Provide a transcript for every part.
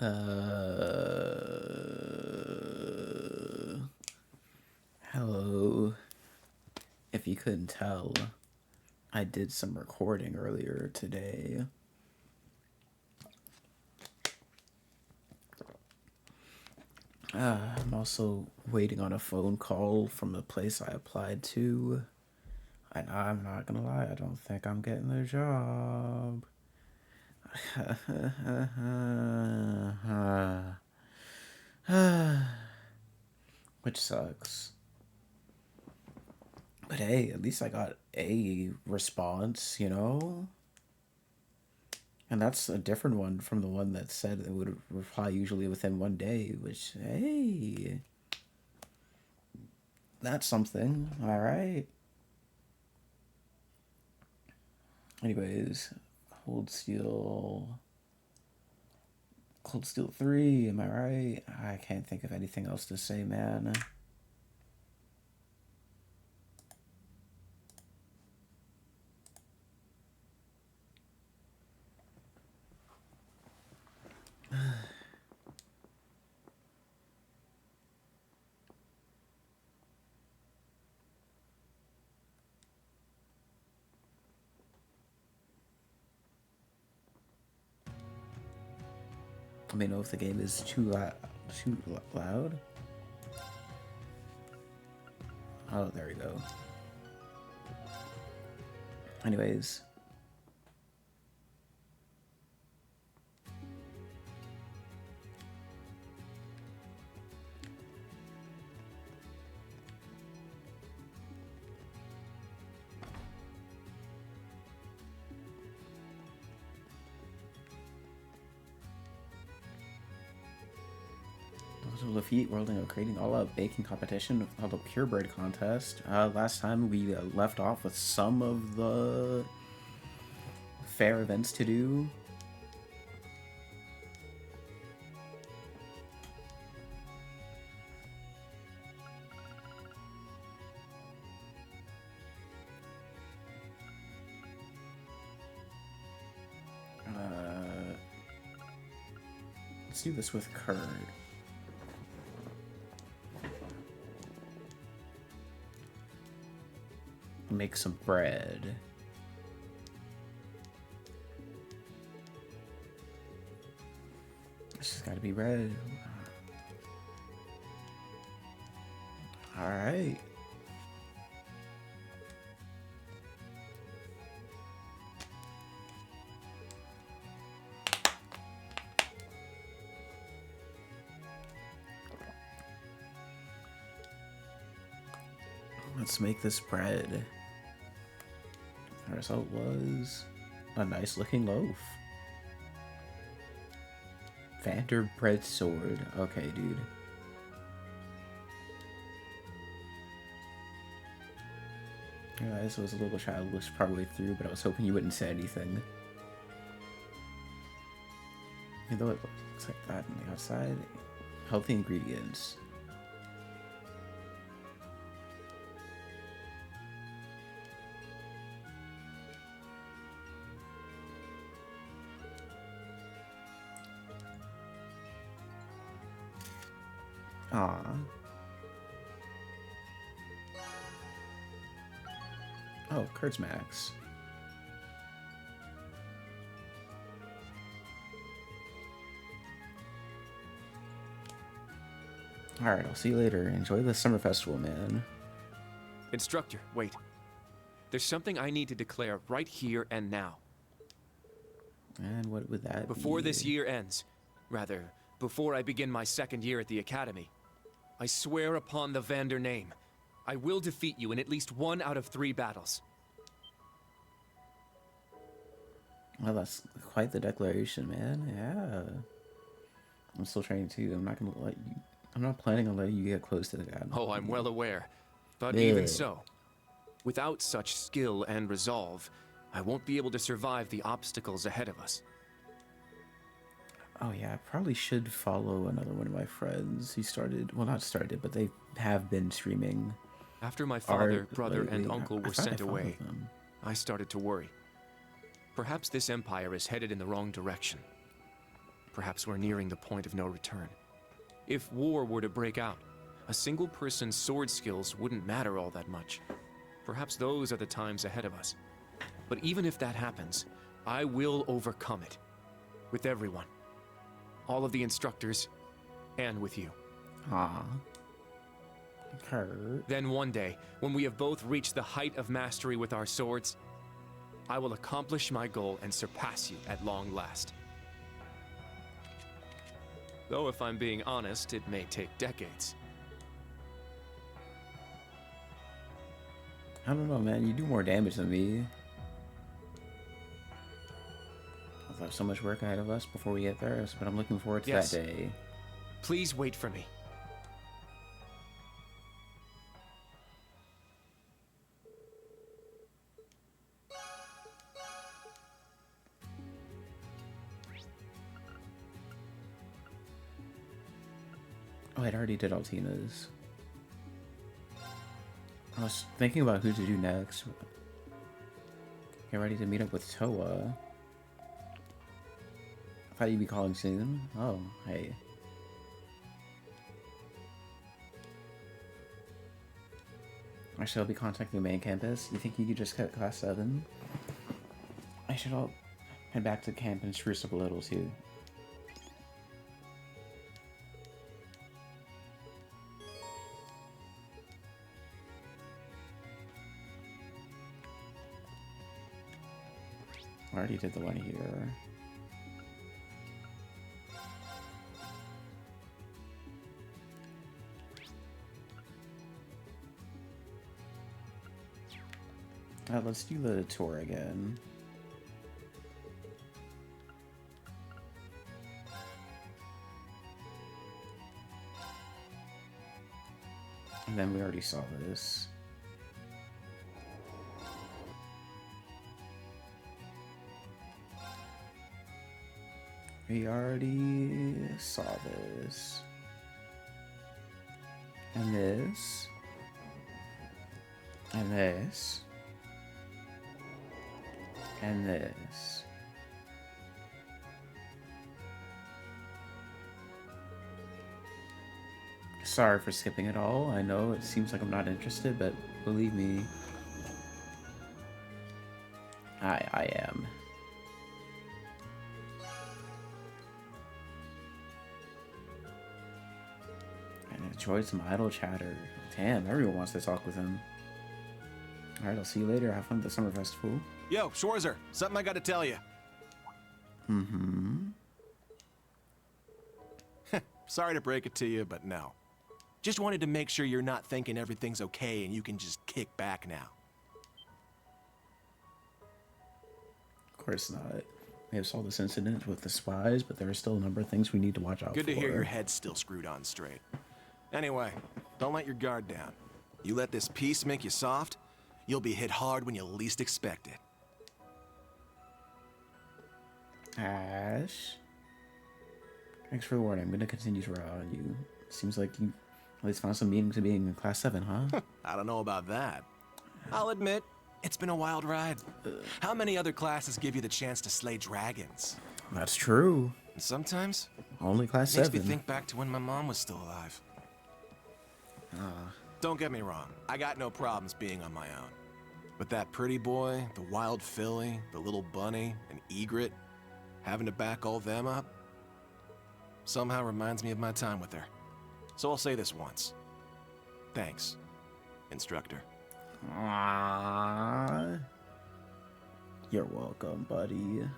Hello. If you couldn't tell, I did some recording earlier today. I'm also waiting on a phone call from the place I applied to. And I'm not gonna lie, I don't think I'm getting the job. Which sucks. But hey, at least I got a response, you know? And that's a different one from the one that said it would reply usually within 1 day, which, hey, that's something, alright? Anyways, Cold Steel. Cold Steel 3, am I right? I can't think of anything else to say, man. Let me know if the game is too loud. Oh, there we go. Anyways. Lafitte Worlding of creating all-out baking competition called a purebred contest. Last time we left off with some of the fair events to do. Let's do this with curd. Make some bread. This has got to be bread. All right. Let's make this bread. The result was a nice looking loaf. Vanderbread sword. Okay, dude. Yeah, this was a little childish partway through, but I was hoping you wouldn't say anything. Even though it looks like that on the outside. Healthy ingredients. Aww. Oh, Kurt's Max. Alright, I'll see you later. Enjoy the summer festival, man. Instructor, wait. There's something I need to declare right here and now. And what would that be? Before this year ends, rather, before I begin my second year at the Academy, I swear upon the Vander name, I will defeat you in at least 1 out of 3 battles. Well, that's quite the declaration, man. Yeah. I'm still training too. I'm not planning on letting you get close to the god. Oh, I'm well aware. But Yeah. even so, without such skill and resolve, I won't be able to survive the obstacles ahead of us. Oh yeah, I probably should follow another one of my friends. He started, well, not started, but they have been streaming. After my father, brother, lately. and uncle were I thought I sent followed away, them. I started to worry. Perhaps this empire is headed in the wrong direction. Perhaps we're nearing the point of no return. If war were to break out, a single person's sword skills wouldn't matter all that much. Perhaps those are the times ahead of us. But even if that happens, I will overcome it. With everyone. All of the instructors, and with you. Ah. Kurt. Then one day, when we have both reached the height of mastery with our swords, I will accomplish my goal and surpass you at long last. Though if I'm being honest, it may take decades. I don't know, man. You do more damage than me. I have so much work ahead of us before we get there, but I'm looking forward to that day. Please wait for me. Oh, I already did Altina's. I was thinking about who to do next. Get ready to meet up with Toa. I thought you'd be calling soon. Oh, hey. Actually, I'll be contacting the main campus. You think you could just cut class 7? I should all head back to camp and spruce up a little too. I already did the one here. Let's do the tour again. And then we already saw this. We already saw this. And this. And this. And this. Sorry for skipping it all. I know it seems like I'm not interested, but believe me, I am. And enjoyed some idle chatter. Damn, everyone wants to talk with him. Alright, I'll see you later. Have fun at the summer festival. Yo, Schwarzer, something I gotta tell you. Mm-hmm. Sorry to break it to you, but no. Just wanted to make sure you're not thinking everything's okay and you can just kick back now. Of course not. We have solved this incident with the spies, but there are still a number of things we need to watch out for. Good to hear your head's still screwed on straight. Anyway, don't let your guard down. You let this peace make you soft, you'll be hit hard when you least expect it. Ash. Thanks for the warning. I'm going to continue to rely on you. Seems like you at least found some meaning to being in Class 7, huh? I don't know about that. I'll admit, it's been a wild ride. How many other classes give you the chance to slay dragons? That's true. And sometimes, Only Class makes 7. me think back to when my mom was still alive. Don't get me wrong, I got no problems being on my own. But that pretty boy, the wild filly, the little bunny, and egret, having to back all them up, somehow reminds me of my time with her. So I'll say this once. Thanks, instructor. Aww. You're welcome, buddy.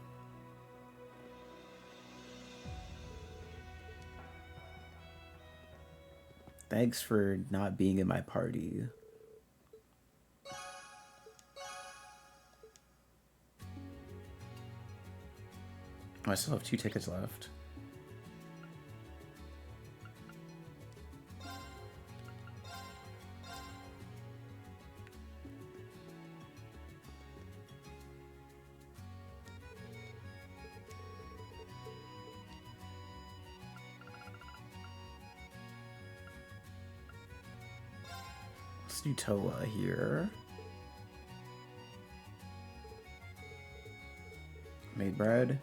Thanks for not being in my party. Oh, I still have 2 tickets left. Let's do Toa here. Made bread.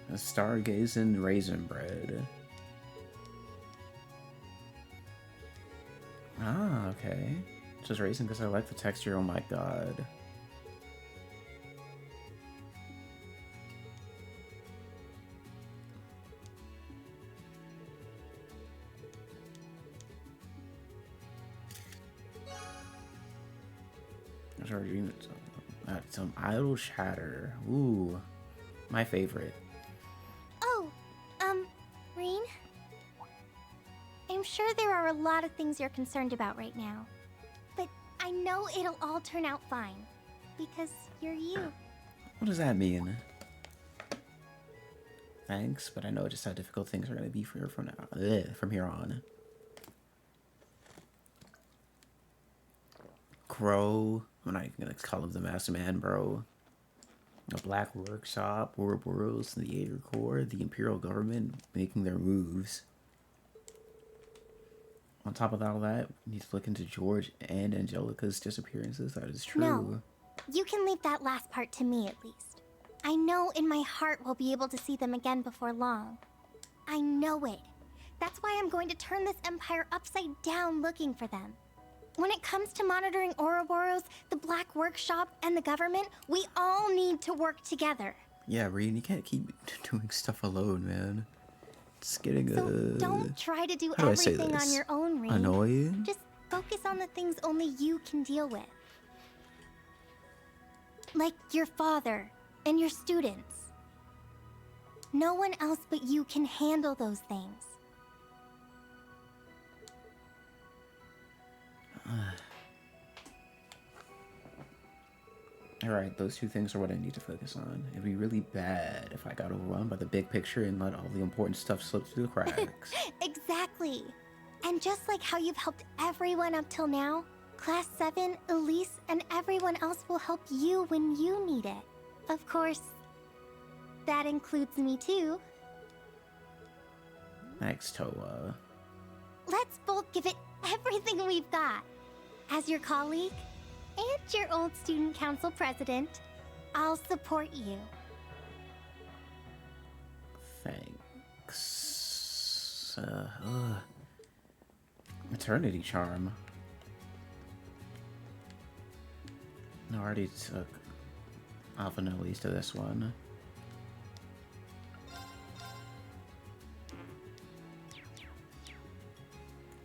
A stargazing raisin bread. Ah, okay. Just raisin because I like the texture. Oh my god. Some idle chatter. Ooh, my favorite. Oh, Reen? I'm sure there are a lot of things you're concerned about right now. But I know it'll all turn out fine. Because you're you. What does that mean? Thanks, but I know just how difficult things are going to be for from here on. Crow. I'm not even going to call him the Master Man, bro. A Black Workshop, Ouroboros, the Jaeger Corps, the Imperial Government making their moves. On top of all that, we need to look into George and Angelica's disappearances. That is true. No, you can leave that last part to me at least. I know in my heart we'll be able to see them again before long. I know it. That's why I'm going to turn this empire upside down looking for them. When it comes to monitoring Ouroboros, the Black Workshop, and the government, we all need to work together. Yeah, Reen, you can't keep doing stuff alone, man. It's getting So don't try to do how do I say everything on this? your own, Reen. Annoying? Just focus on the things only you can deal with. Like your father and your students. No one else but you can handle those things. Alright, those two things are what I need to focus on. It'd be really bad if I got overwhelmed by the big picture and let all the important stuff slip through the cracks. Exactly. And just like how you've helped everyone up till now, Class 7, Elise, and everyone else will help you when you need it. Of course, that includes me too. Thanks, Toa. Let's both give it everything we've got. As your colleague and your old student council president, I'll support you. Thanks. Eternity Charm. I already took Alphanelli's to this one.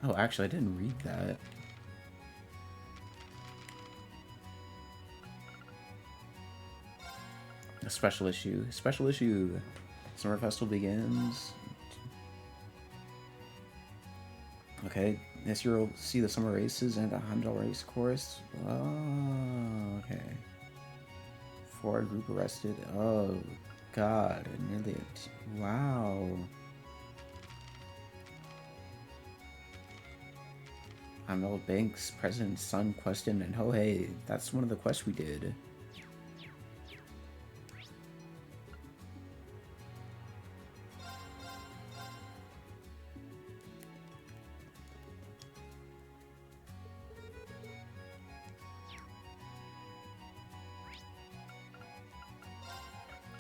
Oh, actually, I didn't read that. A special issue. Special issue. Summer Festival begins. Okay, this year we'll see the summer races and a Heimdall race course. Oh, okay. Ford group arrested. Oh, God. Nearly. Wow. Heimdall Banks, President's son question, and oh, hey, that's one of the quests we did.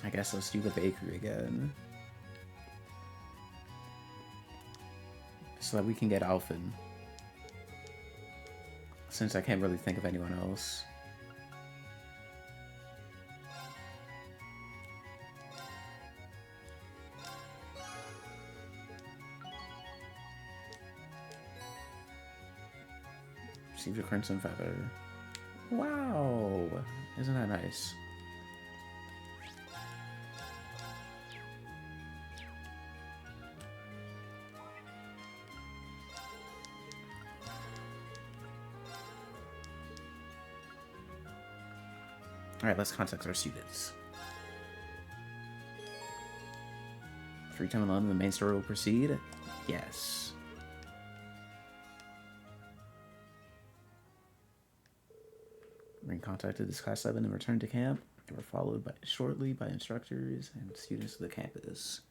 I guess let's do the bakery again. So that we can get Alphen. Since I can't really think of anyone else. Received a Crimson Feather. Wow! Isn't that nice? Alright, let's contact our students. Free time alone, the main story will proceed? Yes. Ring contacted this class 7 and returned to camp. They were followed shortly by instructors and students of the campus.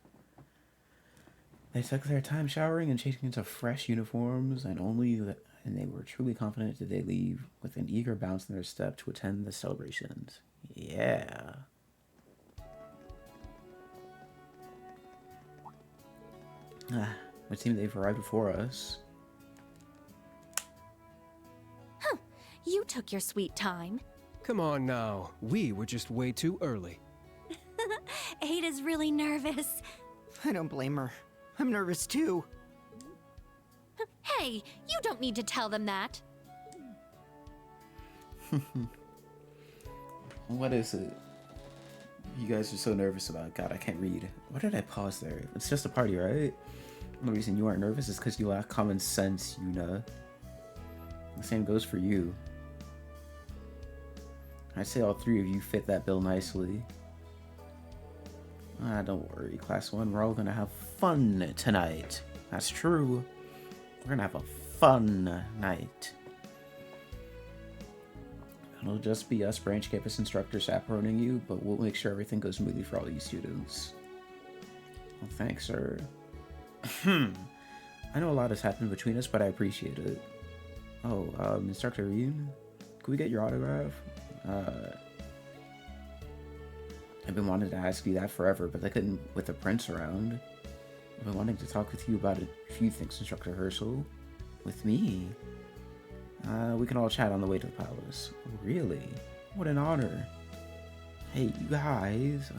They took their time showering and changing into fresh uniforms, and they were truly confident that they leave with an eager bounce in their step to attend the celebrations. Yeah. Ah, it seems they've arrived before us. You took your sweet time. Come on now, we were just way too early. Ada's really nervous. I don't blame her. I'm nervous too. Hey, you don't need to tell them that. What is it you guys are so nervous about? God, I can't read. Why did I pause there? It's just a party, right? The reason you aren't nervous is because you lack common sense, Yuna. The same goes for you. I'd say all three of you fit that bill nicely. Ah, don't worry, Class 1, we're all gonna have fun tonight. That's true. We're gonna have a fun night. It'll just be us branch campus instructors chaperoning you, but we'll make sure everything goes smoothly for all you students. Well, thanks, sir. I know a lot has happened between us, but I appreciate it. Oh, Instructor Ryun, can we get your autograph? I've been wanting to ask you that forever, but I couldn't with the prince around. I've been wanting to talk with you about a few things, Instructor Herschel. With me? We can all chat on the way to the palace. Really? What an honor. Hey, you guys,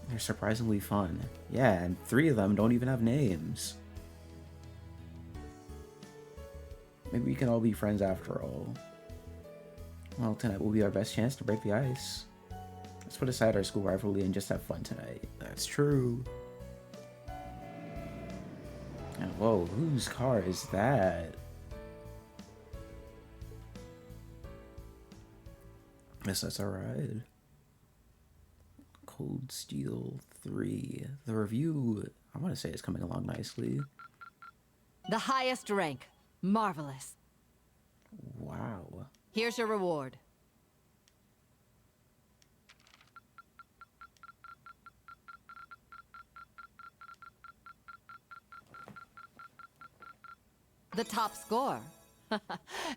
they're surprisingly fun. Yeah, and 3 of them don't even have names. Maybe we can all be friends after all. Well, tonight will be our best chance to break the ice. Let's put aside our school rivalry and just have fun tonight. That's true. And whoa, whose car is that? Guess that's alright. Cold Steel 3. The review, I want to say, is coming along nicely. The highest rank. Marvelous. Wow. Here's your reward. The top score.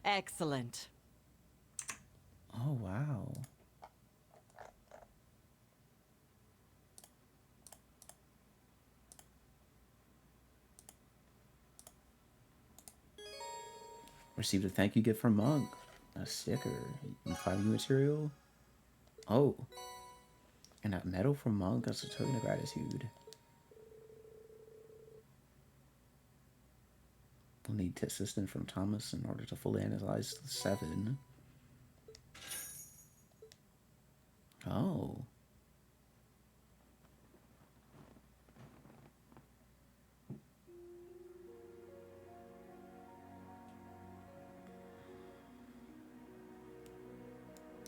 Excellent. Oh, wow. Received a thank you gift from Monk. A sticker. And 5U material. Oh. And that medal from Monk as a token of gratitude. We'll need assistance from Thomas in order to fully analyze the 7. Oh.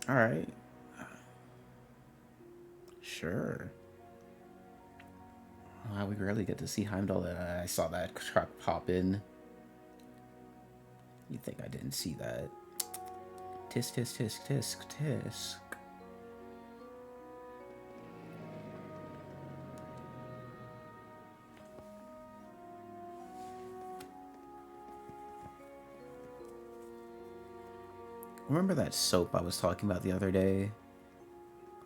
Alright. Sure. Wow, we rarely get to see Heimdall. I saw that truck pop in. You think I didn't see that? Tisk, tisk, tisk, tisk, tisk. Remember that soap I was talking about the other day?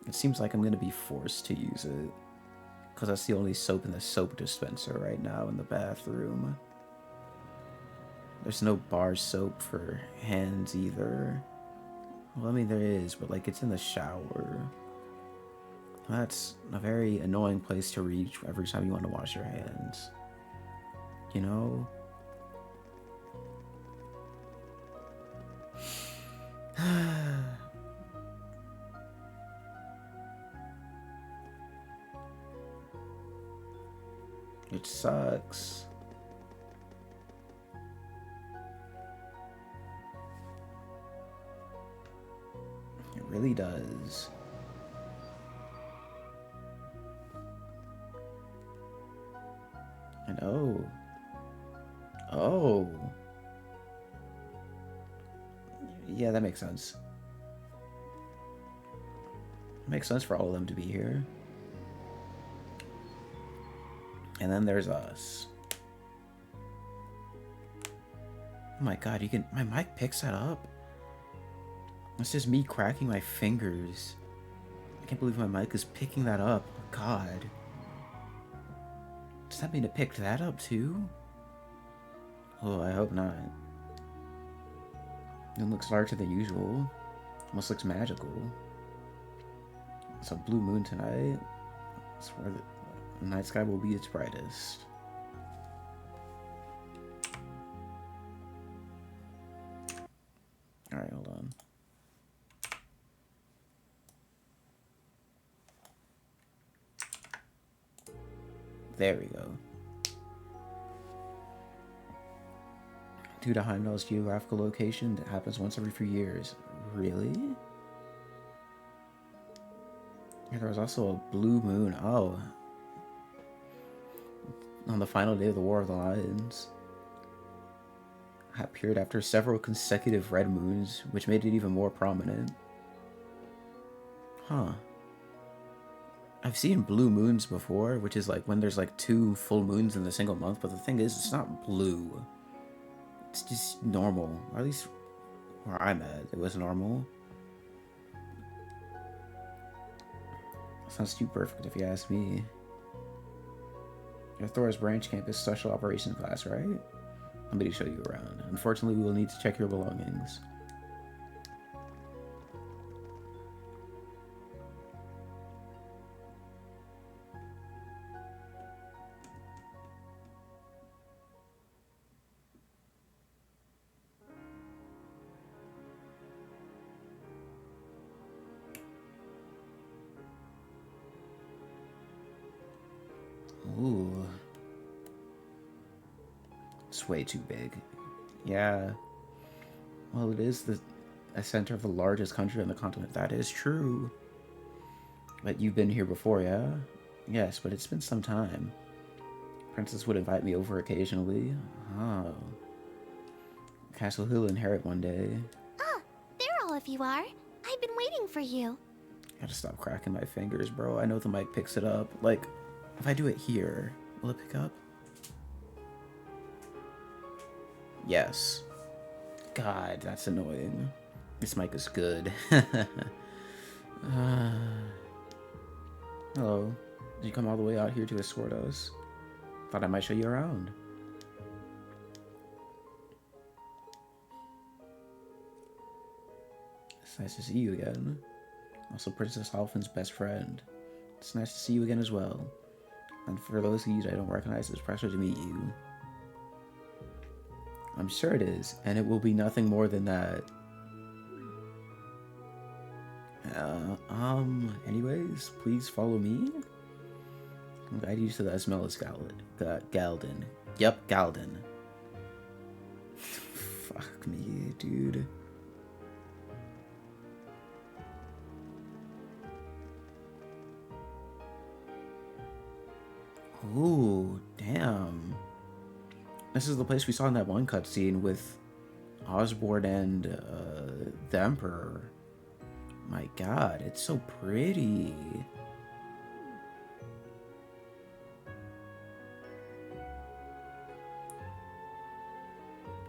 It seems like I'm gonna be forced to use it. Because that's the only soap in the soap dispenser right now in the bathroom. There's no bar soap for hands either. Well, I mean, there is, but like it's in the shower. That's a very annoying place to reach every time you want to wash your hands. You know? It sucks. It really does. And oh. Yeah, that makes sense. Makes sense for all of them to be here. And then there's us. Oh my god, my mic picks that up? It's just me cracking my fingers. I can't believe my mic is picking that up. God. Does that mean it picked that up too? Oh, I hope not. It looks larger than usual. Almost looks magical. It's a blue moon tonight. It's where the night sky will be its brightest. Alright, hold on. There we go. Due to Heimdall's geographical location, that happens once every few years. Really? Yeah, there was also a blue moon. Oh. On the final day of the War of the Lions. Appeared after several consecutive red moons, which made it even more prominent. Huh. I've seen blue moons before, which is like when there's like 2 full moons in a single month, but the thing is, it's not blue. It's just normal. Or at least where I'm at, it was normal. Sounds too perfect if you ask me. Your Thor's branch campus special operations class, right? Let me show you around. Unfortunately, we will need to check your belongings. Ooh. It's way too big. Yeah. Well, it is a center of the largest country on the continent. That is true. But you've been here before, yeah? Yes, but it's been some time. Princess would invite me over occasionally. Oh. Castle Hill inherit one day. Ah, there all of you are. I've been waiting for you. Gotta stop cracking my fingers, bro. I know the mic picks it up. Like, if I do it here, will it pick up? Yes. God, that's annoying. This mic is good. Hello. Did you come all the way out here to escort us? Thought I might show you around. It's nice to see you again. Also Princess Halfin's best friend. It's nice to see you again as well. And for those of you that I don't recognize, it's a pleasure to meet you. I'm sure it is, and it will be nothing more than that. Anyways, please follow me. I'll guide you to the Esmelis Galden. Yep, Galden. Fuck me, dude. Ooh, damn. This is the place we saw in that one cutscene with Osborne and the Emperor. My god, it's so pretty.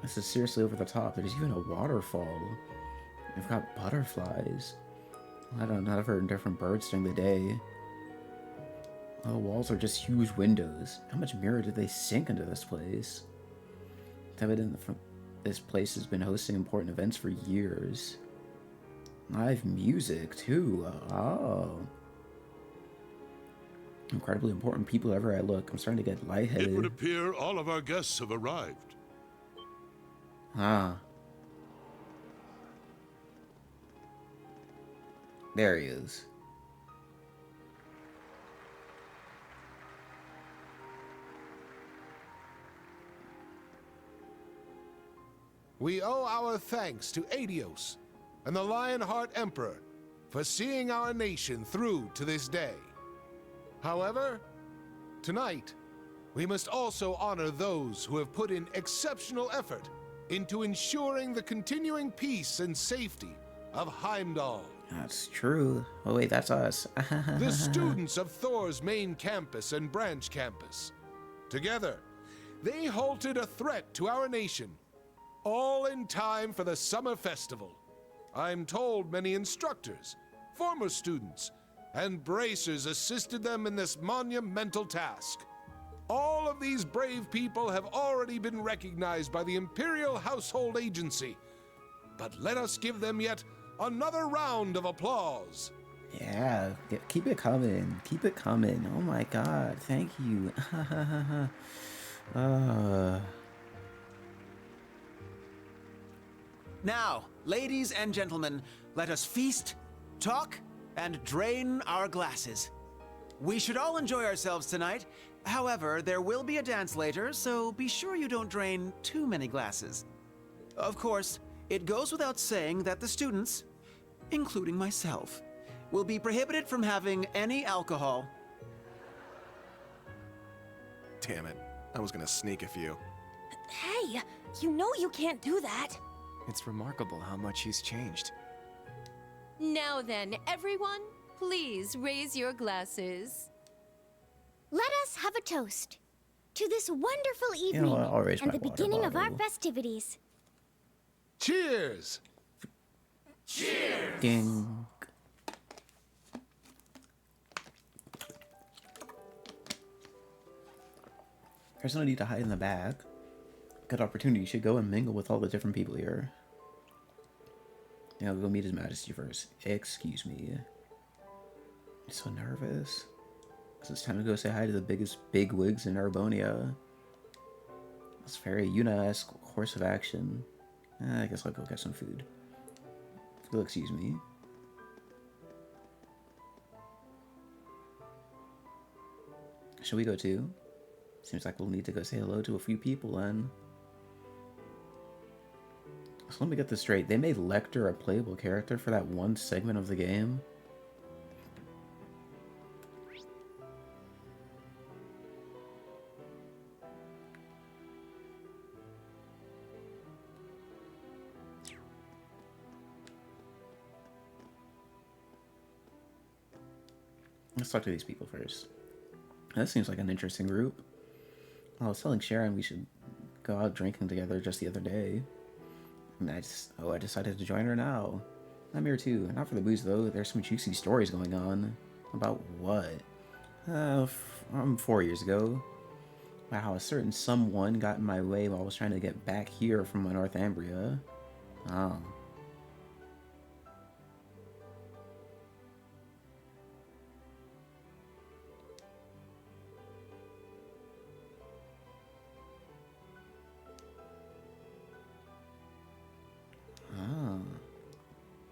This is seriously over the top. There's even a waterfall. They've got butterflies. I don't know, I've heard different birds during the day. The walls are just huge windows. How much mirror did they sink into this place? It's evident that this place has been hosting important events for years. Live music, too. Oh. Incredibly important people wherever I look. I'm starting to get lightheaded. It would appear all of our guests have arrived. Ah. There he is. We owe our thanks to Adios and the Lionheart Emperor for seeing our nation through to this day. However, tonight, we must also honor those who have put in exceptional effort into ensuring the continuing peace and safety of Heimdall. That's true. Oh wait, that's us. The students of Thor's main campus and branch campus. Together, they halted a threat to our nation, all in time for the summer festival. I'm told many instructors, former students, and bracers assisted them in this monumental task. All of these brave people have already been recognized by the Imperial Household Agency. But let us give them yet another round of applause. Yeah, keep it coming. Keep it coming. Oh my god, thank you. Now, ladies and gentlemen, let us feast, talk, and drain our glasses. We should all enjoy ourselves tonight. However, there will be a dance later, so be sure you don't drain too many glasses. Of course, it goes without saying that the students, including myself, will be prohibited from having any alcohol. Damn it. I was gonna sneak a few. Hey, you know you can't do that. It's remarkable how much he's changed. Now then, everyone, please raise your glasses. Let us have a toast to this wonderful You evening know what? I'll raise and my the water beginning of our bottle. festivities. Cheers! Ding. There's no need to hide in the back. Good opportunity. You should go and mingle with all the different people here. Yeah, I'll go meet His Majesty first. Excuse me. I'm so nervous. Cause it's time to go say hi to the biggest bigwigs in Arbonia. It's a very Yuna-esque course of action. I guess I'll go get some food. If you'll excuse me. Should we go too? Seems like we'll need to go say hello to a few people then. So let me get this straight. They made Lecter a playable character for that one segment of the game? Let's talk to these people first. That seems like an interesting group. I was telling Sharon we should go out drinking together just the other day. And I decided to join her now. I'm here too. Not for the booze though. There's some juicy stories going on. About what? From 4 years ago. About how a certain someone got in my way while I was trying to get back here from Northumbria. Oh.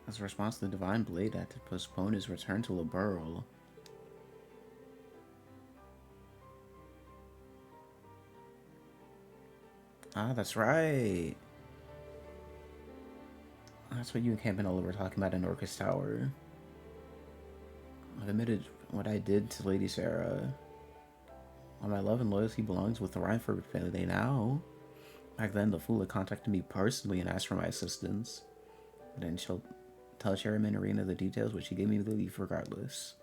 As a response, the Divine Blade had to postpone his return to Liberl. Ah, that's right. That's what you and Campanola were talking about in Orcus Tower. I've admitted what I did to Lady Sarah. Well, my love and loyalty belongs with the Reinford family now. Back then, the fool had contacted me personally and asked for my assistance. But then she'll tell Sharon and Irina the details, but she gave me the leave regardless.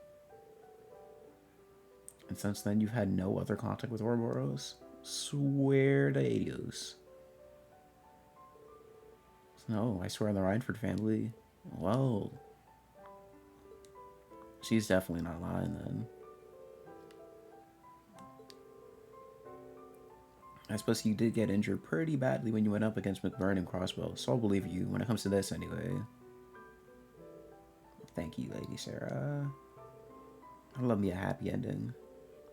And since then, you've had no other contact with Ouroboros? Swear to Adios. No, I swear on the Reinford family. Well, she's definitely not lying then. I suppose you did get injured pretty badly when you went up against McBurn and Crossbow, so I'll believe you when it comes to this anyway. Thank you, Lady Sarah. I love me a happy ending.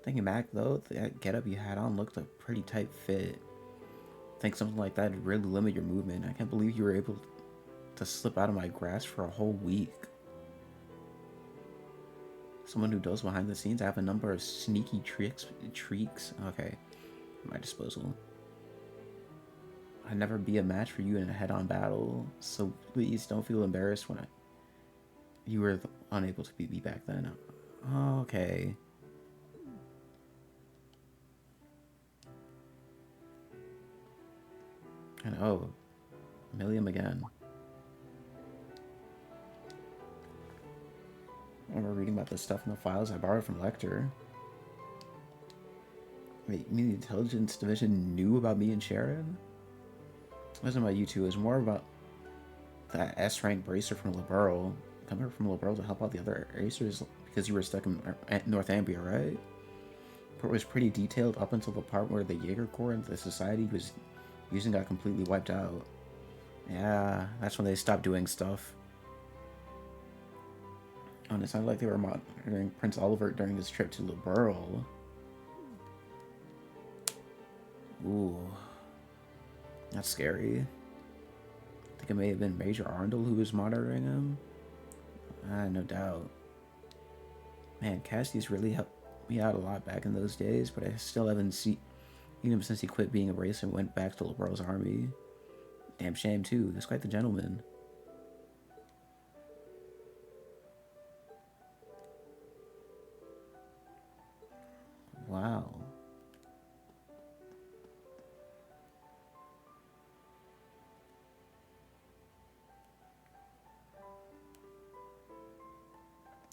Thinking back though, that getup you had on looked a pretty tight fit. I think something like that would really limit your movement. I can't believe you were able to slip out of my grasp for a whole week. Someone who does behind the scenes, I have a number of sneaky tricks, okay, at my disposal. I'd never be a match for you in a head-on battle, so please don't feel embarrassed when you were unable to beat me back then. Okay. And oh, Milliam again. I remember reading about this stuff in the files I borrowed from Lecter. Wait, you mean the intelligence division knew about me and Sharon? It wasn't about you two, it was more about that S-rank bracer from Liberl. Coming from Liberl to help out the other Acers because you were stuck in Northumbria, right? It was pretty detailed up until the part where the Jaeger Corps and the society was using got completely wiped out. Yeah, that's when they stopped doing stuff. And it sounded like they were monitoring Prince Oliver during his trip to Liberl. Ooh. That's scary. I think it may have been Major Arndl who was monitoring him. No doubt. Man, Cassidy's really helped me out a lot back in those days, but I still haven't seen him since he quit being a racer and went back to Liberl's army. Damn shame, too. He's quite the gentleman. Wow.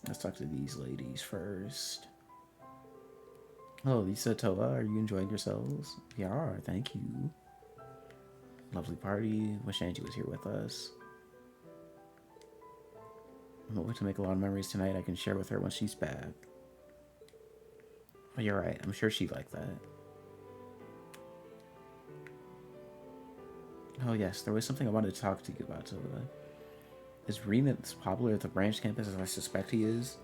Let's talk to these ladies first. Oh, Lisa, Toa, are you enjoying yourselves? We are, thank you. Lovely party. Wish Angie was here with us. I'm hoping to make a lot of memories tonight I can share with her once she's back. Oh, you're right. I'm sure she'd like that. Oh, yes. There was something I wanted to talk to you about, Toa. Is Rean as popular at the branch campus as I suspect he is?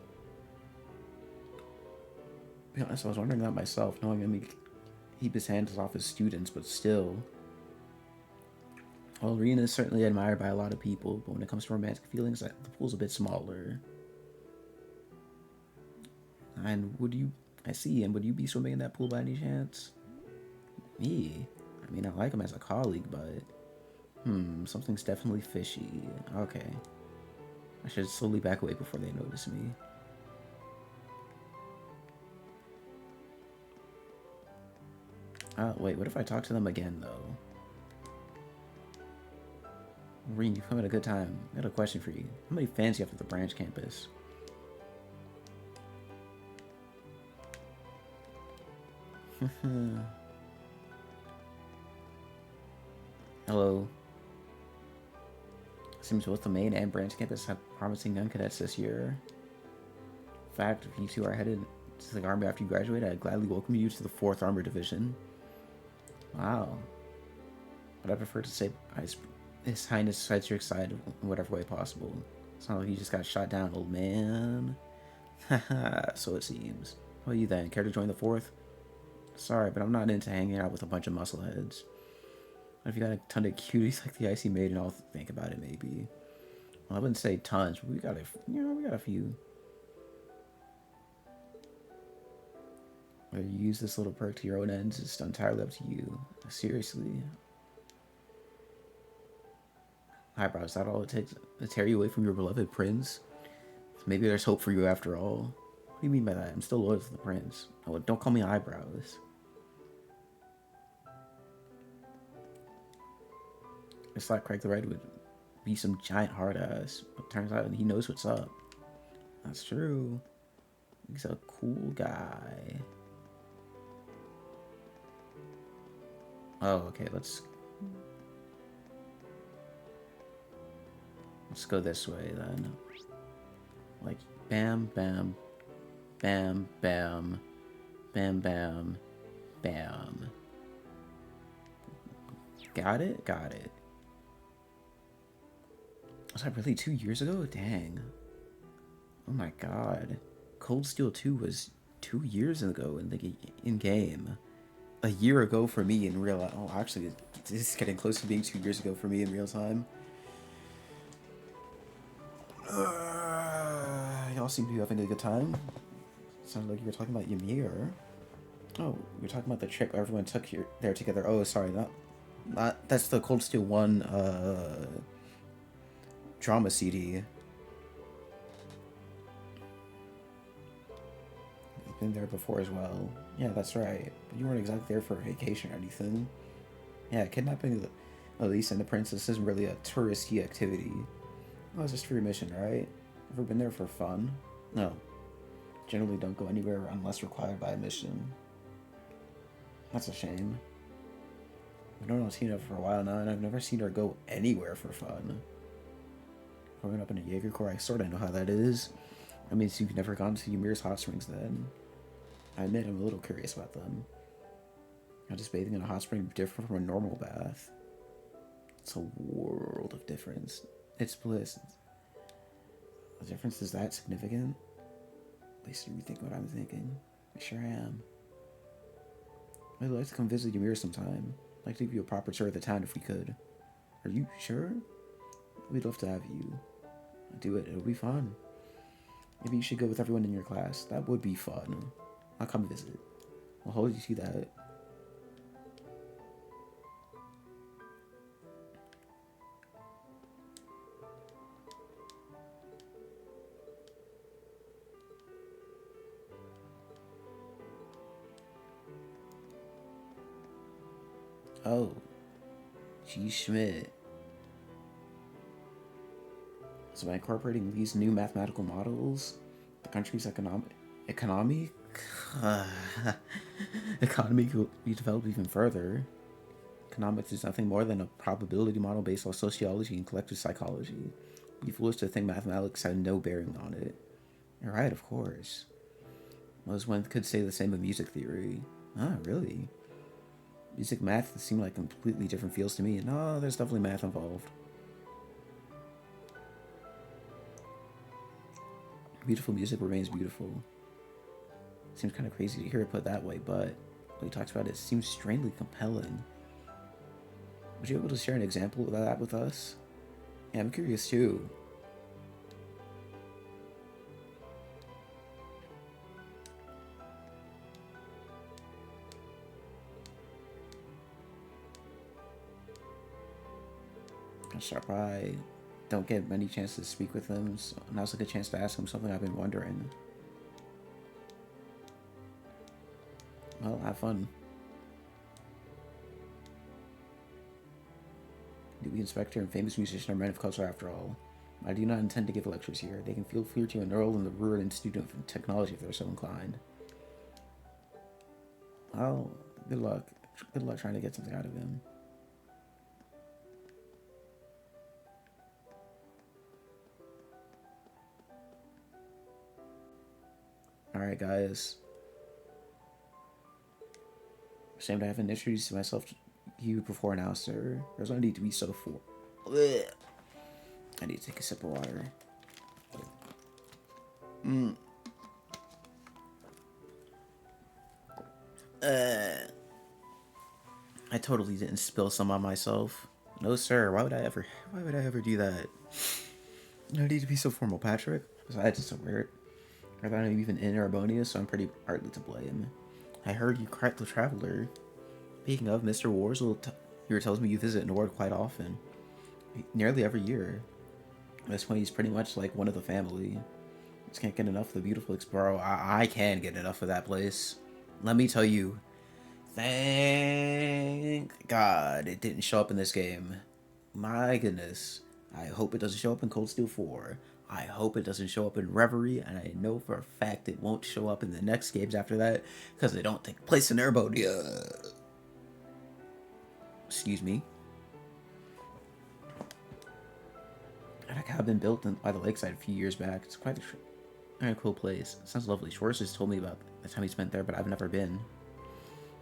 To be honest, I was wondering that myself, knowing him keep his hands off his students, but still. Well, Rean is certainly admired by a lot of people, but when it comes to romantic feelings, the pool's a bit smaller. And would you be swimming in that pool by any chance? Me? I mean, I like him as a colleague, but... something's definitely fishy. Okay. I should slowly back away before they notice me. Wait, what if I talk to them again, though? Rean, you've come at a good time. I got a question for you. How many fans do you have at the branch campus? Hello. Seems both the main and branch campus have promising young cadets this year. In fact, if you two are headed to the army after you graduate, I'd gladly welcome you to the 4th Armored Division. Wow. But I prefer to say His Highness sets your side in whatever way possible. It's not like you just got shot down, old man. Haha, so it seems. How about you then? Care to join the 4th? Sorry, but I'm not into hanging out with a bunch of muscleheads. If you got a ton of cuties like the Icy Maiden, I'll think about it maybe. Well, I wouldn't say tons, but we got a few. Whether you use this little perk to your own ends is entirely up to you. Seriously. Eyebrow, is that all it takes to tear you away from your beloved prince? Maybe there's hope for you after all. What do you mean by that? I'm still loyal to the prince. Oh, don't call me Eyebrows. It's like Craig the Red would be some giant hard ass, but turns out he knows what's up. That's true. He's a cool guy. Oh, okay, let's go this way then. Like bam, bam, bam, bam, bam, bam, bam. Got it? Got it. Was that really 2 years ago? Dang. Oh my god. Cold Steel 2 was 2 years ago in game. A year ago for me in real life. Oh, actually, this is getting close to being 2 years ago for me in real time. Y'all seem to be having a good time. Sounded like you were talking about Ymir. Oh, you're talking about the trip everyone took here there together. Oh, sorry, not that's the Cold Steel 1 drama CD. You've been there before as well. Yeah, that's right. But you weren't exactly there for a vacation or anything. Yeah, kidnapping Elise and the princess isn't really a touristy activity. Oh, it's just for your mission, right? Ever been there for fun? No. Generally don't go anywhere unless required by a mission. That's a shame. I've known Tina for a while now, and I've never seen her go anywhere for fun. Growing up in a Jaeger Corps, I sorta know how that is. That means you've never gone to Ymir's hot springs then. I admit I'm a little curious about them. How does bathing in a hot spring differ from a normal bath? It's a world of difference. It's bliss. The difference is that significant? At least you think what I'm thinking. I sure am. I'd like to come visit Ymir sometime. I'd like to give you a proper tour of the town if we could. Are you sure? We'd love to have you. Do it. It'll be fun. Maybe you should go with everyone in your class. That would be fun. I'll come visit. I'll hold you to that. Oh. G. Schmidt. So by incorporating these new mathematical models, the country's economy economy will be developed even further. Economics is nothing more than a probability model based on sociology and collective psychology. It'd be foolish to think mathematics had no bearing on it. You're right, of course. Most one could say the same of music theory. Ah, really? Music math seem like completely different fields to me. No, there's definitely math involved. Beautiful music remains beautiful. Seems kind of crazy to hear it put that way, but when he talks about it, it seems strangely compelling. Would you be able to share an example of that with us? Yeah, I'm curious too. I'll start by. Don't get many chances to speak with him, so now's a good chance to ask him something I've been wondering. Well, have fun. Dewey Inspector and famous musician are men of culture after all. I do not intend to give lectures here. They can feel free to enroll in the Ruhr Institute of Technology if they're so inclined. Well, good luck. Good luck trying to get something out of him. Alright, guys. Ashamed I haven't introduced myself to you before now, sir. There's no need to be so full. I need to take a sip of water. I totally didn't spill some on myself. No, sir. Why would I ever do that? No need to be so formal, Patrick. Besides, it's so weird. I thought I'm even in Arbonia, so I'm pretty partly to blame. I heard you cracked the Traveler. Speaking of, Mr. Warzel here tells me you visit Nord quite often. Nearly every year. At this point, he's pretty much like one of the family. Just can't get enough of the beautiful Explorer. I can get enough of that place. Let me tell you. Thank God it didn't show up in this game. My goodness. I hope it doesn't show up in Cold Steel 4. I hope it doesn't show up in Reverie, and I know for a fact it won't show up in the next games after that, because they don't take place in Arbonia. Excuse me. I had a cabin built by the lakeside a few years back. It's quite a cool place. It sounds lovely. Schwartz has told me about the time he spent there, but I've never been.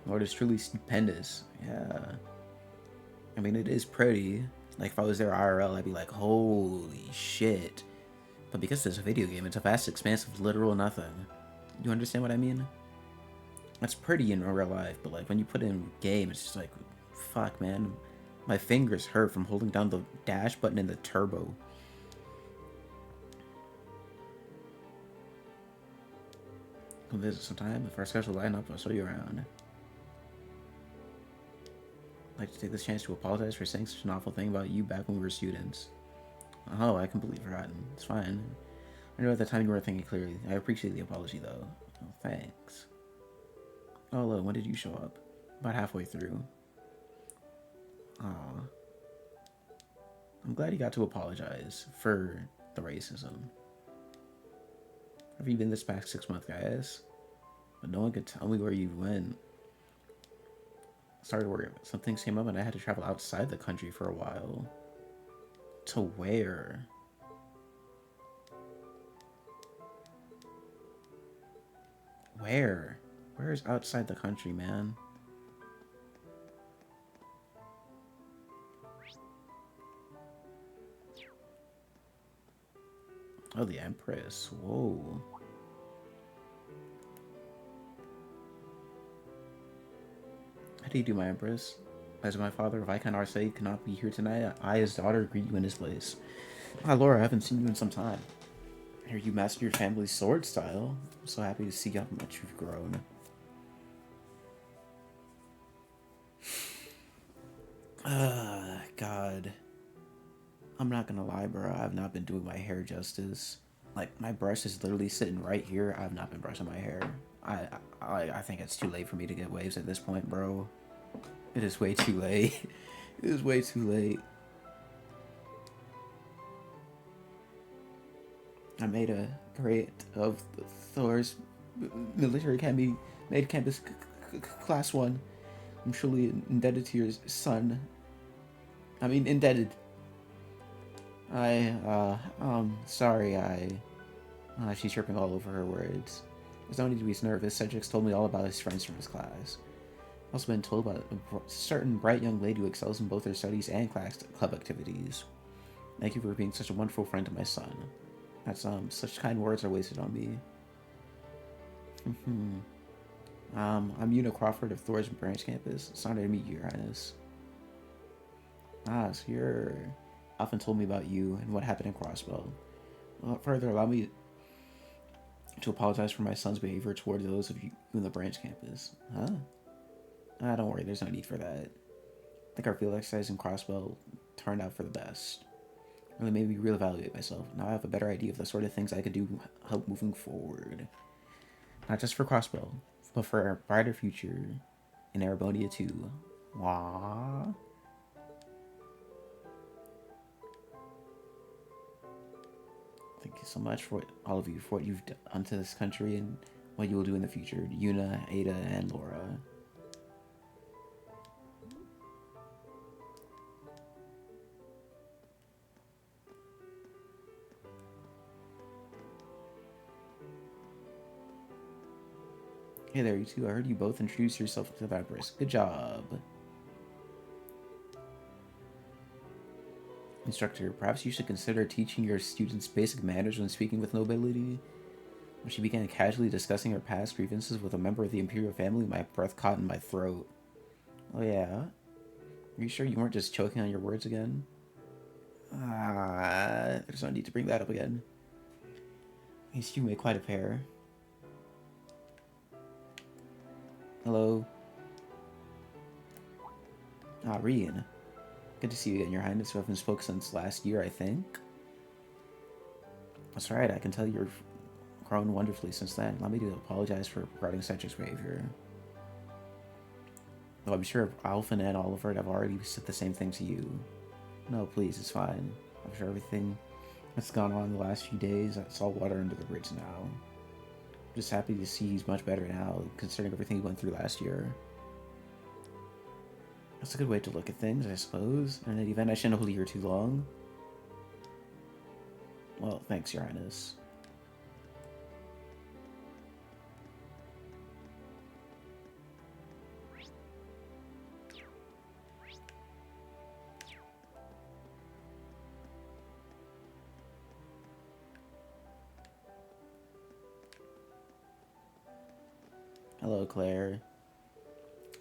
Lord is truly stupendous. Yeah. I mean, it is pretty. Like, if I was there IRL, I'd be like, holy shit. But because it's a video game, it's a vast expanse of literal nothing. You understand what I mean? It's pretty in real life, but like when you put it in game, it's just like, fuck, man. My fingers hurt from holding down the dash button and the turbo. Come visit sometime. If our schedule line up, I'll show you around. I'd like to take this chance to apologize for saying such an awful thing about you back when we were students. Oh, I completely forgotten. It's fine. I know at the time you weren't thinking clearly. I appreciate the apology, though. Oh, thanks. Oh, hello. When did you show up? About halfway through. Aw. I'm glad you got to apologize for the racism. Have you been this past 6 months, guys? But no one could tell me where you went. I started worrying. Some things came up and I had to travel outside the country for a while. To where? Where? Where's outside the country, man? Oh, the Empress. Whoa. How do you do, my Empress? As my father, Viscount Arcey, cannot be here tonight, I, his daughter, greet you in his place. Ah, Laura, I haven't seen you in some time. I hear you master your family's sword style. I'm so happy to see how much you've grown. God. I'm not gonna lie, bro. I've not been doing my hair justice. Like, my brush is literally sitting right here. I've not been brushing my hair. I think it's too late for me to get waves at this point, bro. It is way too late. It is way too late. I made a grade of Thor's military academy, made campus class 1. I'm truly indebted to your son. I mean, indebted. Sorry, she's tripping all over her words. There's no need to be nervous. Cedric's told me all about his friends from his class. I've also been told about a certain bright young lady who excels in both her studies and class club activities. Thank you for being such a wonderful friend to my son. That's, such kind words are wasted on me. I'm Una Crawford of Thor's Branch Campus. It's an honor to meet you, Your Highness. Ah, so you're... often told me about you and what happened in Crossbow. Further, allow me to apologize for my son's behavior toward those of you in the branch campus. Huh? Ah, don't worry, there's no need for that. I think our field exercise in Crossbow turned out for the best. Really made me reevaluate myself. Now I have a better idea of the sort of things I could do to help moving forward. Not just for Crossbow, but for a brighter future in Erebonia too. Aww. Thank you so much for all of you for what you've done to this country and what you will do in the future. Una, Ada, and Laura. Hey there, you two. I heard you both introduce yourself to the Empress. Good job. Instructor, perhaps you should consider teaching your students basic manners when speaking with nobility. When she began casually discussing her past grievances with a member of the Imperial family, my breath caught in my throat. Oh yeah? Are you sure you weren't just choking on your words again? Ah, there's no need to bring that up again. These two make quite a pair. Hello? Ah, Rian. Good to see you again, Your Highness. We haven't spoken since last year, I think. That's right, I can tell you've grown wonderfully since then. Allow me to apologize for regarding Cedric's behavior. Though I'm sure Alphen and Oliver have already said the same thing to you. No, please, it's fine. I'm sure everything that's gone on the last few days, it's all water under the bridge now. I'm just happy to see he's much better now, considering everything he went through last year. That's a good way to look at things, I suppose. In any event, I shouldn't hold you here too long. Well, thanks, Your Highness. Hello, Claire.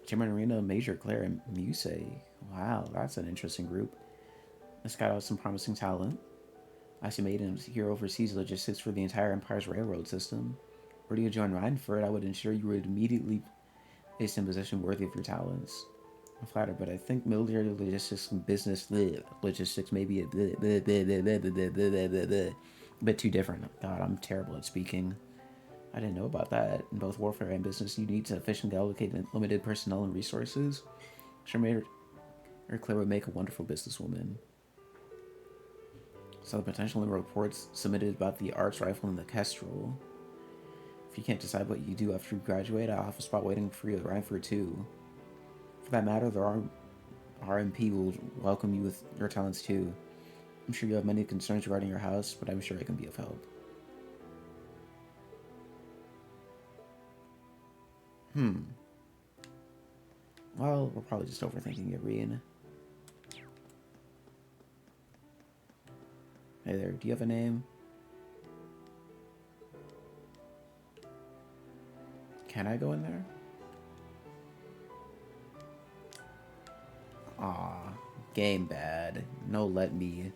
Chairman Arena, Major Claire, and Musei. Wow, that's an interesting group. This guy has some promising talent. I see Maidens here oversees logistics for the entire Empire's railroad system. Were you to join Reinford, I would ensure you would immediately place in a position worthy of your talents. I'm flattered, but I think military logistics and business logistics may be a bit too different. God, I'm terrible at speaking. I didn't know about that. In both warfare and business, you need to efficiently allocate limited personnel and resources. Sure, Mayor Claire would make a wonderful businesswoman. So the potential in reports submitted about the Arch Rifle and the Kestrel. If you can't decide what you do after you graduate, I'll have a spot waiting for you at Reinford too. For that matter, the RMP will welcome you with your talents too. I'm sure you have many concerns regarding your house, but I'm sure I can be of help. Well, we're probably just overthinking it, Rian. Hey there, do you have a name? Can I go in there? Aw, game bad. No let me.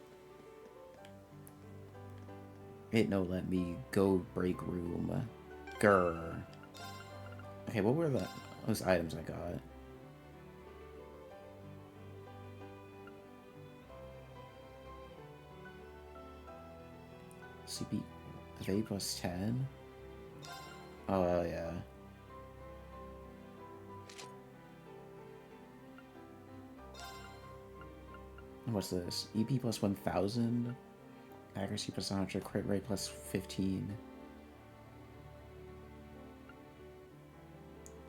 It no let me go break room. Grr. Okay, what were those items I got? CP evade plus 10? Oh yeah. What's this? EP plus 1000? Accuracy plus 100, crit rate plus 15.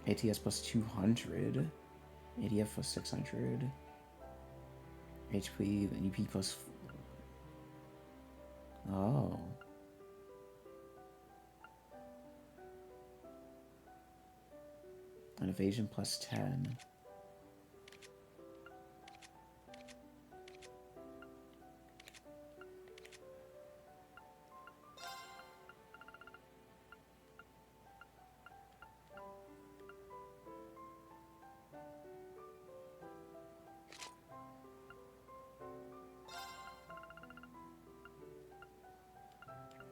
ATS plus 200. ADF plus 600. HP, then EP plus... Oh. An evasion plus 10.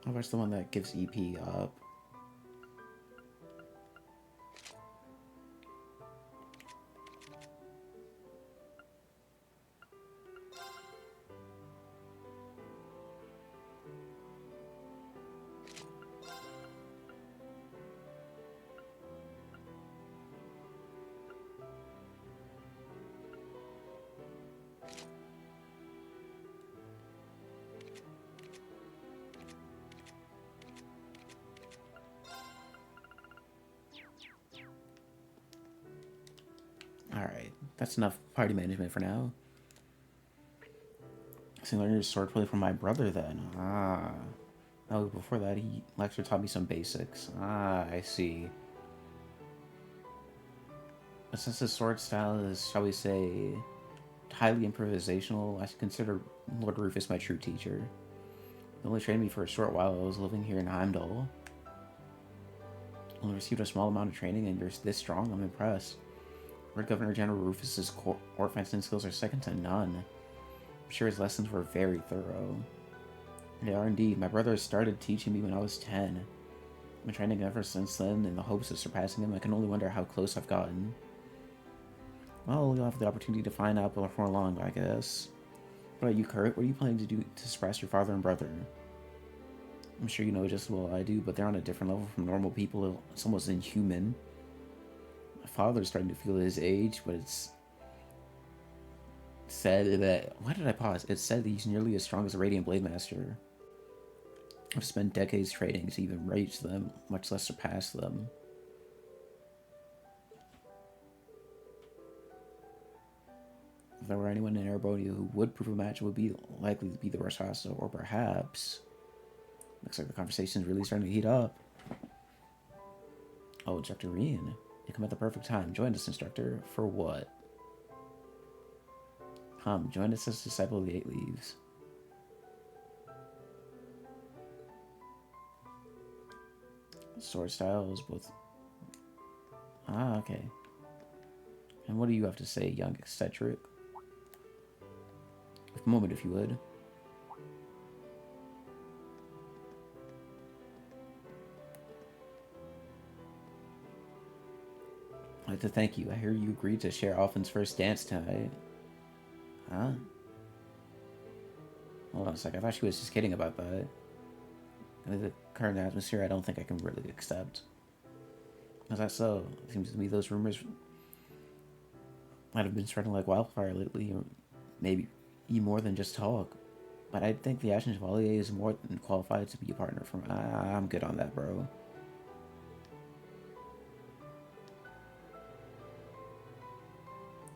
Oh, where's the one that gives EP up? Alright, that's enough party management for now. So I learned your swordplay from my brother then. Ah. Oh, before that, Lexer taught me some basics. Ah, I see. But since his sword style is, shall we say, highly improvisational, I consider Lord Rufus my true teacher. He only trained me for a short while. I was living here in Heimdall. Only received a small amount of training, and you're this strong. I'm impressed. Lord Governor General Rufus's court fencing skills are second to none. I'm sure his lessons were very thorough. They are indeed. My brother started teaching me when I was 10. I've been training ever since then in the hopes of surpassing him. I can only wonder how close I've gotten. Well, you'll have the opportunity to find out before long, I guess. What about you, Kurt? What are you planning to do to surpass your father and brother? I'm sure you know just as well as I do, but they're on a different level from normal people. It's almost inhuman. My father's starting to feel his age, but it's said that... Why did I pause? It's said that he's nearly as strong as a Radiant Blade Master. I've spent decades training to even reach them, much less surpass them. If there were anyone in Erebonia who would prove a match, it would be likely to be the Rashasa, or perhaps... Looks like the conversation's really starting to heat up. Oh, Instructor Rian. You come at the perfect time. Join us, Instructor. For what? Come, join us as Disciple of the Eight Leaves. Sword styles, both... Ah, okay. And what do you have to say, young eccentric? A moment, if you would. I'd like to thank you. I hear you agreed to share Alphen's first dance tonight. Huh? Hold on a sec. I thought she was just kidding about that. With the current atmosphere, I don't think I can really accept. Is that so? It seems to me those rumors might have been spreading like wildfire lately, or maybe even more than just talk. But I think the Ashen Chevalier is more than qualified to be a partner for me. I'm good on that, bro.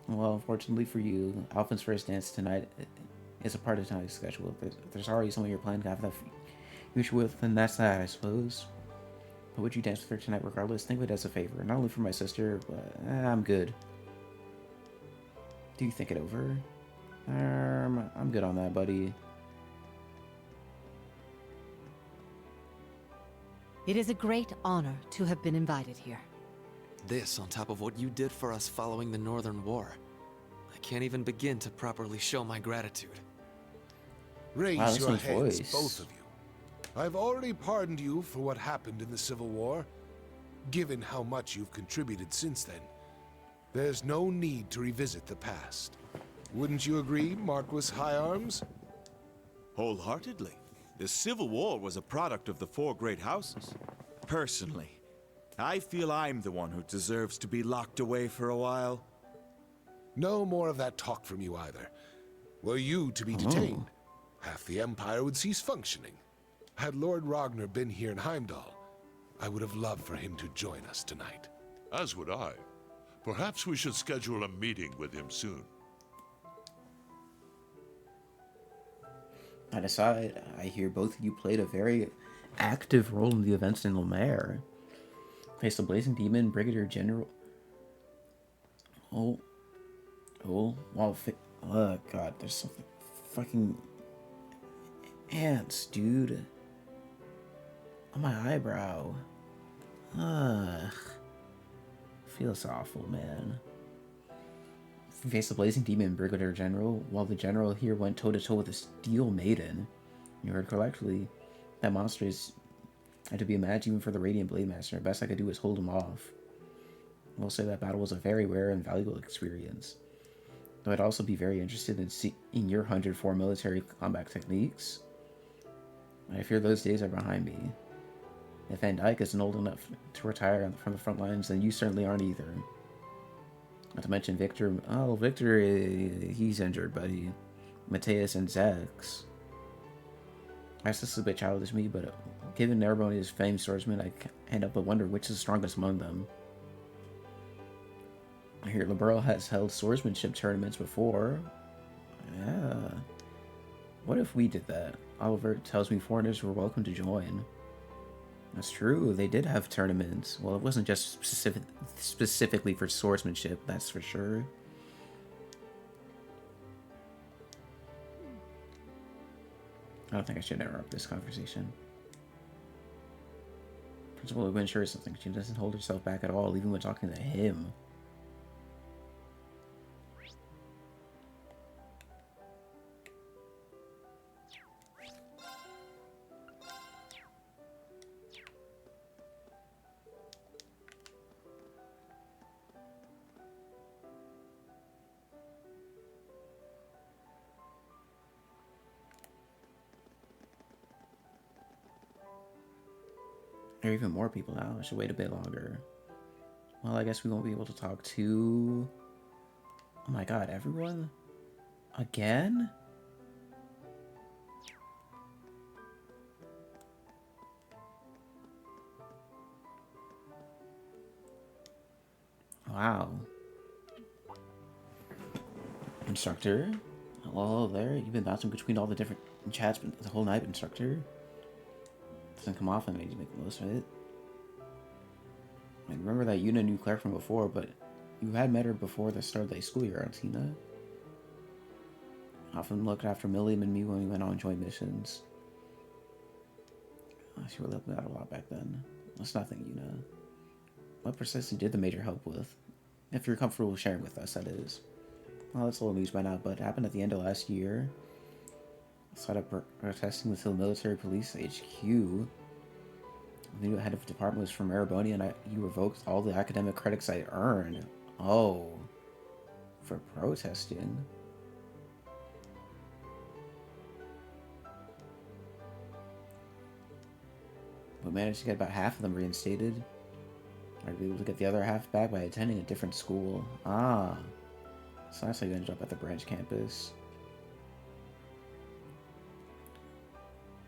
Well, unfortunately for you, Alphen's first dance tonight is a part of tonight's schedule. If there's already someone you're planning to have that future with, then that's that, I suppose. But would you dance with her tonight regardless? Think of it as a favor. Not only for my sister, but I'm good. Do you think it over? I'm good on that, buddy. It is a great honor to have been invited here. This on top of what you did for us following the Northern War. I can't even begin to properly show my gratitude. Raise your heads, both of you. I've already pardoned you for what happened in the Civil War. Given how much you've contributed since then, there's no need to revisit the past. Wouldn't you agree, Marquis High Arms? Wholeheartedly. The Civil War was a product of the four great houses. Personally, I feel I'm the one who deserves to be locked away for a while. No more of that talk from you either. Were you to be detained, half the Empire would cease functioning. Had Lord Ragnar been here in Heimdall, I would have loved for him to join us tonight. As would I. Perhaps we should schedule a meeting with him soon. On aside, I hear both of you played a very active role in the events in Lumiere. Faced a blazing demon, Brigadier General. Oh, wow, oh god, there's some fucking ants, dude. On my eyebrow. Ugh. Feels awful, man. Faced a blazing demon, Brigadier General, while the general here went toe-to-toe with a steel maiden. You heard correctly. That monster is had to be a match even for the Radiant Blade Master. The best I could do was hold him off. I will say that battle was a very rare and valuable experience. Though I'd also be very interested in seeing your 104 military combat techniques. I fear those days are behind me. If Van Dyke isn't old enough to retire from the front lines, then you certainly aren't either. Not to mention Victor. Oh, Victor, he's injured, buddy. Mateus and Zax. I guess this is a bit childish of me, but given Nerbonia's famed swordsman, I can't end up but wonder which is the strongest among them. I hear Liberl has held swordsmanship tournaments before. Yeah. What if we did that? Oliver tells me foreigners were welcome to join. That's true, they did have tournaments. Well, it wasn't just specifically for swordsmanship, that's for sure. I don't think I should interrupt this conversation. Principal of Winshire is something. She doesn't hold herself back at all, even when talking to him. There are even more people now. I should wait a bit longer. Well, I guess we won't be able to talk to... Oh my god, everyone? Again? Wow. Instructor? Hello there. You've been bouncing between all the different chats the whole night, Instructor. Doesn't come off and I need to make the most of it. I remember that Yuna knew Claire from before, but you had met her before the start of the school year, Altina. Often looked after Milliam and me when we went on joint missions. She really helped me out a lot back then. That's nothing, Yuna. What precisely did the Major help with? If you're comfortable sharing with us, that is. Well, that's a little news by now, but it happened at the end of last year. Started protesting with the military police HQ. The new head of the department was from Maraboni, and he revoked all the academic credits I earned. Oh. For protesting. But managed to get about half of them reinstated. I'd be able to get the other half back by attending a different school. Ah. So that's how you ended up at the branch campus.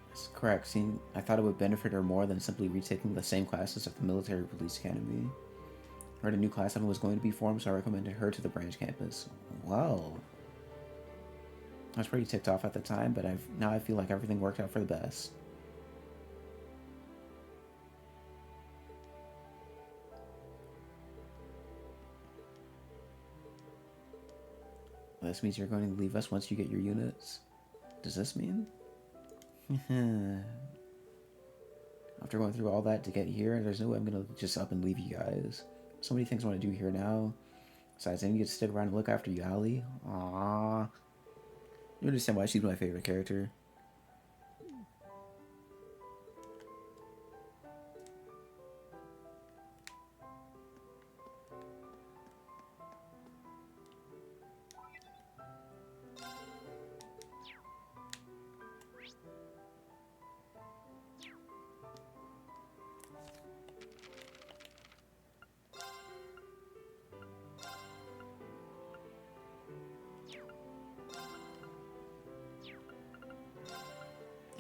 That's correct. See, I thought it would benefit her more than simply retaking the same classes at the military police academy. I heard a new class was going to be formed, so I recommended her to the branch campus. Wow. I was pretty ticked off at the time, but now I feel like everything worked out for the best. This means you're going to leave us once you get your units. Does this mean? After going through all that to get here, there's no way I'm gonna just up and leave you guys. So many things I want to do here now. Besides, I need to stick around and look after you, Allie. Aww. You understand why she's my favorite character.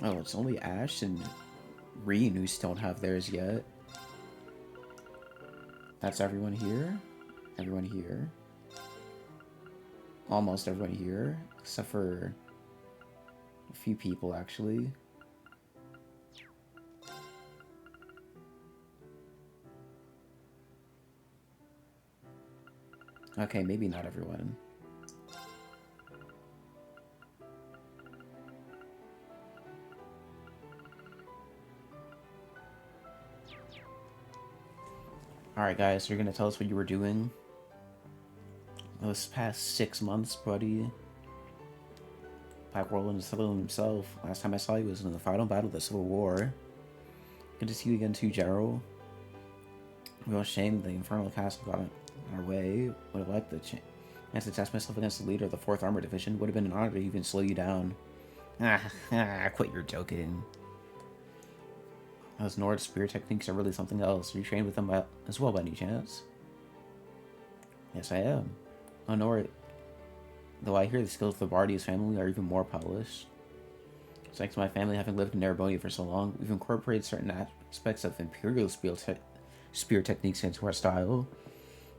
Oh, it's only Ash and Reen who still don't have theirs yet. That's everyone here. Everyone here. Almost everyone here. Except for a few people, actually. Okay, maybe not everyone. Alright guys, so you're gonna tell us what you were doing those past 6 months, buddy. Black Roland is Sutherland himself. Last time I saw you was in the final battle of the Civil War. Good to see you again too, Gerald. Real shame the Infernal Castle got in our way. Would have liked the chance to test myself against the leader of the 4th Armored Division. Would have been an honor to even slow you down. Quit your joking. Those Nord spear techniques are really something else. Are you trained with them as well by any chance? Yes, I am. Oh, Nord. Though I hear the skills of the Bardius family are even more polished. Thanks to my family having lived in Narabonia for so long, we've incorporated certain aspects of Imperial spear techniques into our style.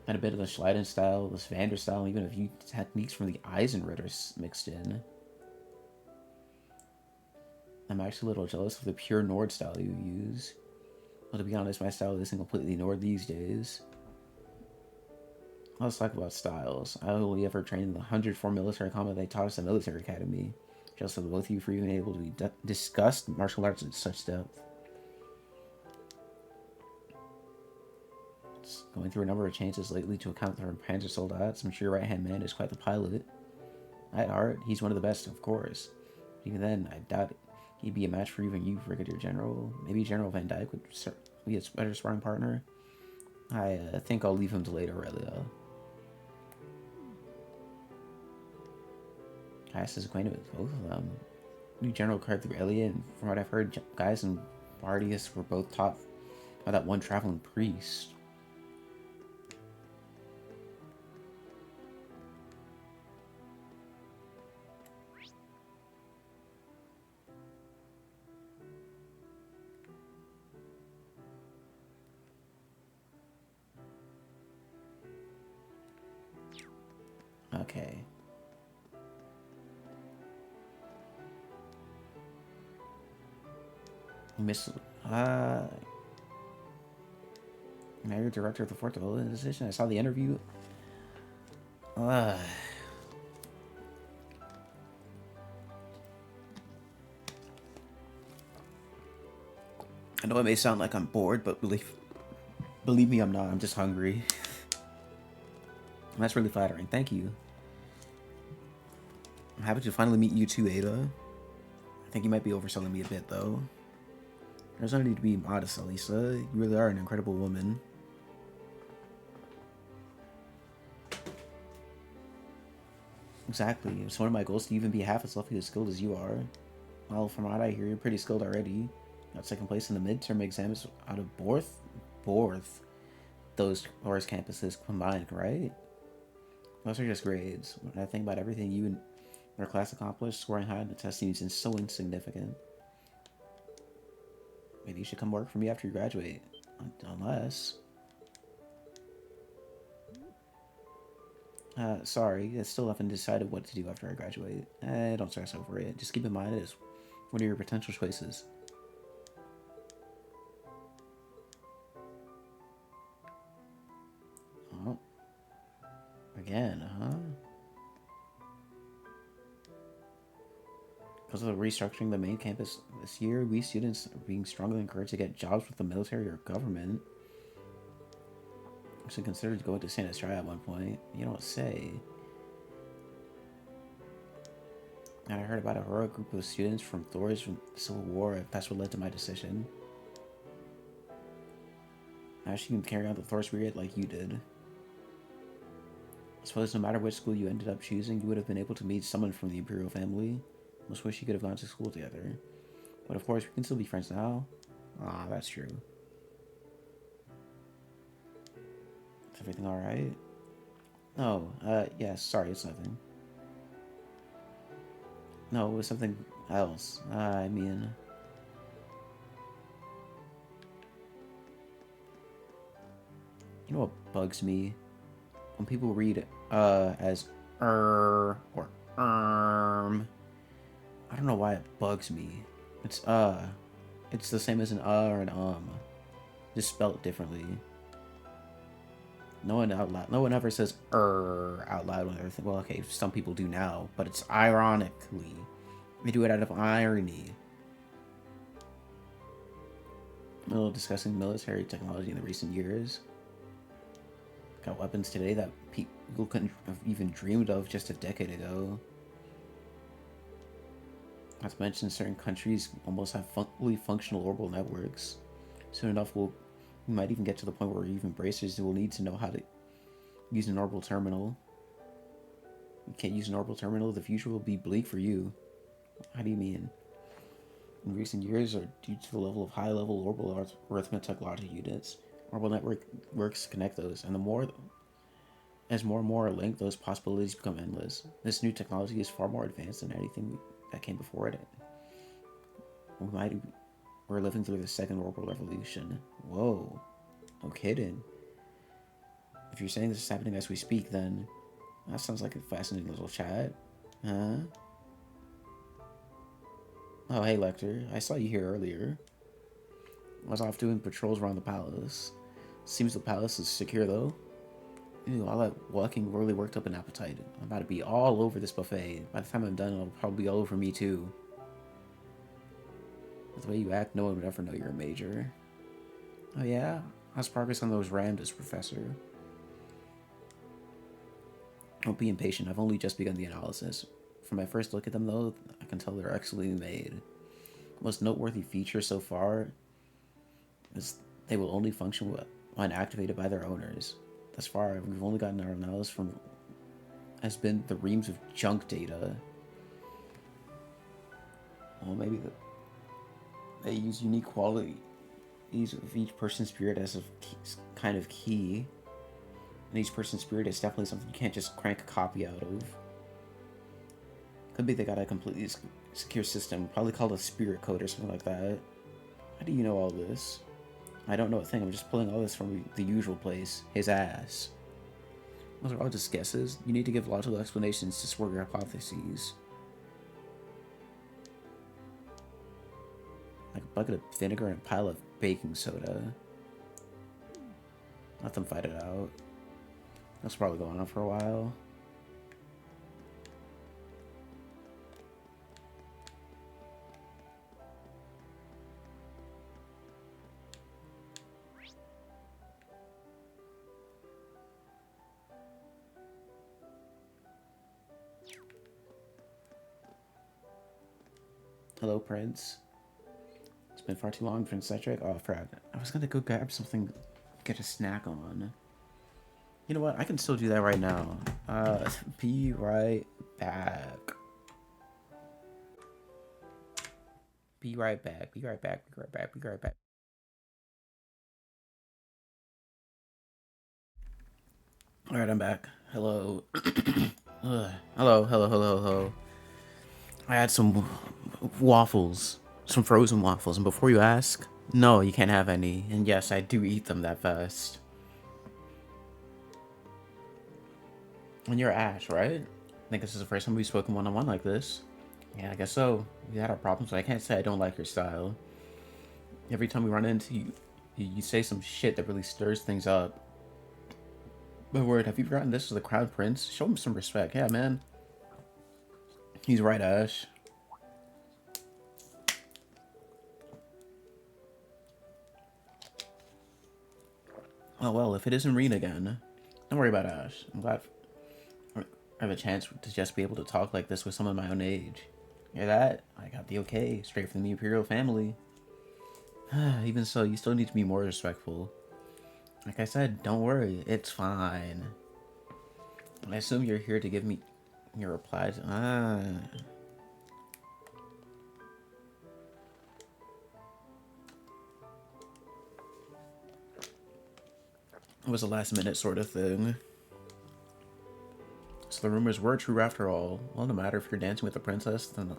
And a bit of the Schleiden style, the Svander style, and even a few techniques from the Eisenritter mixed in. I'm actually a little jealous of the pure Nord style you use. But to be honest, my style isn't completely Nord these days. Let's talk about styles. I only ever trained in the 104 military combat they taught us at Military Academy. Just for both of you for even able to discuss martial arts in such depth. Just going through a number of changes lately to account for Panzer Soldats, I'm sure your right-hand man is quite the pilot. At heart, he's one of the best, of course. Even then, I doubt it. He'd be a match for even you, Brigadier General. Maybe General Van Dyke would be a better sparring partner. I think I'll leave him to later, Aurelia. Gaius is acquainted with both of them. New General Card through Elliot, and from what I've heard, Gaius and Bardius were both taught by that one traveling priest. Okay. Miss, now you're director of the 4th Division. I saw the interview. I know it may sound like I'm bored, but believe me, I'm not. I'm just hungry. And that's really flattering. Thank you. I'm happy to finally meet you too, Ada. I think you might be overselling me a bit, though. There's no need to be modest, Elisa. You really are an incredible woman. Exactly. It's one of my goals to even be half as lucky as skilled as you are. Well, from what I hear, you're pretty skilled already. Got 2nd place in the midterm exams out of both those Horus campuses combined, right? Those are just grades. When I think about everything you and your class accomplished, scoring high in the test seems so insignificant. Maybe you should come work for me after you graduate. Unless... sorry, I still haven't decided what to do after I graduate. Don't stress over it. Just keep in mind it is one of your potential choices. Oh. Again, huh? Because of the restructuring the main campus this year, we students are being strongly encouraged to get jobs with the military or government. Actually considered going to Santa Stria at one point. You don't say. And I heard about a heroic group of students from Thors from the Civil War. That's what led to my decision. I actually can carry on the Thor spirit like you did. I suppose no matter which school you ended up choosing, you would have been able to meet someone from the Imperial family. Most wish you could have gone to school together. But of course, we can still be friends now. Ah, that's true. Is everything alright? Oh, yeah, sorry, it's nothing. No, it was something else. I mean... You know what bugs me? When people read as or I don't know why it bugs me. It's the same as an or an just spelled differently. No one ever says out loud when they're thinking, well, okay, some people do now, but it's ironically. They do it out of irony. A little discussing military technology in the recent years. Got weapons today that people couldn't have even dreamed of just a decade ago. Not to mention, certain countries almost have fully functional orbital networks. Soon enough, we might even get to the point where even bracers will need to know how to use an orbital terminal. You can't use an orbital terminal, the future will be bleak for you. How do you mean? In recent years, or due to the level of high-level orbital arithmetic logic units, orbital networks connect those, and as more and more are linked, those possibilities become endless. This new technology is far more advanced than anything that came before it. We're living through the second orbital revolution. Whoa, no kidding. If you're saying this is happening as we speak, then that sounds like a fascinating little chat. Huh? Oh, hey, Lecter. I saw you here earlier. I was off doing patrols around the palace. Seems the palace is secure, though. Ew, all that walking really worked up an appetite. I'm about to be all over this buffet. By the time I'm done, it'll probably be all over me, too. With the way you act, no one would ever know you're a major. Oh, yeah? How's progress on those Ramdas, Professor? Don't be impatient. I've only just begun the analysis. From my first look at them, though, I can tell they're excellently made. The most noteworthy feature so far is they will only function when activated by their owners. Thus far, we've only gotten our analysis from has been the reams of junk data. Well, maybe they use unique qualities of each person's spirit as a kind of key. And each person's spirit is definitely something you can't just crank a copy out of. Could be they got a completely secure system, probably called a spirit code or something like that. How do you know all this? I don't know a thing, I'm just pulling all this from the usual place, his ass. Those are all just guesses. You need to give logical explanations to support your hypotheses. Like a bucket of vinegar and a pile of baking soda. Let them fight it out. That's probably going on for a while. Hello, Prince. It's been far too long, Prince Cedric. Oh, Fred. I was gonna go grab something, get a snack on. You know what? I can still do that right now. Be right back. Be right back. Be right back. Be right back. Be right back. All right, I'm back. Hello. Hello. I had some waffles, some frozen waffles, and before you ask, no, you can't have any. And yes, I do eat them that fast. And you're Ash, right? I think this is the first time we've spoken one-on-one like this. Yeah, I guess so. We had our problems, but I can't say I don't like your style. Every time we run into you, you say some shit that really stirs things up. But word, have you forgotten this is the Crown Prince? Show him some respect. Yeah, man. He's right, Ash. Oh well, if it isn't Reen again, don't worry about Ash. I'm glad I have a chance to just be able to talk like this with someone my own age. Hear that? I got the okay, straight from the Imperial family. Even so, you still need to be more respectful. Like I said, don't worry, it's fine. I assume you're here to give me your replies. It was a last minute sort of thing. So the rumors were true after all. Well, no matter if you're dancing with a princess, then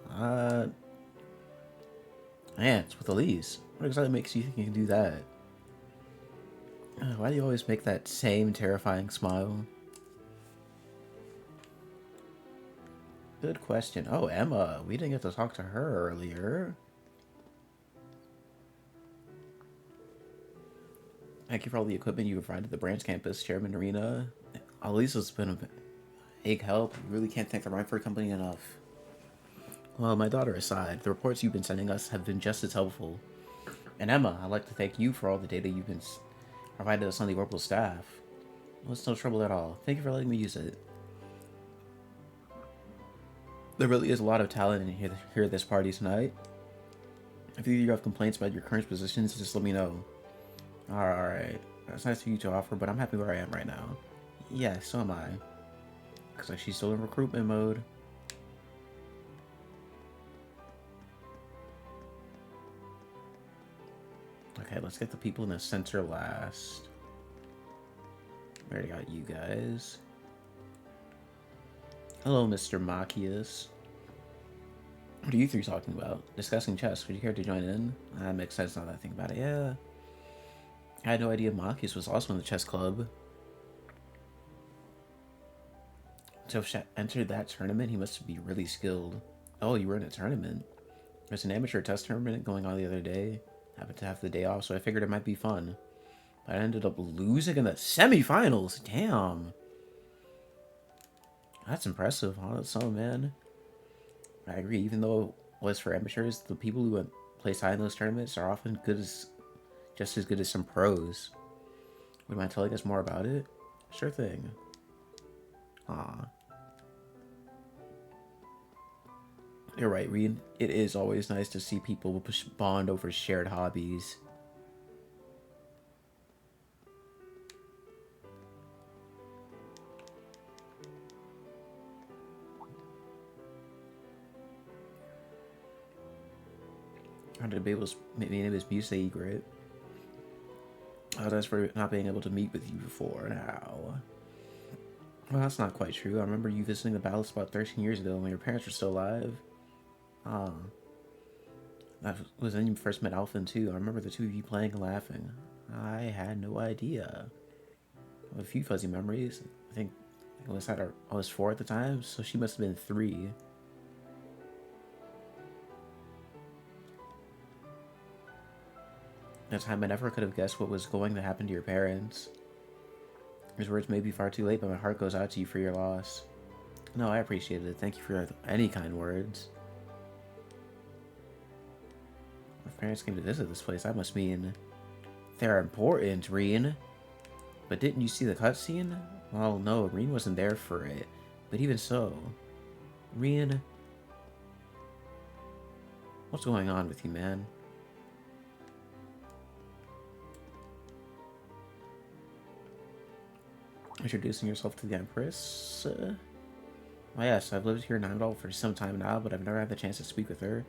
man, it's with Elise. What exactly makes you think you can do that? Why do you always make that same terrifying smile? Good question. Oh, Emma. We didn't get to talk to her earlier. Thank you for all the equipment you provided the branch campus, Chairman Arena. Elisa's been a big help. You really can't thank the Rhineford Company enough. Well, my daughter aside, the reports you've been sending us have been just as helpful. And Emma, I'd like to thank you for all the data you've been provided us on the Orbital staff. Well, it's no trouble at all. Thank you for letting me use it. There really is a lot of talent in here at this party tonight. If either of you have complaints about your current positions, just let me know. Alright. That's nice of you to offer, but I'm happy where I am right now. Yeah, so am I. Looks like she's still in recruitment mode. Okay, let's get the people in the center last. We already got you guys. Hello, Mr. Machias. What are you three talking about? Discussing chess. Would you care to join in? That makes sense now that I think about it. Yeah. I had no idea Machias was also in the chess club. So if entered that tournament, he must be really skilled. Oh, you were in a tournament? There's an amateur chess tournament going on the other day. Happened to have the day off, so I figured it might be fun. But I ended up losing in the semifinals. Damn. That's impressive, huh? So, man. I agree. Even though it was for amateurs, the people who place high in those tournaments are often just as good as some pros. Would you mind telling us more about it? Sure thing. Aw. You're right, Reed. It is always nice to see people bond over shared hobbies. My name is Muse Egret. That's for not being able to meet with you before now. Well, that's not quite true. I remember you visiting the palace about 13 years ago when your parents were still alive. That was when you first met Alphen too. I remember the two of you playing and laughing. I had no idea. I have a few fuzzy memories. I think I was 4 at the time, so she must have been 3. At a time I never could have guessed what was going to happen to your parents. These words may be far too late, but my heart goes out to you for your loss. No, I appreciate it. Thank you for any kind words. If parents came to visit this place, that must mean they're important, Reen. But didn't you see the cutscene? Well, no, Reen wasn't there for it. But even so, Reen, what's going on with you, man? Introducing yourself to the Empress? Well, yes, I've lived here in Heimdall for some time now, but I've never had the chance to speak with her.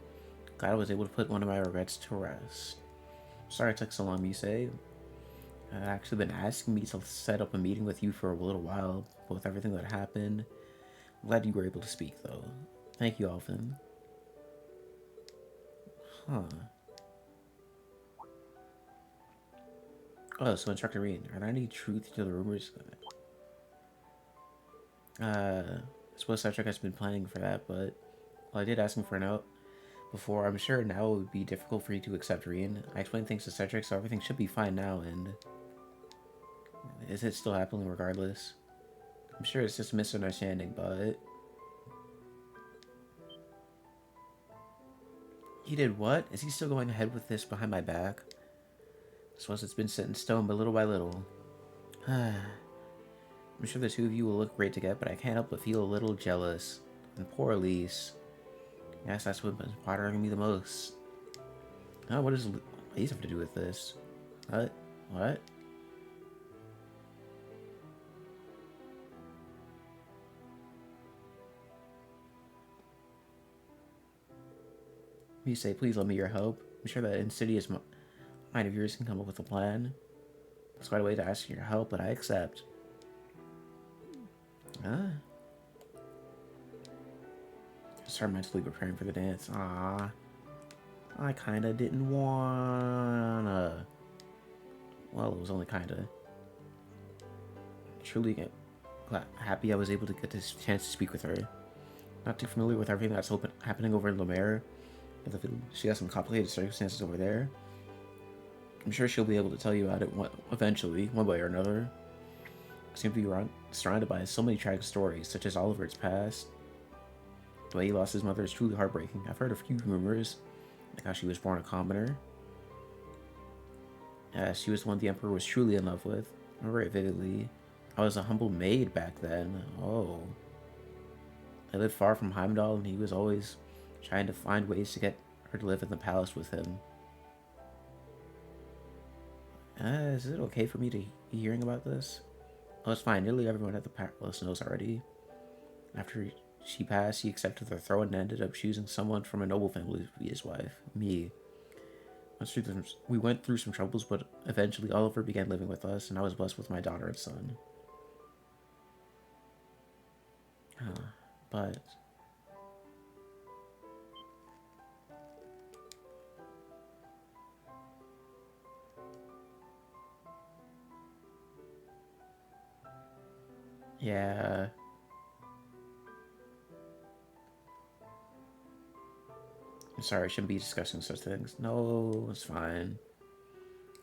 Glad I was able to put one of my regrets to rest. Sorry it took so long, you say. I've actually been asking me to set up a meeting with you for a little while, but with everything that happened, I'm glad you were able to speak, though. Thank you, Alphen. Huh. Oh, so Instructor Reen, are there any truth to the rumors? I suppose Cedric has been planning for that, but well, I did ask him for a note before. I'm sure now it would be difficult for you to accept Reen. I explained things to Cedric, so everything should be fine now, and is it still happening regardless? I'm sure it's just a misunderstanding, but he did what? Is he still going ahead with this behind my back? I suppose it's been set in stone, but little by little. I'm sure the two of you will look great together, but I can't help but feel a little jealous. And poor Elise. Yes, that's what's bothering me the most. Oh, what does Elise have to do with this? What? What? You say, please let me your help. I'm sure that insidious mind of yours can come up with a plan. It's quite a way to ask for your help, but I accept. Start mentally preparing for the dance. Ah, I kinda didn't wanna. Well, it was only kinda. Truly happy I was able to get this chance to speak with her. Not too familiar with everything that's happening over in Lemaire. She has some complicated circumstances over there. I'm sure she'll be able to tell you about it eventually, one way or another. I seem to be surrounded by so many tragic stories, such as Oliver's past. The way he lost his mother is truly heartbreaking. I've heard a few rumors, like how she was born a commoner. She was the one the Emperor was truly in love with. I remember it vividly. I was a humble maid back then. Oh. I lived far from Heimdall, and he was always trying to find ways to get her to live in the palace with him. Is it okay for me to be hearing about this? Oh, it's fine. Nearly everyone at the palace knows already. After she passed, he accepted the throne and ended up choosing someone from a noble family to be his wife. Me. We went through some troubles, but eventually Oliver began living with us, and I was blessed with my daughter and son. But... yeah. I'm sorry, I shouldn't be discussing such things. No, it's fine.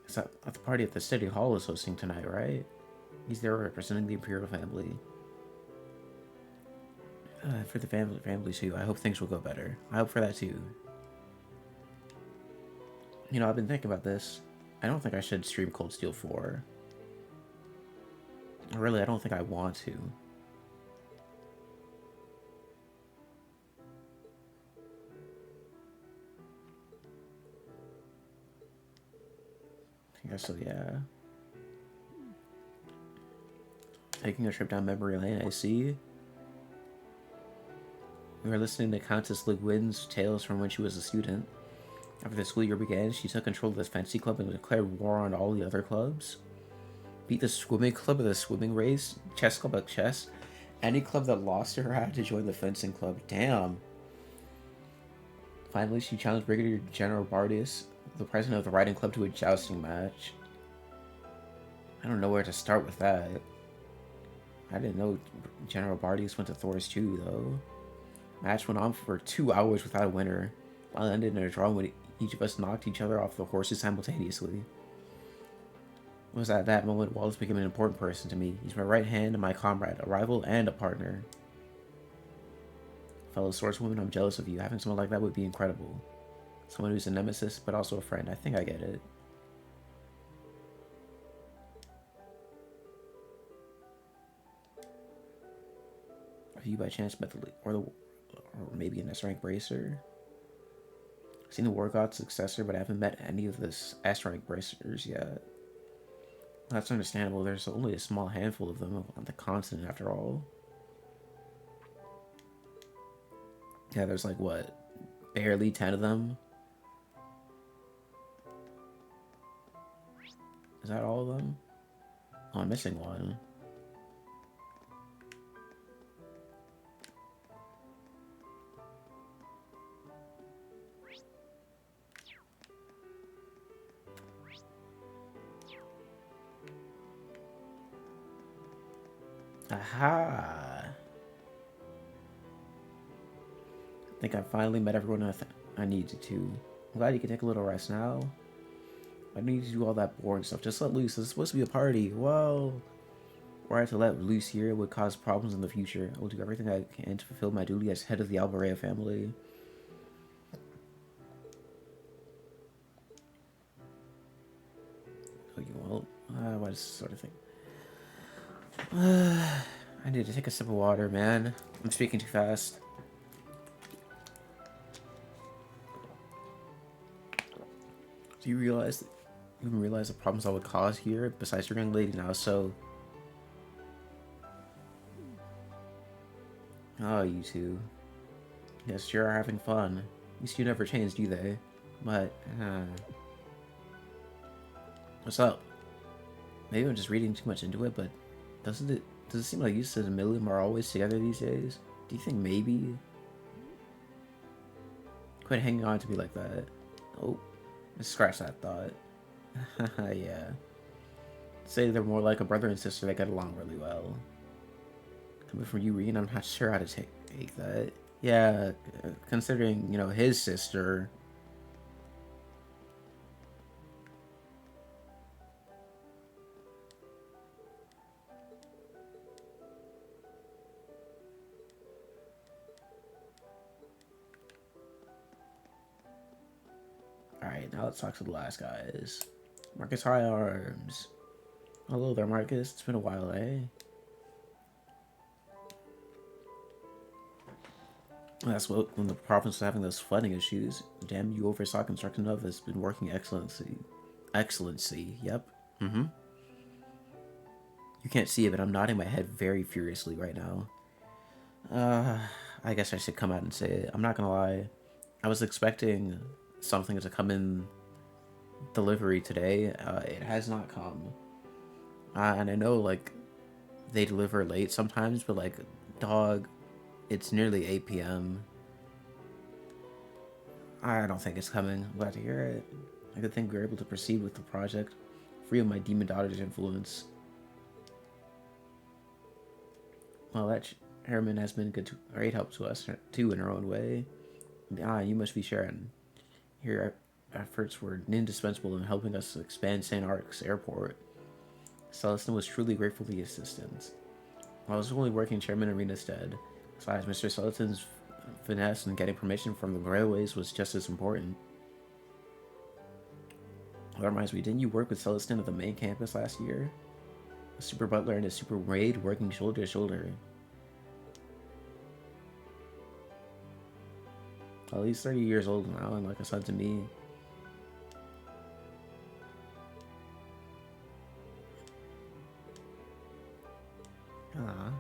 It's at the party at the City Hall is hosting tonight, right? He's there representing the Imperial family. For the family too, I hope things will go better. I hope for that too. You know, I've been thinking about this. I don't think I should stream Cold Steel 4. Really, I don't think I want to. I guess so, yeah. Taking a trip down memory lane, I see. We were listening to Countess Le Guin's tales from when she was a student. After the school year began, she took control of the fancy club and declared war on all the other clubs. Beat the swimming club at the swimming race, chess club at chess. Any club that lost to her had to join the fencing club. Damn. Finally, she challenged Brigadier General Bardius, the president of the riding club, to a jousting match. I don't know where to start with that. I didn't know General Bardius went to Thor's too, though. Match went on for 2 hours without a winner. While it ended in a draw when each of us knocked each other off the horses simultaneously. It was at that moment Wallace became an important person to me. He's my right hand and my comrade, a rival and a partner. Fellow swordswoman, I'm jealous of you. Having someone like that would be incredible. Someone who's a nemesis, but also a friend. I think I get it. Have you by chance met or maybe an S-rank bracer? I've seen the War God's successor, but I haven't met any of the S-rank bracers yet. That's understandable. There's only a small handful of them on the continent, after all. Yeah, there's like, what? Barely 10 of them? Is that all of them? Oh, I'm missing one. Aha! I think I finally met everyone I needed to. I'm glad you can take a little rest now. I don't need to do all that boring stuff. Just let loose. It's supposed to be a party. Whoa! Were I to let loose here, it would cause problems in the future. I will do everything I can to fulfill my duty as head of the Alvarea family. Oh, you won't? What is this sort of thing? I need to take a sip of water, man. I'm speaking too fast. Do you even realize the problems I would cause here? Besides your young lady now, so... Oh, you two. Yes, you're having fun. These two never change, do they? But, what's up? Maybe I'm just reading too much into it, but does it seem like Eustace and Millium are always together these days? Do you think maybe? Quit hanging on to me like that. Oh, scratch that thought. Yeah. Say they're more like a brother and sister that get along really well. Coming from you, Rean, I'm not sure how to take that. Yeah, considering, you know, his sister. Alright, now let's talk to the last guys. Marcus High Arms. Hello there, Marcus. It's been a while, eh? That's what when the province was having those flooding issues. Damn, you oversaw construction of has been working excellency. Excellency, yep. Mm-hmm. You can't see it, but I'm nodding my head very furiously right now. I guess I should come out and say it. I'm not gonna lie. I was expecting something to come in delivery today. It has not come. And I know, like, they deliver late sometimes, but, like, dog, it's nearly 8 p.m. I don't think it's coming. I'm glad to hear it. I could think we're able to proceed with the project, free of my demon daughter's influence. Well, that Herman has been great help to us, too, in her own way. You must be sharing. Your efforts were indispensable in helping us expand St. Arc's airport. Celestin was truly grateful for the assistance. I was only working Chairman Arena's stead. Besides, Mr. Celestin's finesse in getting permission from the railways was just as important. That reminds me, didn't you work with Celestin at the main campus last year? A super butler and a super raid working shoulder to shoulder. Well, he's 30 years old now and like a son to me. Ah.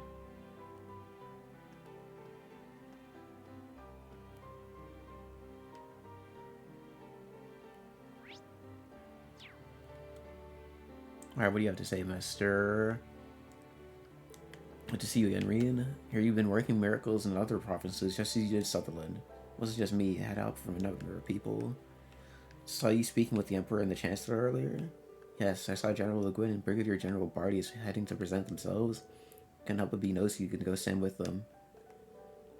Alright, what do you have to say, Master? Good to see you again, Rian. Here you've been working miracles in other provinces just as you did Sutherland. It wasn't just me, I had help from a number of people. Saw you speaking with the Emperor and the Chancellor earlier? Yes, I saw General Le Guin and Brigadier General Barty heading to present themselves. Can't help but be nosy, you can go stand with them.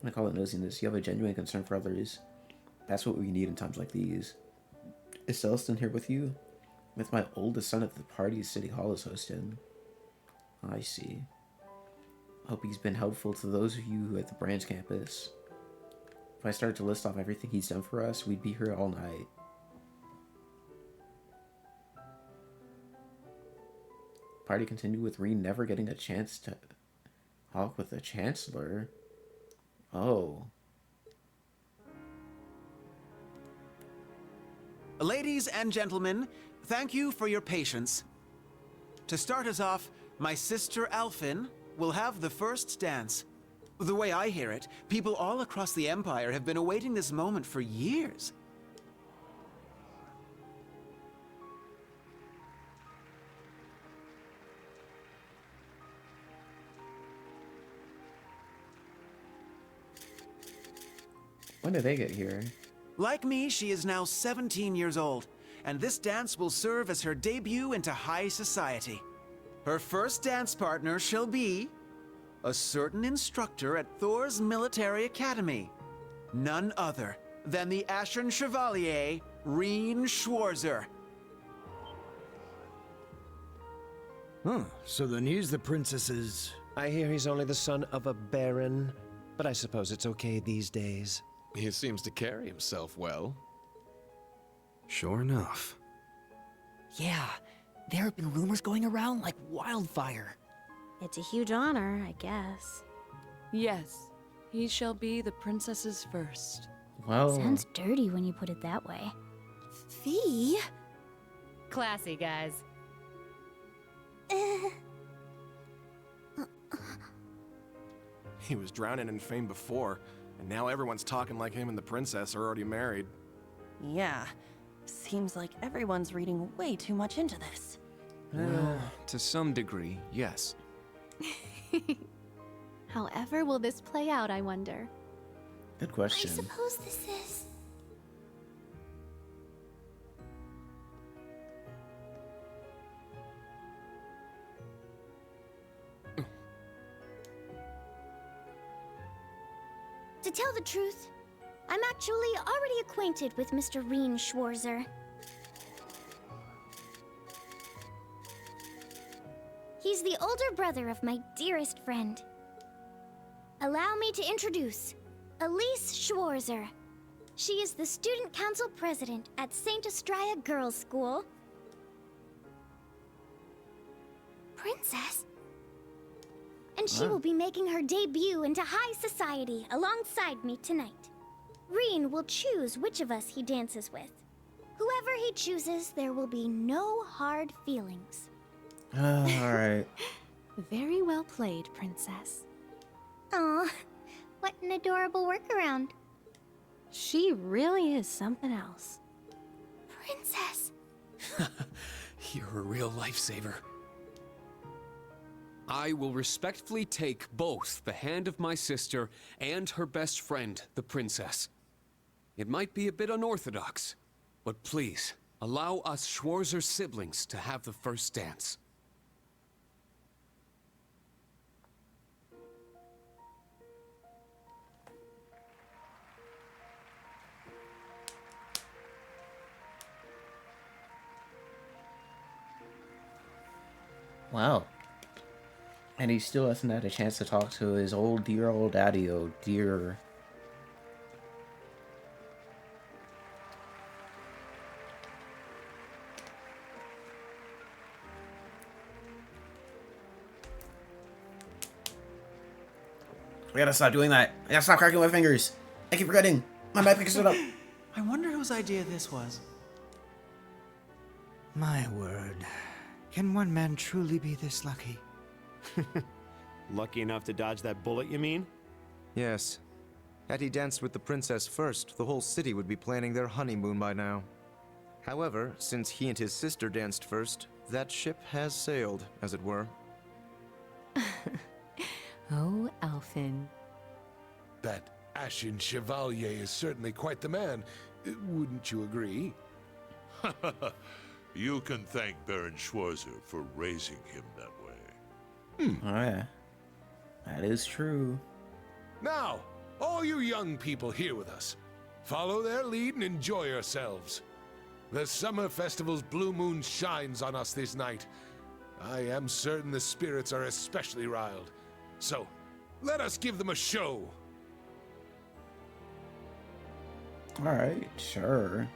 I call it nosiness, you have a genuine concern for others. That's what we need in times like these. Is Celestin here with you? With my oldest son at the party City Hall is hosting. I see. Hope he's been helpful to those of you at the branch campus. If I started to list off everything he's done for us, we'd be here all night. Party continued with Rean never getting a chance to talk with the Chancellor. Oh. Ladies and gentlemen, thank you for your patience. To start us off, my sister Alphen will have the first dance. The way I hear it, people all across the Empire have been awaiting this moment for years. When did they get here? Like me, she is now 17 years old, and this dance will serve as her debut into high society. Her first dance partner shall be a certain instructor at Thor's Military Academy. None other than the Ashen Chevalier, Rean Schwarzer. Huh, so then he's the princess's... I hear he's only the son of a baron, but I suppose it's okay these days. He seems to carry himself well. Sure enough. Yeah, there have been rumors going around like wildfire. It's a huge honor, I guess. Yes, he shall be the princess's first. Well, Sounds dirty when you put it that way. Fee? Classy, guys. He was drowning in fame before, and now everyone's talking like him and the princess are already married. Yeah. Seems like everyone's reading way too much into this. Well, to some degree, yes. However will this play out, I wonder? good question. I suppose this is... To tell the truth, I'm actually already acquainted with Mr. Rien Schwarzer. He's the older brother of my dearest friend. Allow me to introduce Elise Schwarzer. She is the student council president at St. Estrella Girls' School. Princess? And she will be making her debut into high society alongside me tonight. Rien will choose which of us he dances with. Whoever he chooses, there will be no hard feelings. Alright. Very well played, Princess. Aw, what an adorable workaround. She really is something else. Princess! You're a real lifesaver. I will respectfully take both the hand of my sister and her best friend, the princess. It might be a bit unorthodox, but please, allow us Schwarzer siblings to have the first dance. Wow. And he still hasn't had a chance to talk to his dear old daddy, oh dear. I gotta stop doing that. I gotta stop cracking my fingers. I keep forgetting. My mic picks it up. I wonder whose idea this was. My word. Can one man truly be this lucky? Lucky enough to dodge that bullet, you mean? Yes. Had he danced with the princess first, the whole city would be planning their honeymoon by now. However, since he and his sister danced first, that ship has sailed, as it were. Oh, Alphen. That Ashen Chevalier is certainly quite the man. Wouldn't you agree? You can thank Baron Schwarzer for raising him that way. Oh yeah. That is true. Now, all you young people here with us, follow their lead and enjoy yourselves. The summer festival's blue moon shines on us this night. I am certain the spirits are especially riled. So, let us give them a show. Alright, sure.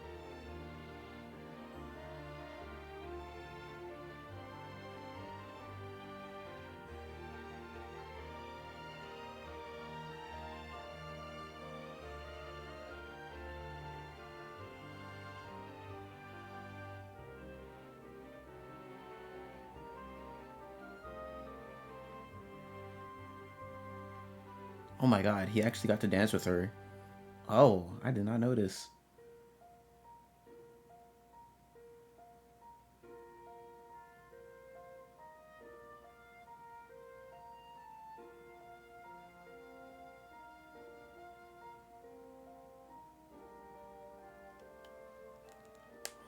Oh my god, he actually got to dance with her. Oh, I did not notice.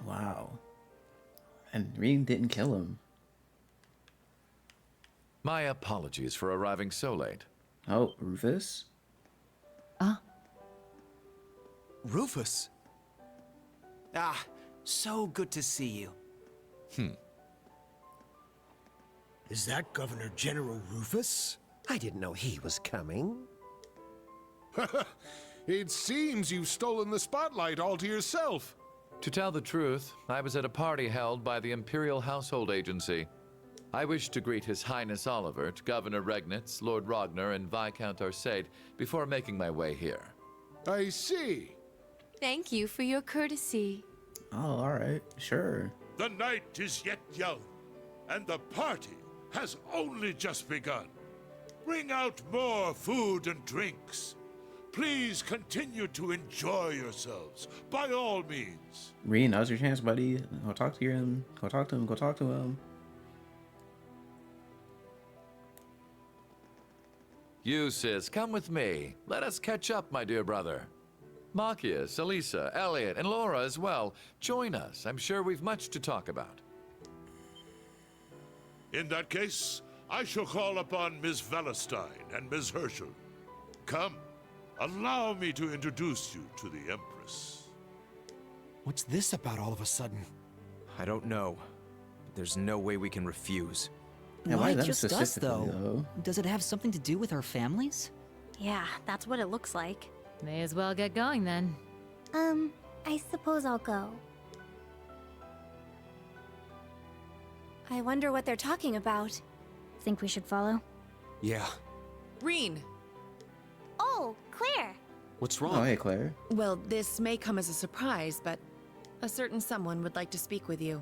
Wow. And Rien didn't kill him. My apologies for arriving so late. Oh, Rufus? Rufus? Ah, so good to see you. Is that Governor General Rufus? I didn't know he was coming. It seems you've stolen the spotlight all to yourself. To tell the truth, I was at a party held by the Imperial Household Agency. I wish to greet His Highness Olivert, Governor Regnitz, Lord Ragnar, and Viscount Arcade before making my way here. I see. Thank you for your courtesy. Oh, alright. Sure. The night is yet young, and the party has only just begun. Bring out more food and drinks. Please continue to enjoy yourselves, by all means. Rean, now's your chance, buddy. Go talk to him. Go talk to him. Go talk to him. You, sis, come with me. Let us catch up, my dear brother. Machias, Elisa, Elliot, and Laura as well. Join us. I'm sure we've much to talk about. In that case, I shall call upon Ms. Valestein and Ms. Herschel. Come, allow me to introduce you to the Empress. What's this about all of a sudden? I don't know, but there's no way we can refuse. Yeah, why them just us, specifically, though? Does it have something to do with our families? Yeah, that's what it looks like. May as well get going then. I suppose I'll go. I wonder what they're talking about. Think we should follow? Yeah. Rean, Oh, Claire! What's Oh, wrong? hey, Claire. well, this may come as a surprise, but a certain someone would like to speak with you.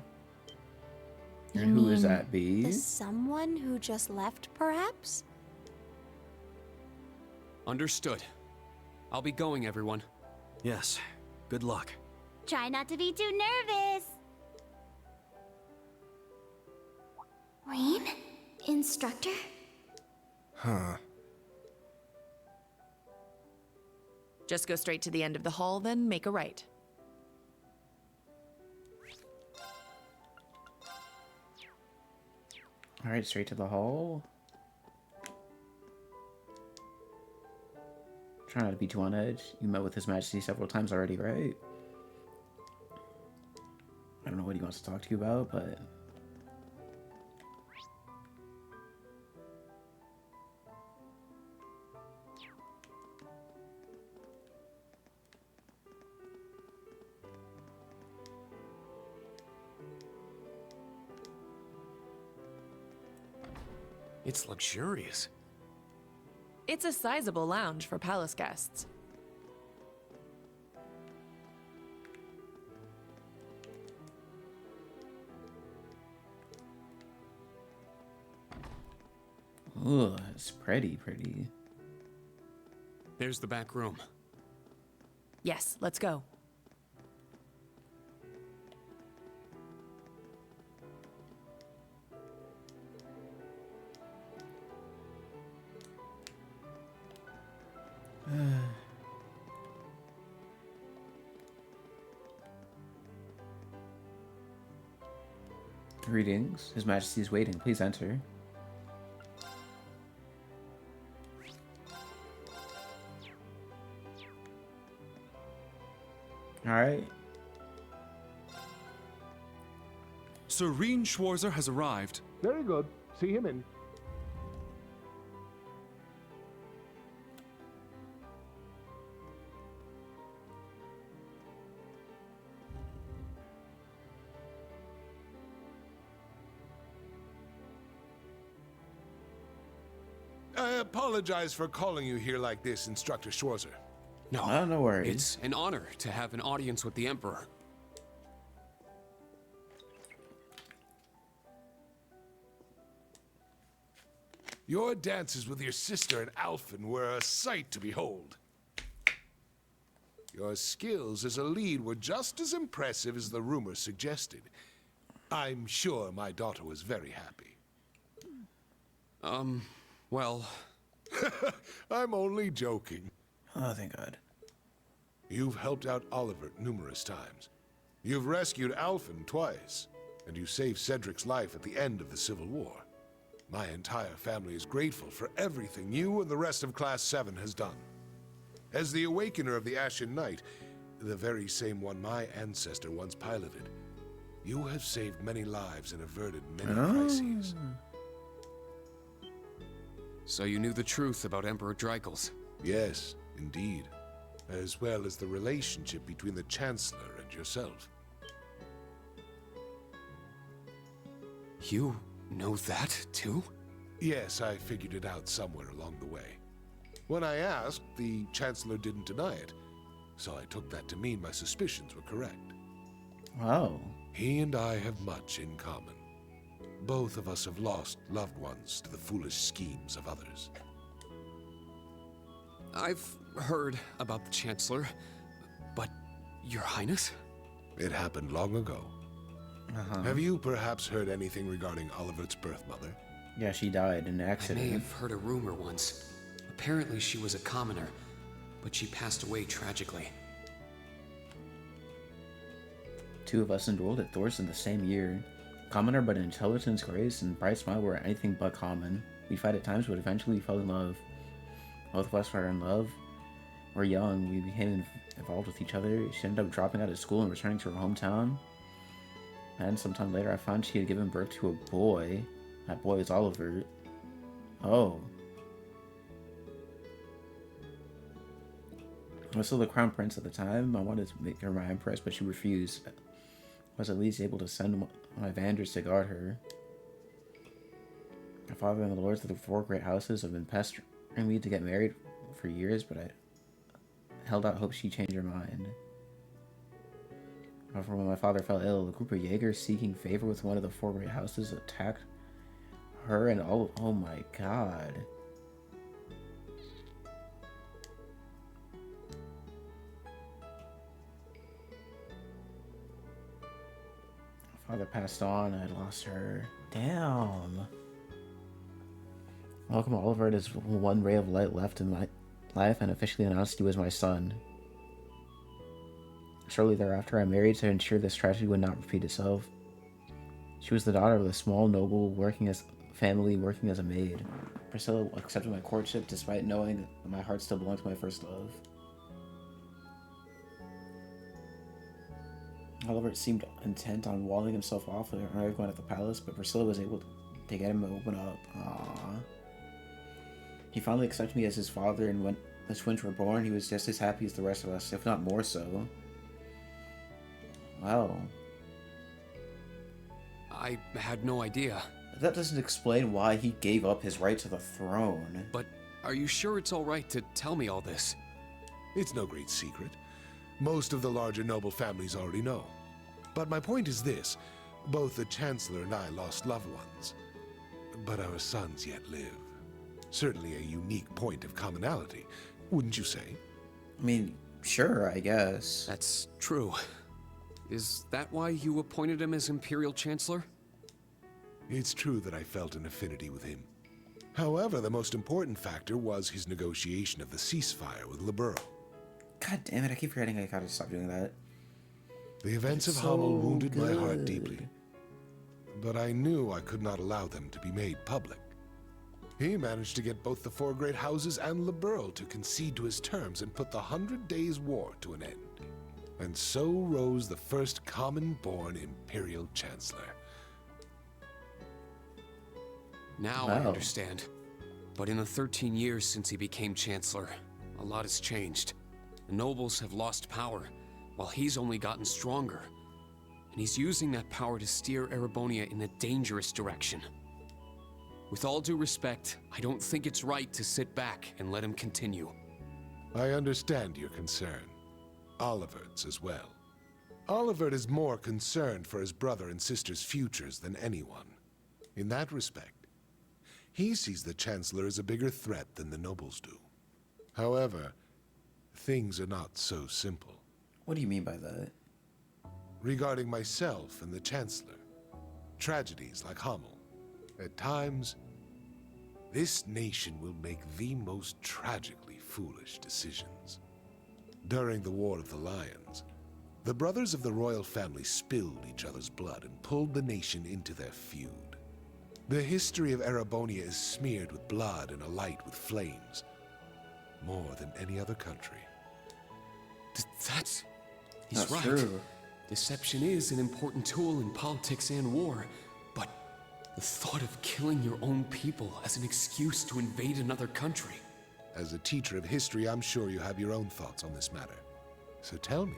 And who is that, B? The someone who just left, perhaps? Understood. I'll be going, everyone. Yes. Good luck. Try not to be too nervous. Rean? Instructor? Huh. Just go straight to the end of the hall, then make a right. Alright, straight to the hall. Try not to be too on edge. You met with His Majesty several times already, right? I don't know what he wants to talk to you about, but... It's luxurious. It's a sizable lounge for palace guests. Ugh, it's pretty. There's the back room. Yes, let's go. Greetings. His Majesty is waiting. Please enter. Alright. Sir Rean Schwarzer has arrived. Very good. See him in. I apologize for calling you here like this, Instructor Schwarzer. No, no worries. It's an honor to have an audience with the Emperor. Your dances with your sister and Alphen were a sight to behold. Your skills as a lead were just as impressive as the rumors suggested. I'm sure my daughter was very happy. Well... I'm only joking. Oh, thank God. You've helped out Oliver numerous times. You've rescued Alphen twice, and you saved Cedric's life at the end of the Civil War. My entire family is grateful for everything you and the rest of Class 7 has done. As the Awakener of the Ashen Knight, the very same one my ancestor once piloted, you have saved many lives and averted many crises. So you knew the truth about Emperor Dreikels? Yes, indeed. As well as the relationship between the Chancellor and yourself. You know that, too? Yes, I figured it out somewhere along the way. When I asked, the Chancellor didn't deny it, so I took that to mean my suspicions were correct. Wow. He and I have much in common. Both of us have lost loved ones to the foolish schemes of others. I've heard about the Chancellor, but Your Highness? It happened long ago. Have you perhaps heard anything regarding Olivert's birth mother? Yeah, she died in an accident. I may have heard a rumor once. Apparently she was a commoner, but she passed away tragically. Two of us enrolled at Thorson the same year. Commoner, but intelligence, grace, and bright smile were anything but common. We fight at times, but eventually we fell in love. Both of us were in love. We're young. We became involved with each other. She ended up dropping out of school and returning to her hometown. And sometime later, I found she had given birth to a boy. That boy was Oliver. Oh. I was still the crown prince at the time. I wanted to make her my empress, but she refused. I was at least able to send my Vanders to guard her. My father and the lords of the four great houses have been pestering me to get married for years, but I held out hope she'd change her mind. However, when my father fell ill, a group of Jaegers seeking favor with one of the four great houses attacked her and all. Oh my god. My father passed on, and I lost her. Damn. Welcome Oliver, it is one ray of light left in my life, and officially announced you as my son. Shortly thereafter, I married to ensure this tragedy would not repeat itself. She was the daughter of a small noble family working as a maid. Priscilla accepted my courtship despite knowing that my heart still belonged to my first love. Oliver seemed intent on walling himself off with everyone at the palace, but Priscilla was able to get him to open up. Aww. He finally accepted me as his father, and when the twins were born, he was just as happy as the rest of us, if not more so. Wow. I had no idea. That doesn't explain why he gave up his right to the throne. But are you sure it's all right to tell me all this? It's no great secret. Most of the larger noble families already know. But my point is this. Both the Chancellor and I lost loved ones. But our sons yet live. Certainly a unique point of commonality, wouldn't you say? I mean, sure, I guess. That's true. Is that why you appointed him as Imperial Chancellor? It's true that I felt an affinity with him. However, the most important factor was his negotiation of the ceasefire with Liberl. God damn it, I keep forgetting I gotta stop doing that. The events of Hamel wounded my heart deeply. But I knew I could not allow them to be made public. He managed to get both the four great houses and Liberl to concede to his terms and put the 100 Days' War to an end. And so rose the first common-born Imperial Chancellor. Now I understand. But in the 13 years since he became Chancellor, a lot has changed. The nobles have lost power, while he's only gotten stronger. And he's using that power to steer Erebonia in a dangerous direction. With all due respect, I don't think it's right to sit back and let him continue. I understand your concern. Olivert's as well. Olivert is more concerned for his brother and sister's futures than anyone. In that respect, he sees the Chancellor as a bigger threat than the nobles do. However, things are not so simple. What do you mean by that? Regarding myself and the Chancellor, tragedies like Hamel. At times, this nation will make the most tragically foolish decisions. During the War of the Lions, the brothers of the royal family spilled each other's blood and pulled the nation into their feud. The history of Erebonia is smeared with blood and alight with flames, more than any other country. He's right. True. Deception is an important tool in politics and war, but the thought of killing your own people as an excuse to invade another country. As a teacher of history, I'm sure you have your own thoughts on this matter. So tell me,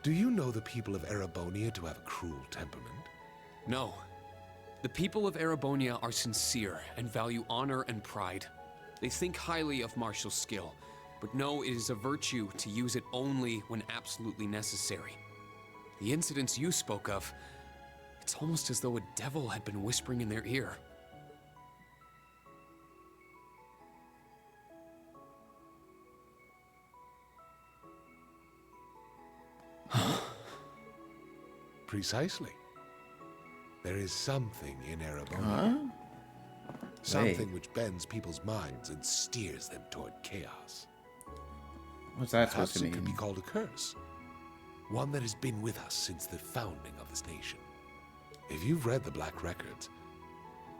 do you know the people of Erebonia to have a cruel temperament? No. The people of Erebonia are sincere and value honor and pride. They think highly of martial skill, but know it is a virtue to use it only when absolutely necessary. The incidents you spoke of, it's almost as though a devil had been whispering in their ear. Precisely. There is something in Erebonia. Something which bends people's minds and steers them toward chaos. What's that Perhaps supposed to mean? it could be called a curse. One that has been with us since the founding of this nation. If you've read the Black Records,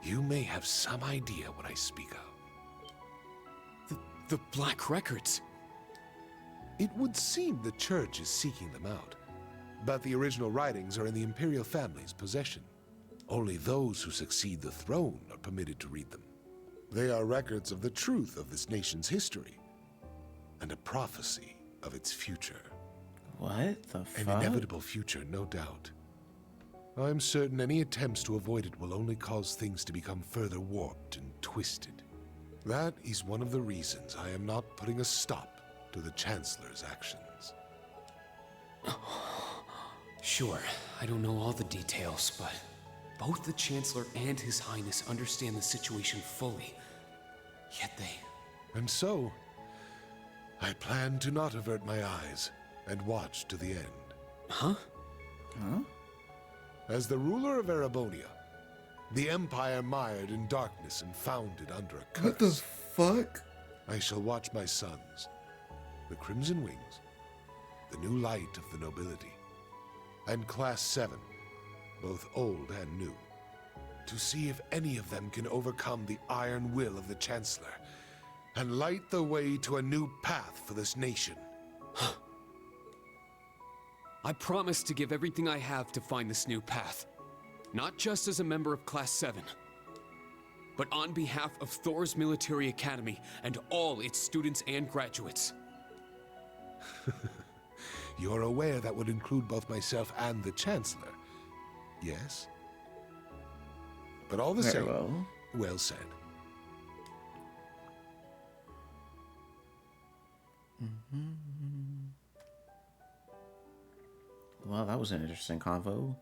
you may have some idea what I speak of. The Black Records? It would seem the Church is seeking them out, but the original writings are in the Imperial family's possession. Only those who succeed the throne are permitted to read them. They are records of the truth of this nation's history, and a prophecy of its future. What the fuck? An inevitable future, no doubt. I'm certain any attempts to avoid it will only cause things to become further warped and twisted. That is one of the reasons I am not putting a stop to the Chancellor's actions. Sure, I don't know all the details, but both the Chancellor and His Highness understand the situation fully. Yet they... And so, I plan to not avert my eyes and watch to the end. Huh? Huh? As the ruler of Erebonia, the empire mired in darkness and founded under a curse. What the fuck? I shall watch my sons, the Crimson Wings, the new light of the nobility, and Class 7, both old and new, to see if any of them can overcome the iron will of the Chancellor and light the way to a new path for this nation. I promise to give everything I have to find this new path. Not just as a member of Class 7, but on behalf of Thor's Military Academy and all its students and graduates. You're aware that would include both myself and the Chancellor, yes? But all the Very same, well said. Well, that was an interesting convo.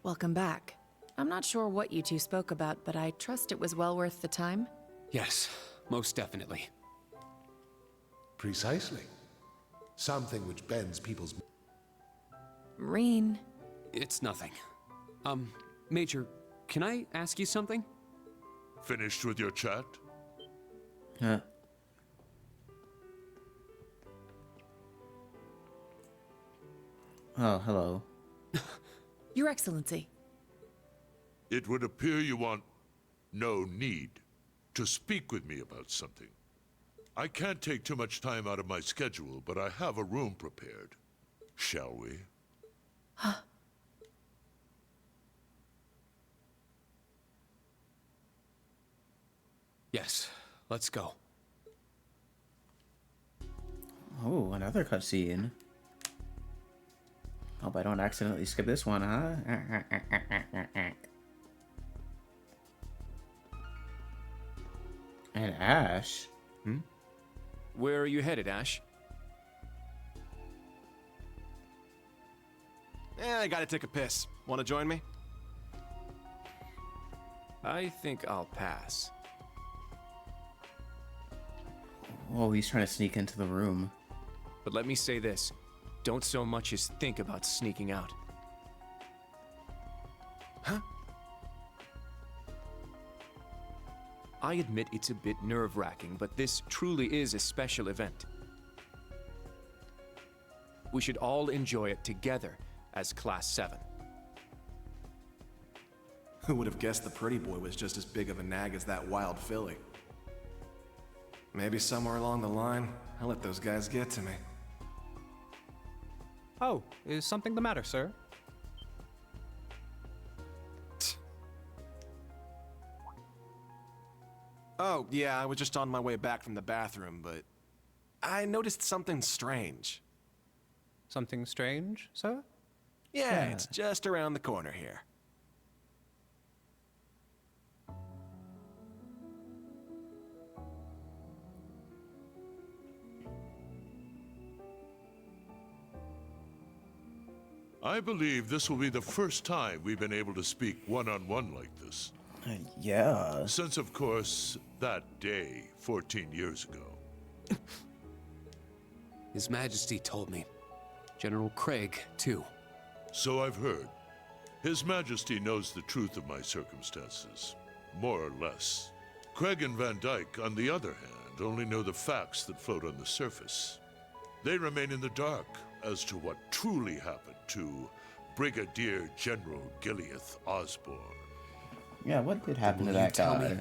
Welcome back. I'm not sure what you two spoke about, but I trust it was well worth the time. Yes, most definitely. Precisely. Something which bends people's... Rean. It's nothing. Major, can I ask you something? Finished with your chat? Huh. Oh, hello. Your Excellency. It would appear you want no need to speak with me about something. I can't take too much time out of my schedule, but I have a room prepared. Shall we? Yes, let's go. Oh, another cutscene. Hope I don't accidentally skip this one, huh? And Ash. Where are you headed, Ash? I gotta take a piss. Wanna join me? I think I'll pass. Oh, he's trying to sneak into the room. But let me say this. Don't so much as think about sneaking out. Huh? I admit it's a bit nerve-wracking, but this truly is a special event. We should all enjoy it together as Class 7. Who would have guessed the pretty boy was just as big of a nag as that wild filly? Maybe somewhere along the line, I let those guys get to me. Oh, is something the matter, sir? Oh, yeah, I was just on my way back from the bathroom, but I noticed something strange. Something strange, sir? Yeah, it's just around the corner here. I believe this will be the first time we've been able to speak one-on-one like this. Yeah. Since, of course, that day 14 years ago. His Majesty told me. General Craig, too. So I've heard. His Majesty knows the truth of my circumstances, more or less. Craig and Van Dyke, on the other hand, only know the facts that float on the surface. They remain in the dark as to what truly happened to Brigadier General Gileath Osborne. Yeah, what did happen to that guy?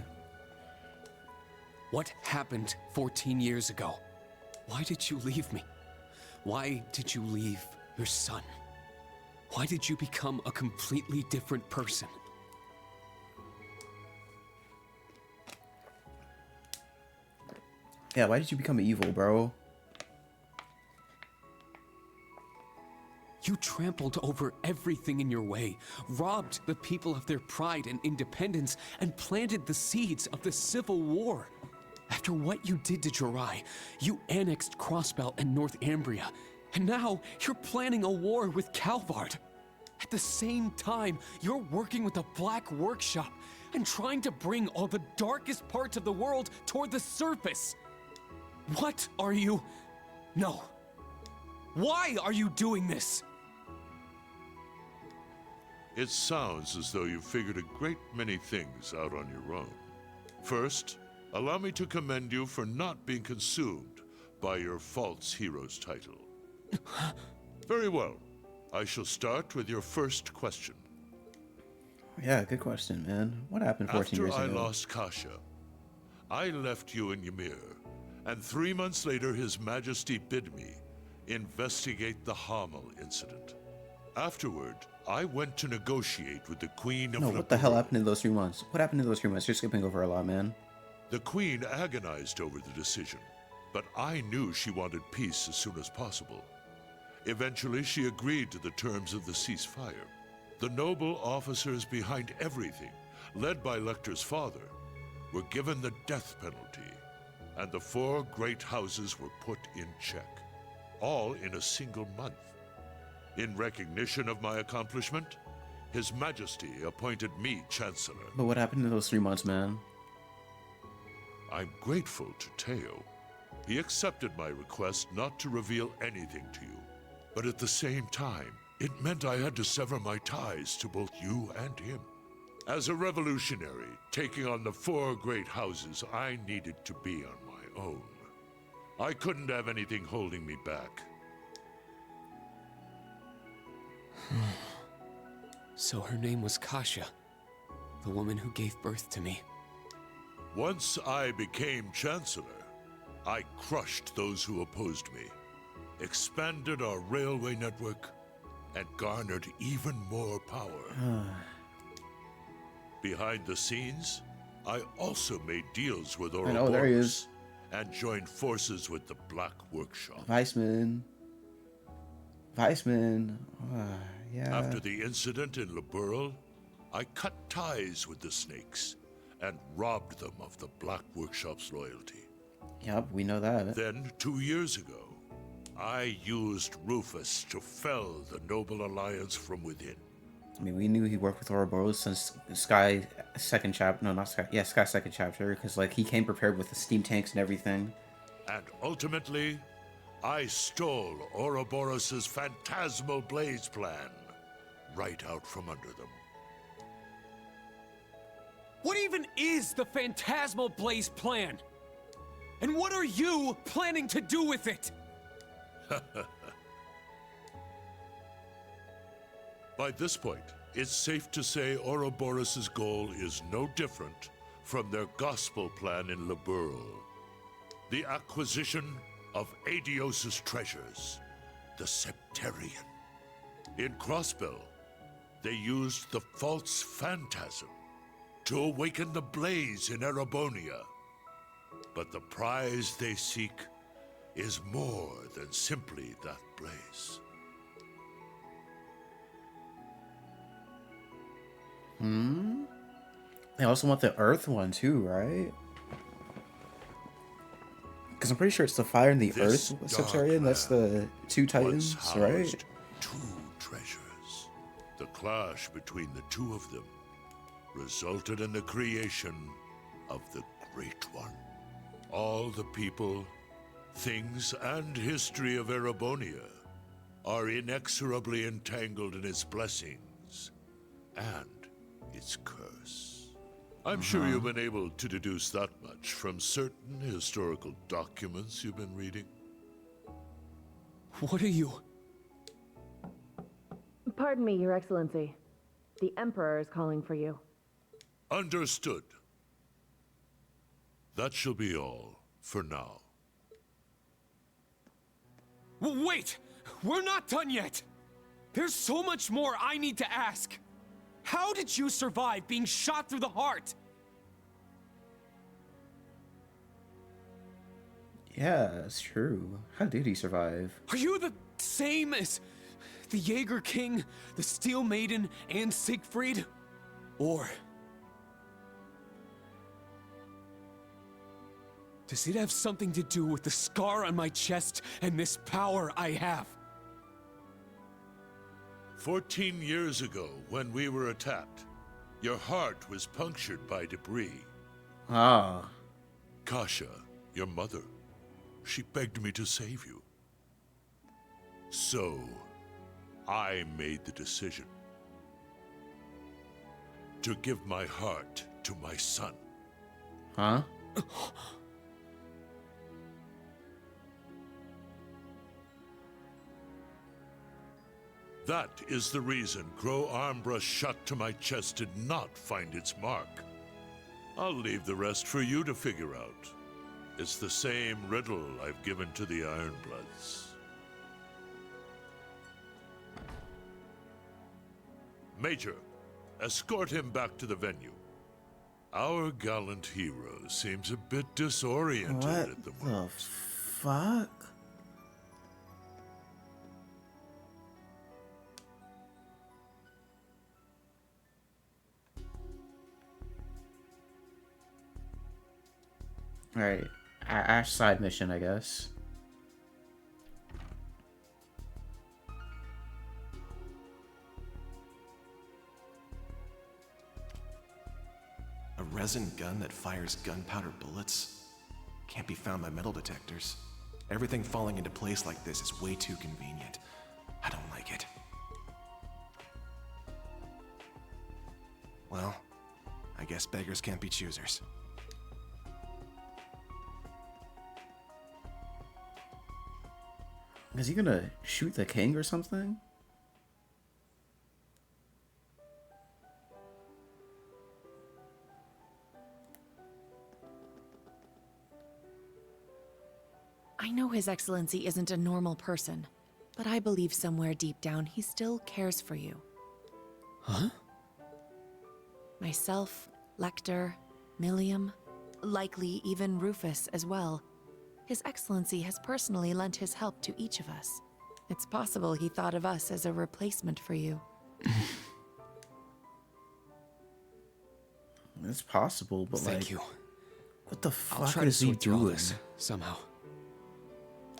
What happened 14 years ago? Why did you leave me? Why did you leave your son? Why did you become a completely different person? Yeah, why did you become evil, bro? You trampled over everything in your way, robbed the people of their pride and independence, and planted the seeds of the Civil War. After what you did to Jirai, you annexed Crossbelt and North Ambria, and now you're planning a war with Calvard. At the same time, you're working with the Black Workshop and trying to bring all the darkest parts of the world toward the surface. What are you... No. Why are you doing this? It sounds as though you've figured a great many things out on your own. First, allow me to commend you for not being consumed by your false hero's title. Very well. I shall start with your first question. Yeah, good question, man. What happened 14 years ago? After I lost Kasha, I left you in Ymir, and 3 months later His Majesty bid me investigate the Hamel incident. Afterward, I went to negotiate with the Queen of No, what the hell happened in those 3 months? What happened in those 3 months? You're skipping over a lot, man. The Queen agonized over the decision, but I knew she wanted peace as soon as possible. Eventually, she agreed to the terms of the ceasefire. The noble officers behind everything, led by Lecter's father, were given the death penalty, and the 4 great houses were put in check, all in a single month. In recognition of my accomplishment, His Majesty appointed me Chancellor. But what happened in those 3 months, man? I'm grateful to Teo. He accepted my request not to reveal anything to you. But at the same time, it meant I had to sever my ties to both you and him. As a revolutionary, taking on the 4 great houses, I needed to be on my own. I couldn't have anything holding me back. So her name was Kasha, the woman who gave birth to me. Once I became Chancellor, I crushed those who opposed me, expanded our railway network, and garnered even more power. Behind the scenes, I also made deals with Ouroboros. I know, there he is. And joined forces with the Black Workshop. Weissman. Yeah. After the incident in Liberl, I cut ties with the Snakes and robbed them of the Black Workshop's loyalty. Yep, we know that. Then, 2 years ago, I used Rufus to fell the Noble Alliance from within. I mean, we knew he worked with Ouroboros since Sky second chapter. No, not Sky. Yeah, Sky second chapter. Because, like, he came prepared with the steam tanks and everything. And ultimately, I stole Ouroboros' phantasmal blaze plan right out from under them. What even is the Phantasmal Blaze plan? And what are you planning to do with it? By this point, it's safe to say Ouroboros' goal is no different from their gospel plan in Liberl. The acquisition of Aidios' treasures, the Septarian. In Crossbell, they used the false phantasm to awaken the blaze in Erebonia. But the prize they seek is more than simply that blaze. Hmm? They also want the Earth one too, right? Because I'm pretty sure it's the Fire and the This Earth Septarian. That's the two Titans, right? housed two treasures. The clash between the two of them resulted in the creation of the Great One. All the people, things, and history of Erebonia are inexorably entangled in its blessings and its curse. I'm sure you've been able to deduce that much from certain historical documents you've been reading. What are you? Pardon me, Your Excellency. The Emperor is calling for you. Understood. That shall be all for now. Wait! We're not done yet! There's so much more I need to ask! How did you survive being shot through the heart? Yeah, it's true. How did he survive? Are you the same as the Jaeger King, the Steel Maiden, and Siegfried? Or does it have something to do with the scar on my chest and this power I have? 14 years ago, when we were attacked, your heart was punctured by debris. Ah. Kasha, your mother, she begged me to save you. So, I made the decision to give my heart to my son. Huh? That is the reason Gro Armbrush shot to my chest did not find its mark. I'll leave the rest for you to figure out. It's the same riddle I've given to the Ironbloods. Major, escort him back to the venue. Our gallant hero seems a bit disoriented What at the the moment. fuck? Alright, Ash side mission, I guess. A resin gun that fires gunpowder bullets? Can't be found by metal detectors. Everything falling into place like this is way too convenient. I don't like it. Well, I guess beggars can't be choosers. Is he gonna shoot the king or something? I know His Excellency isn't a normal person, but I believe somewhere deep down he still cares for you. Huh? Myself, Lecter, Millium, likely even Rufus as well. His Excellency has personally lent his help to each of us. It's possible he thought of us as a replacement for you. It's possible, but Thank you. What the I'll fuck try to is he sort through all doing? this somehow.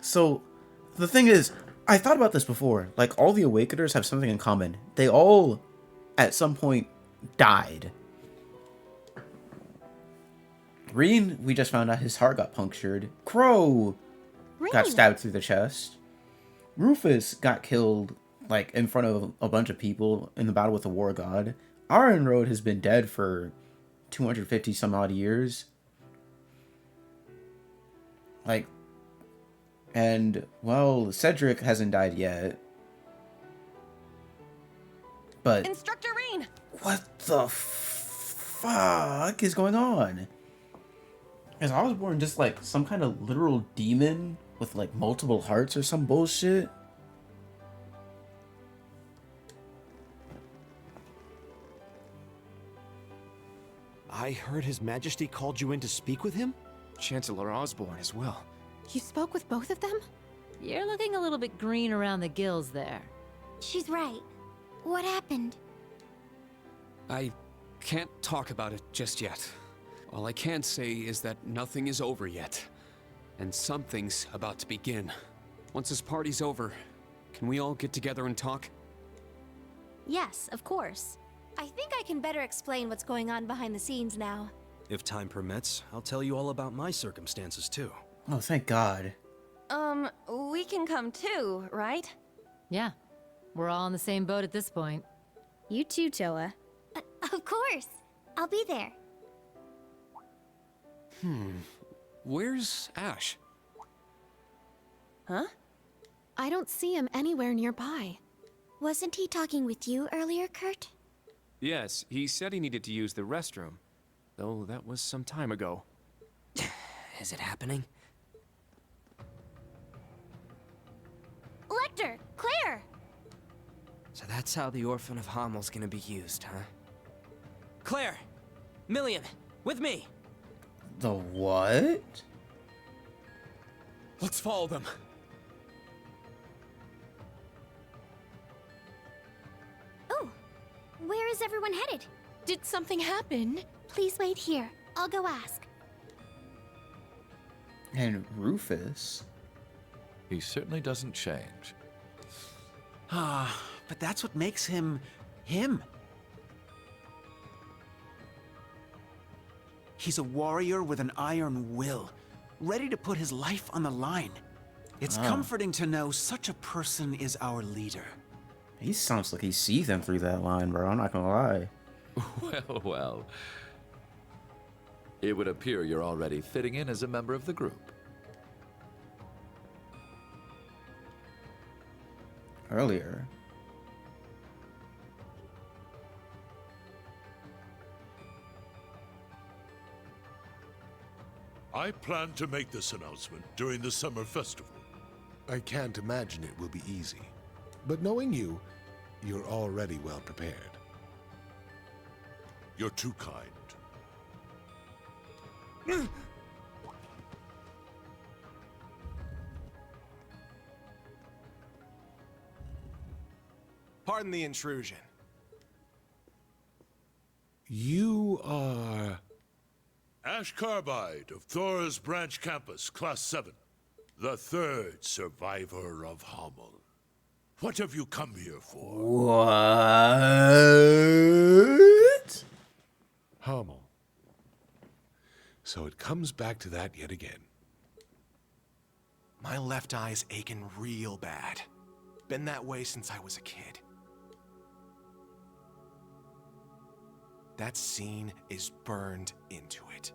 So, the thing is, I thought about this before. Like, all the Awakeners have something in common. They all, at some point, died. Reen, we just found out his heart got punctured. Crow got stabbed through the chest. Rufus got killed, like, in front of a bunch of people in the battle with the War God. Ironroad has been dead for 250 some odd years. Like, and, well, Cedric hasn't died yet. But Instructor Reen! what the fuck is going on? Is Osborn just like some kind of literal demon with like multiple hearts or some bullshit? I heard His Majesty called you in to speak with him? Chancellor Osborn as well. You spoke with both of them? You're looking a little bit green around the gills there. She's right. What happened? I Can't talk about it just yet. All I can say is that nothing is over yet. And something's about to begin. Once this party's over, can we all get together and talk? Yes, of course. I think I can better explain what's going on behind the scenes now. If time permits, I'll tell you all about my circumstances too. Oh, thank God. We can come too, right? Yeah. We're all in the same boat at this point. You too, Joa. Of course. I'll be there. Where's Ash? Huh? I don't see him anywhere nearby. Wasn't he talking with you earlier, Kurt? Yes, he said he needed to use the restroom. Though that was some time ago. Is it happening? Lecter! Claire! So that's how the Orphan of Hammel's gonna be used, huh? Claire! Million! With me! The what? Let's follow them. Oh! Where is everyone headed? Did something happen? Please wait here. I'll go ask. And Rufus? He certainly doesn't change. But that's what makes him... him. He's a warrior with an iron will, ready to put his life on the line. It's comforting to know such a person is our leader. He sounds like he's seething through that line, bro. I'm not gonna lie. Well, well. It would appear you're already fitting in as a member of the group. Earlier. I plan to make this announcement during the summer festival. I can't imagine it will be easy. But knowing you, you're already well prepared. You're too kind. Pardon the intrusion. You are... Ash Carbide of Thor's Branch Campus, Class 7. The third survivor of Hammel. What have you come here for? What? Hammel. So it comes back to that yet again. My left eye's aching real bad. Been that way since I was a kid. That scene is burned into it.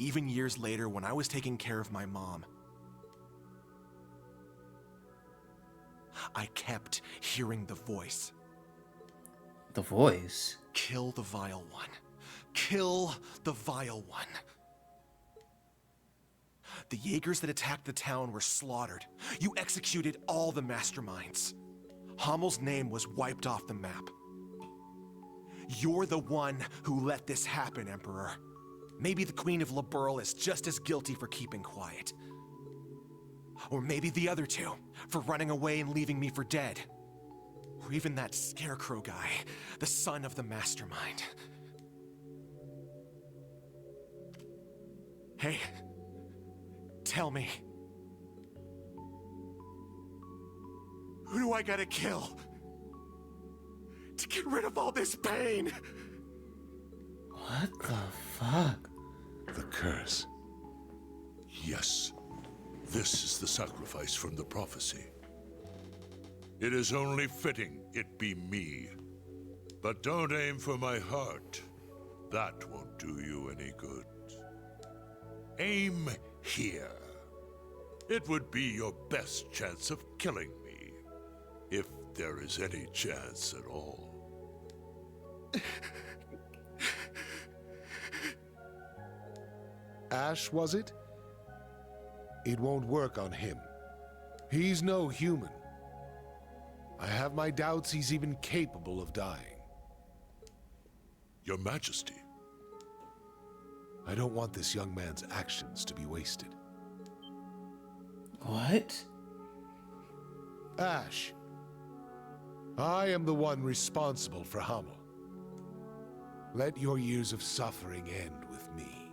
Even years later, when I was taking care of my mom, I kept hearing the voice. The voice? Kill the Vile One. Kill the Vile One. The Jaegers that attacked the town were slaughtered. You executed all the masterminds. Hammel's name was wiped off the map. You're the one who let this happen, Emperor. Maybe the Queen of Liberl is just as guilty for keeping quiet. Or maybe the other two, for running away and leaving me for dead. Or even that Scarecrow guy, the son of the mastermind. Hey, tell me. Who do I gotta kill to get rid of all this pain? What the fuck? The curse. Yes, this is the sacrifice from the prophecy. It is only fitting it be me. But don't aim for my heart. That won't do you any good. Aim here. It would be your best chance of killing me, if there is any chance at all. Ash, was it? It won't work on him. He's no human. I have my doubts he's even capable of dying. Your Majesty. I don't want this young man's actions to be wasted. What? Ash. I am the one responsible for Hamel. Let your years of suffering end with me.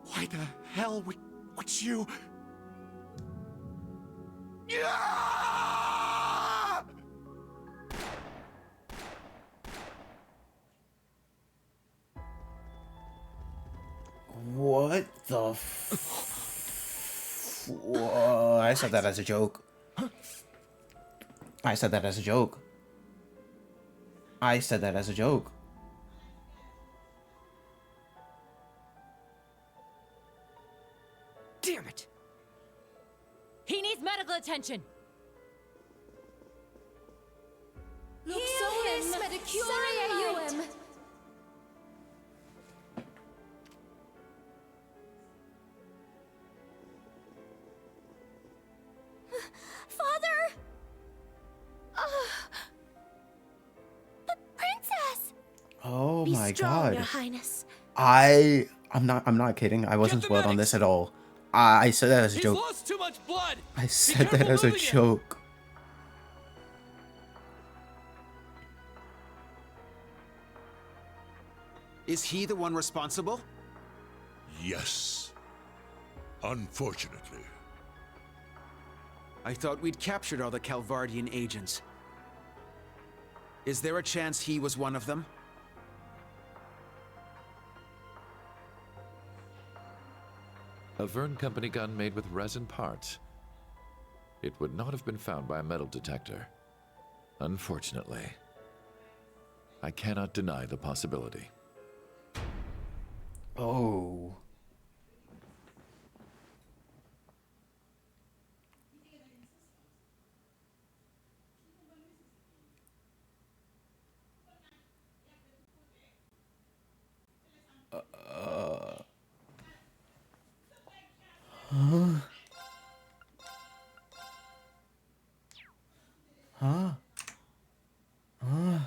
Why the hell would you... What the Whoa, I said that as a joke. I said that as a joke. I said that as a joke. Damn it! He needs medical attention! Father! The princess! Oh Be my strong, god. Your Highness. I'm not kidding. I wasn't spoiled on this at all. I said that as a He's joke. lost too much blood. I said that as a joke. Is he the one responsible? Yes. Unfortunately. I thought we'd captured all the Calvardian agents. Is there a chance he was one of them? A Vern Company gun made with resin parts. It would not have been found by a metal detector. Unfortunately. I cannot deny the possibility. Oh. Huh? Huh? Huh?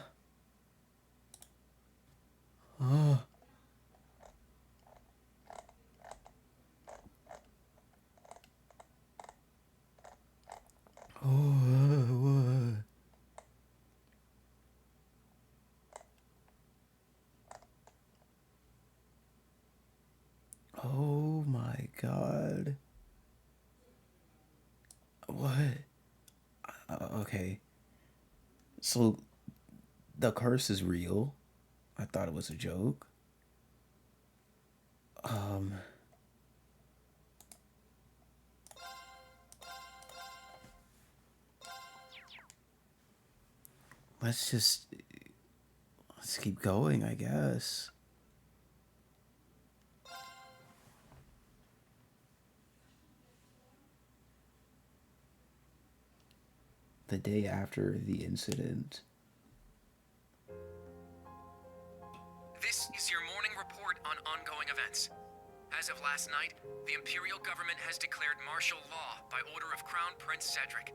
Huh? Oh, oh my god. What? Okay. So, the curse is real. I thought it was a joke. Let's keep going, I guess. The day after the incident. This is your morning report on ongoing events. As of last night, the Imperial government has declared martial law by order of Crown Prince Cedric.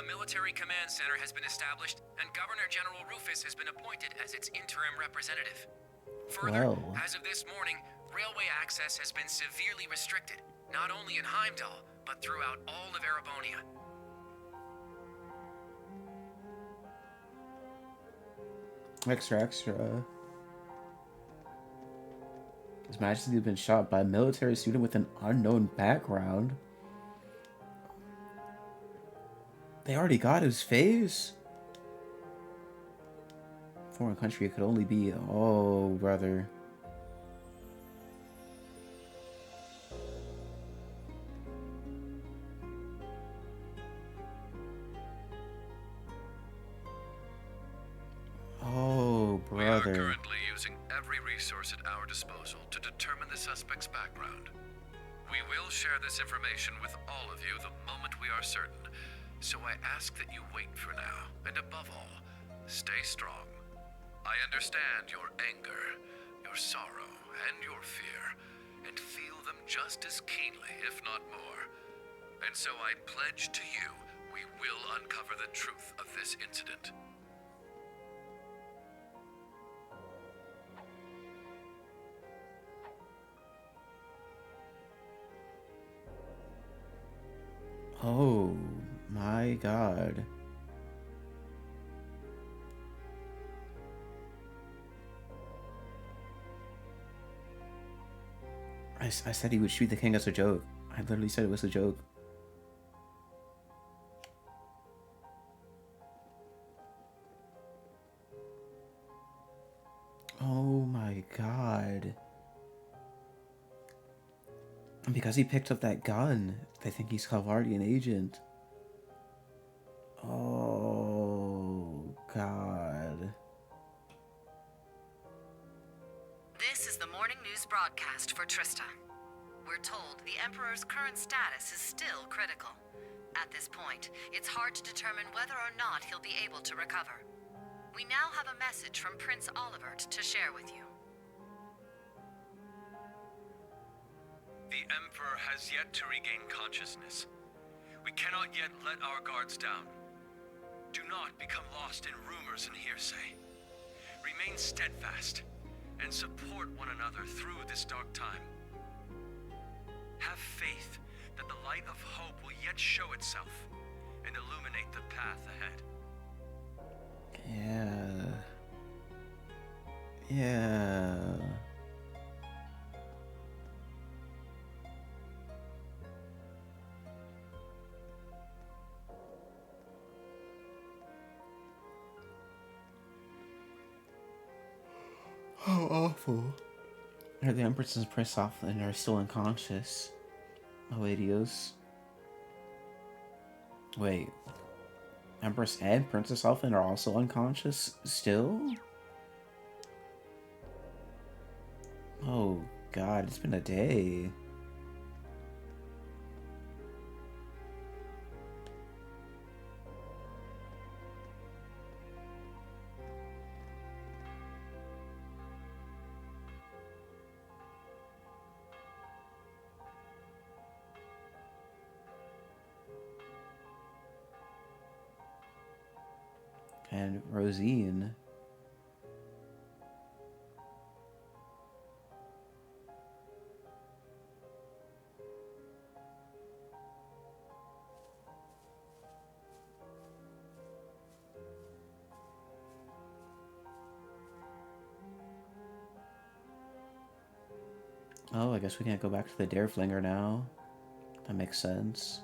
A military command center has been established, and Governor General Rufus has been appointed as its interim representative. Further, as of this morning, railway access has been severely restricted, not only in Heimdall, but throughout all of Erebonia. Extra. His Majesty has been shot by a military student with an unknown background. They already got his face? Foreign country, it could only be... Oh, brother. Oh, brother. We are currently using every resource at our disposal to determine the suspect's background. We will share this information with all of you the moment we are certain. So I ask that you wait for now, and above all, stay strong. I understand your anger, your sorrow, and your fear, and feel them just as keenly, if not more. And so I pledge to you, we will uncover the truth of this incident. Oh My God. I said he would shoot the king as a joke. I literally said it was a joke. Oh my God. And because he picked up that gun, they think he's Calvardian agent. Oh God. This is the morning news broadcast for Trista. We're told the Emperor's current status is still critical. At this point, it's hard to determine whether or not he'll be able to recover. We now have a message from Prince Olivert to share with you. The Emperor has yet to regain consciousness. We cannot yet let our guards down. Do not become lost in rumors and hearsay. Remain steadfast and support one another through this dark time. Have faith that the light of hope will yet show itself and illuminate the path ahead. Yeah. Yeah. How awful. Are the Empress and Prince Soflin are still unconscious? Eladios. Wait. Empress and Princess Soflin are also unconscious still? Oh God, it's been a day. And Rosine. Oh, I guess we can't go back to the Dareflinger now. That makes sense.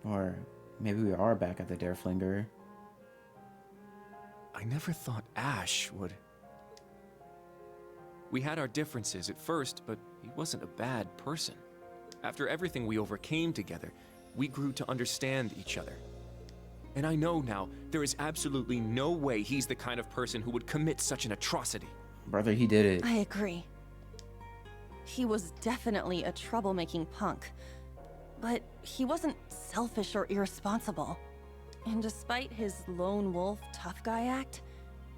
Or maybe we are back at the Dareflinger. I never thought Ash would... We had our differences at first, but he wasn't a bad person. After everything we overcame together, we grew to understand each other. And I know now, there is absolutely no way he's the kind of person who would commit such an atrocity. Brother, he did it. I agree. He was definitely a troublemaking punk. But he wasn't selfish or irresponsible. And despite his lone wolf tough guy act,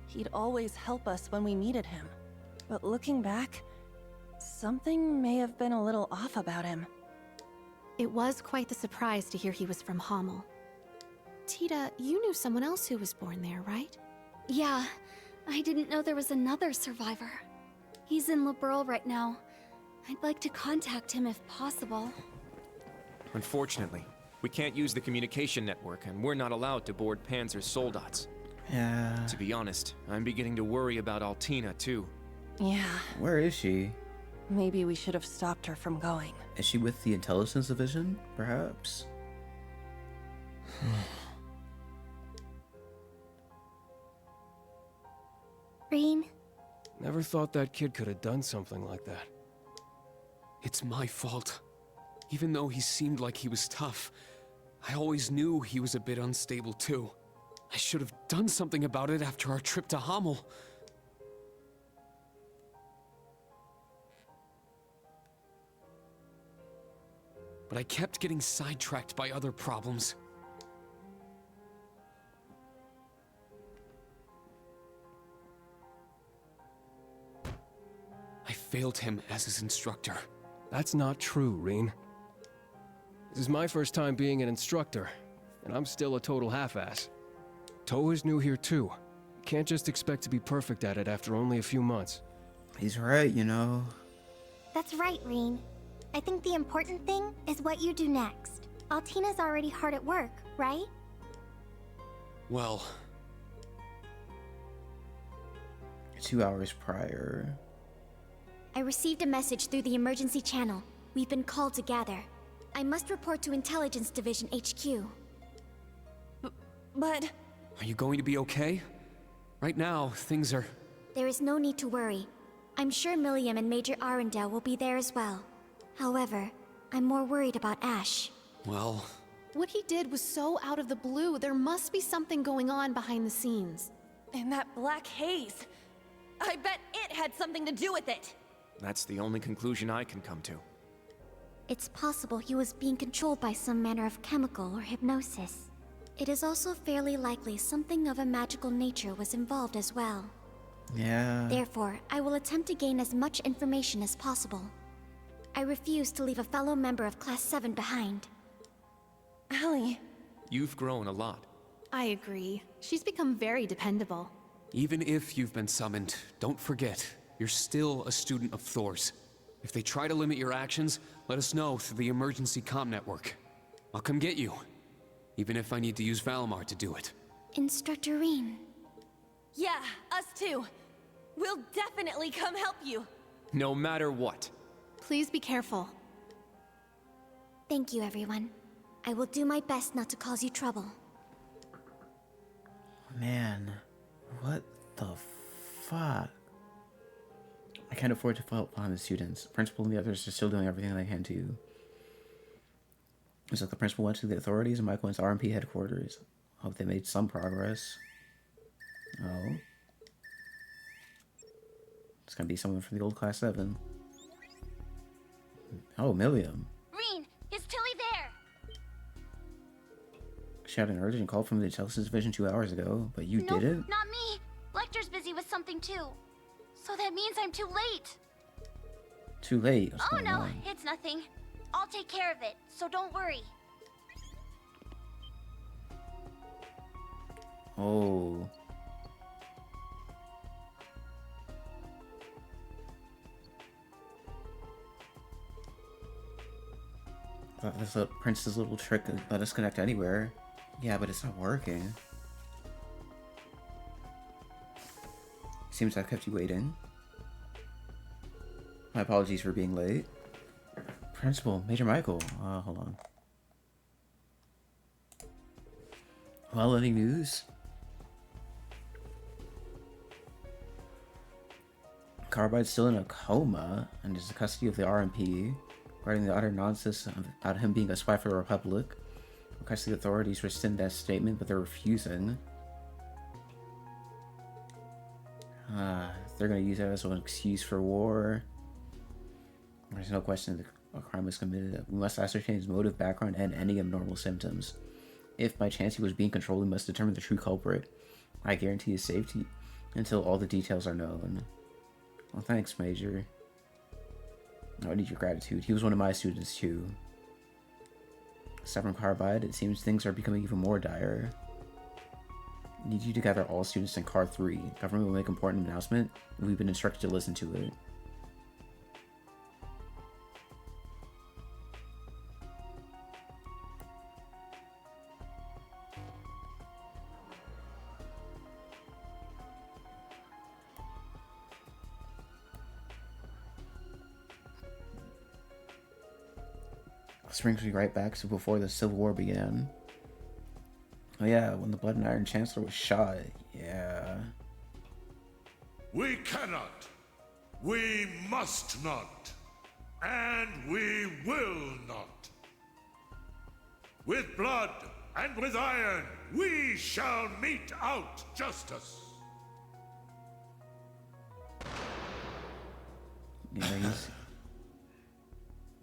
he'd always help us when we needed him. But looking back, something may have been a little off about him. It was quite the surprise to hear he was from Hamel. Tita, you knew someone else who was born there, right? Yeah, I didn't know there was another survivor. He's in Liberl right now. I'd like to contact him if possible. Unfortunately, we can't use the communication network, and we're not allowed to board Panzer's soldats. Yeah. To be honest, I'm beginning to worry about Altina, too. Yeah. Where is she? Maybe we should have stopped her from going. Is she with the Intelligence Division, perhaps? Rean? Never thought that kid could have done something like that. It's my fault. Even though he seemed like he was tough, I always knew he was a bit unstable too. I should have done something about it after our trip to Hamel. But I kept getting sidetracked by other problems. I failed him as his instructor. That's not true, Rean. This is my first time being an instructor, and I'm still a total half-ass. Towa's new here too. Can't just expect to be perfect at it after only a few months. He's right, you know. That's right, Rean. I think the important thing is what you do next. Altina's already hard at work, right? Well, 2 hours prior. I received a message through the emergency channel. We've been called to gather. I must report to Intelligence Division HQ. But... are you going to be okay? Right now, things are... There is no need to worry. I'm sure Milliam and Major Arundel will be there as well. However, I'm more worried about Ash. Well... What he did was so out of the blue. There must be something going on behind the scenes. And that black haze... I bet it had something to do with it! That's the only conclusion I can come to. It's possible he was being controlled by some manner of chemical or hypnosis. It is also fairly likely something of a magical nature was involved as well. Yeah. Therefore, I will attempt to gain as much information as possible. I refuse to leave a fellow member of Class 7 behind. Allie... You've grown a lot. I agree. She's become very dependable. Even if you've been summoned, don't forget, you're still a student of Thor's. If they try to limit your actions, let us know through the emergency comm network. I'll come get you, even if I need to use Valimar to do it. Instructor Rean. Yeah, us too. We'll definitely come help you. No matter what. Please be careful. Thank you, everyone. I will do my best not to cause you trouble. Man, what the fuck? I can't afford to fall behind the students. The principal and the others are still doing everything they can to. It's like the principal went to the authorities and Michael went to RMP headquarters. Hope they made some progress. Oh. It's gonna be someone from the old Class 7. Oh, Milliam. Rean, is Tilly there? She had an urgent call from the Intelligence Division 2 hours ago, but you didn't? Not me. Lecter's busy with something too. So that means I'm too late. Too late. What's Oh going no, on? it's nothing. I'll take care of it, so don't worry. Oh. This Prince's little trick let us connect anywhere. Yeah, but it's not working. Seems I've kept you waiting. My apologies for being late. Principal, Major Michael. Hold on. Well, any news? Carbide's still in a coma and is in custody of the RMP. Regarding the utter nonsense about him being a spy for the Republic. Request the authorities rescind that statement, but they're refusing. They're gonna use that as an excuse for war. There's no question that a crime was committed. We must ascertain his motive, background, and any abnormal symptoms. If by chance he was being controlled, we must determine the true culprit. I guarantee his safety until all the details are known. Well, thanks, Major. I need your gratitude. He was one of my students, too. Aside from Carbide, it seems things are becoming even more dire. I need you to gather all students in Car 3. Government will make an important announcement. We've been instructed to listen to it. This brings me right back to before the Civil War began. Oh yeah, when the Blood and Iron Chancellor was shot. Yeah. We cannot. We must not. And we will not. With blood and with iron, we shall mete out justice. Yeah, he's...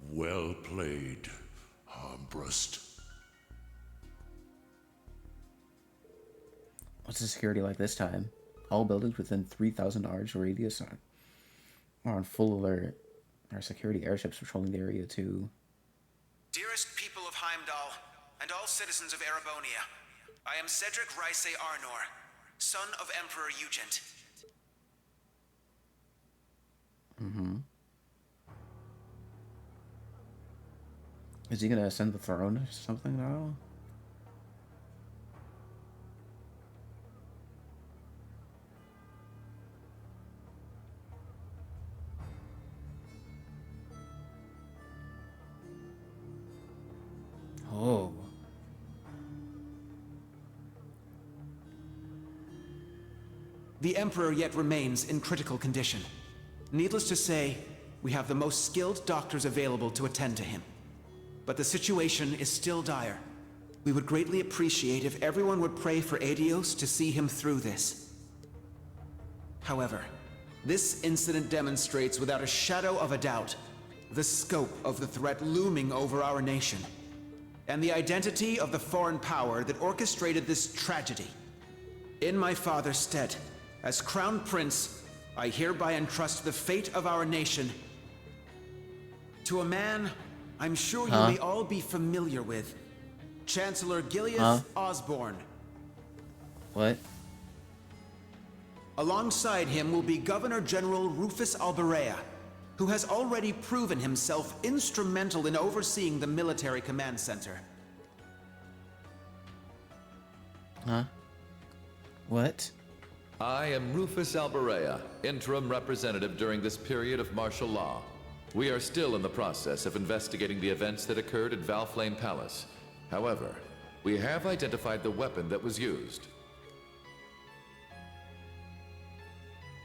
Well played, Armbrust. What's the security like this time? All buildings within 3,000 yards radius are on full alert. There are security airships patrolling the area too. Dearest people of Heimdall, and all citizens of Erebonia, I am Cedric Ryce Arnor, son of Emperor Eugent. Is he gonna ascend the throne or something now? Oh. The Emperor yet remains in critical condition. Needless to say, we have the most skilled doctors available to attend to him. But the situation is still dire. We would greatly appreciate if everyone would pray for Adios to see him through this. However, this incident demonstrates without a shadow of a doubt the scope of the threat looming over our nation, and the identity of the foreign power that orchestrated this tragedy. In my father's stead, as Crown Prince, I hereby entrust the fate of our nation to a man I'm sure you may all be familiar with, Chancellor Gileath Osborne. What? Alongside him will be Governor General Rufus Alberea, who has already proven himself instrumental in overseeing the military command center. Huh? What? I am Rufus Alberea, interim representative during this period of martial law. We are still in the process of investigating the events that occurred at Valflame Palace. However, we have identified the weapon that was used.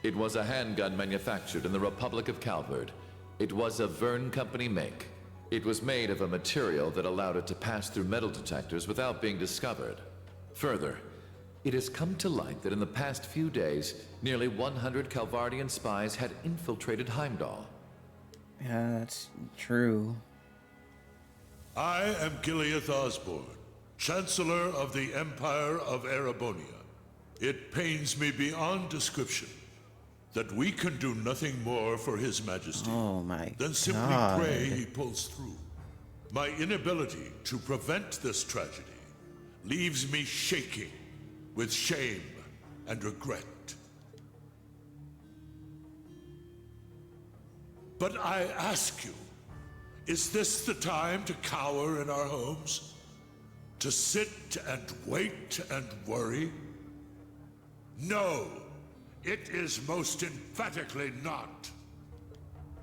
It was a handgun manufactured in the Republic of Calvard. It was a Verne Company make. It was made of a material that allowed it to pass through metal detectors without being discovered. Further, it has come to light that in the past few days, nearly 100 Calvardian spies had infiltrated Heimdall. Yeah, that's true. I am Gileath Osborne, Chancellor of the Empire of Erebonia. It pains me beyond description that we can do nothing more for His Majesty than simply pray he pulls through. My inability to prevent this tragedy leaves me shaking with shame and regret. But I ask you, is this the time to cower in our homes? To sit and wait and worry? No, it is most emphatically not.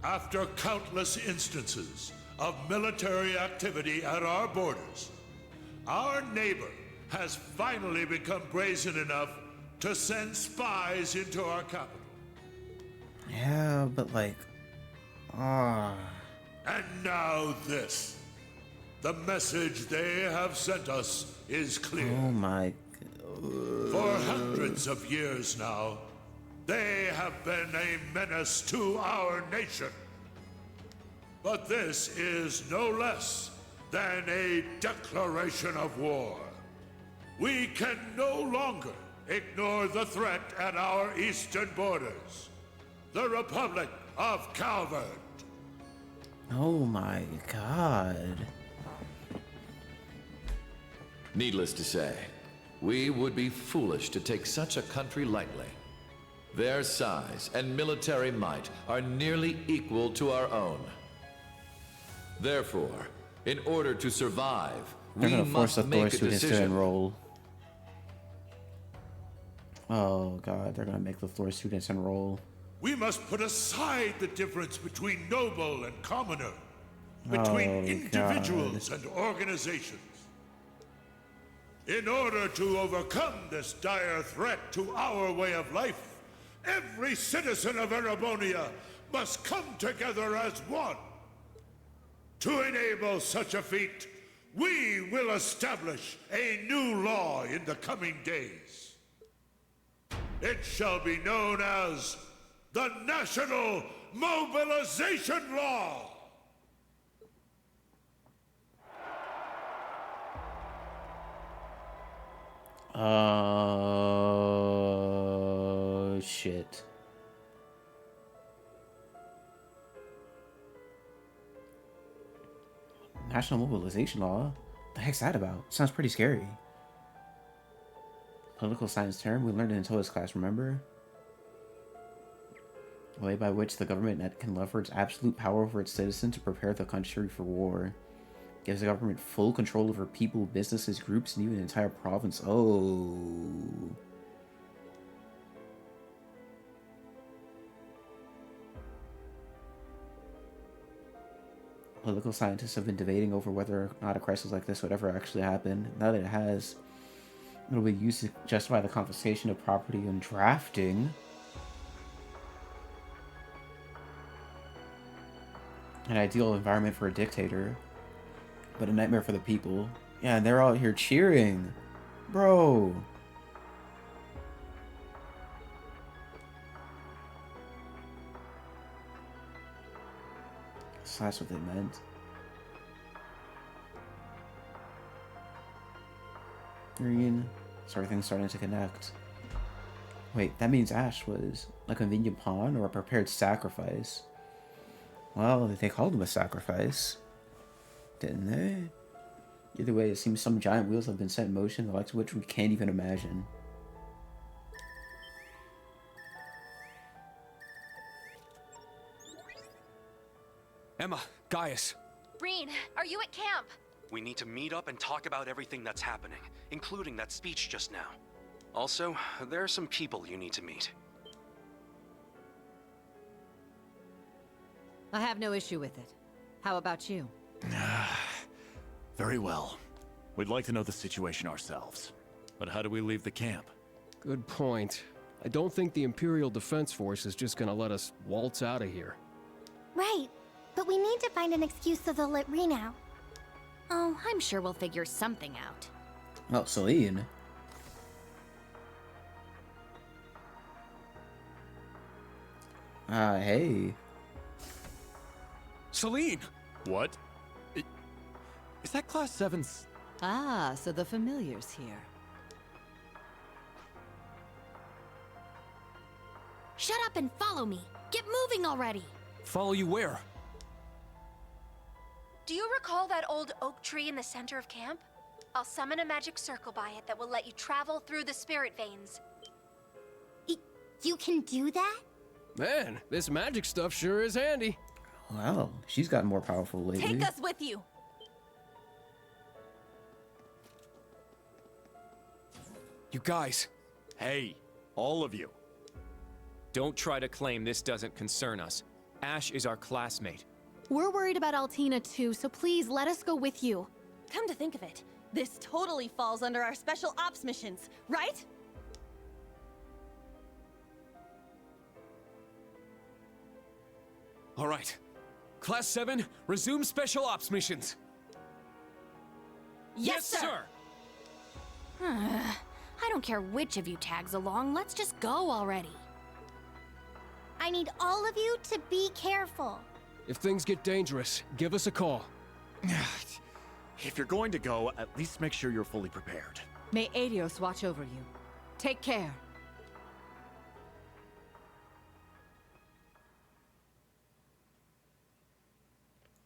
After countless instances of military activity at our borders, our neighbor has finally become brazen enough to send spies into our capital. Yeah, but like, And now this. The message they have sent us is clear. Oh my. For hundreds of years now, they have been a menace to our nation. But this is no less than a declaration of war. We can no longer ignore the threat at our eastern borders. The Republic of Calvard. Oh my god. Needless to say, we would be foolish to take such a country lightly. Their size and military might are nearly equal to our own. Therefore, in order to survive, They're gonna force the Thor make a students to decision. enroll. Oh god, they're gonna make the Thor students enroll. We must put aside the difference between noble and commoner, between individuals and organizations. In order to overcome this dire threat to our way of life, every citizen of Erebonia must come together as one. To enable such a feat, we will establish a new law in the coming days. It shall be known as the National Mobilization Law. Shit. National Mobilization Law? What the heck's that about? Sounds pretty scary. Political science term we learned in Toa's class, remember? A way by which the government can leverage absolute power over its citizens to prepare the country for war. Gives the government full control over people, businesses, groups, and even an entire province. Oh. Political scientists have been debating over whether or not a crisis like this would ever actually happen. Now that it has, it'll be used to justify the confiscation of property and drafting. An ideal environment for a dictator, but a nightmare for the people. Yeah, and they're all here cheering. Bro. So that's what they meant. Green. So everything's starting to connect. Wait, that means Ash was a convenient pawn or a prepared sacrifice. Well, they called him a sacrifice, didn't they? Either way, it seems some giant wheels have been set in motion, the likes of which we can't even imagine. Emma, Gaius. Rean, are you at camp? We need to meet up and talk about everything that's happening, including that speech just now. Also, there are some people you need to meet. I have no issue with it. How about you? Very well. We'd like to know the situation ourselves. But how do we leave the camp? Good point. I don't think the Imperial Defense Force is just gonna let us waltz out of here. Right. But we need to find an excuse so they'll let Rean out. Oh, I'm sure we'll figure something out. Well, Celine. Hey. Celine! What? Is that Class 7's... Ah, so the familiar's here. Shut up and follow me. Get moving already. Follow you where? Do you recall that old oak tree in the center of camp? I'll summon a magic circle by it that will let you travel through the spirit veins. You can do that? Man, this magic stuff sure is handy. Wow, she's gotten more powerful lately. Take us with you. You guys. Hey, all of you. Don't try to claim this doesn't concern us. Ash is our classmate. We're worried about Altina too, so please let us go with you. Come to think of it, this totally falls under our special ops missions, right? All right. Class 7, resume special ops missions. Yes, sir! I don't care which of you tags along, let's just go already. I need all of you to be careful. If things get dangerous, give us a call. If you're going to go, at least make sure you're fully prepared. May Adios watch over you. Take care.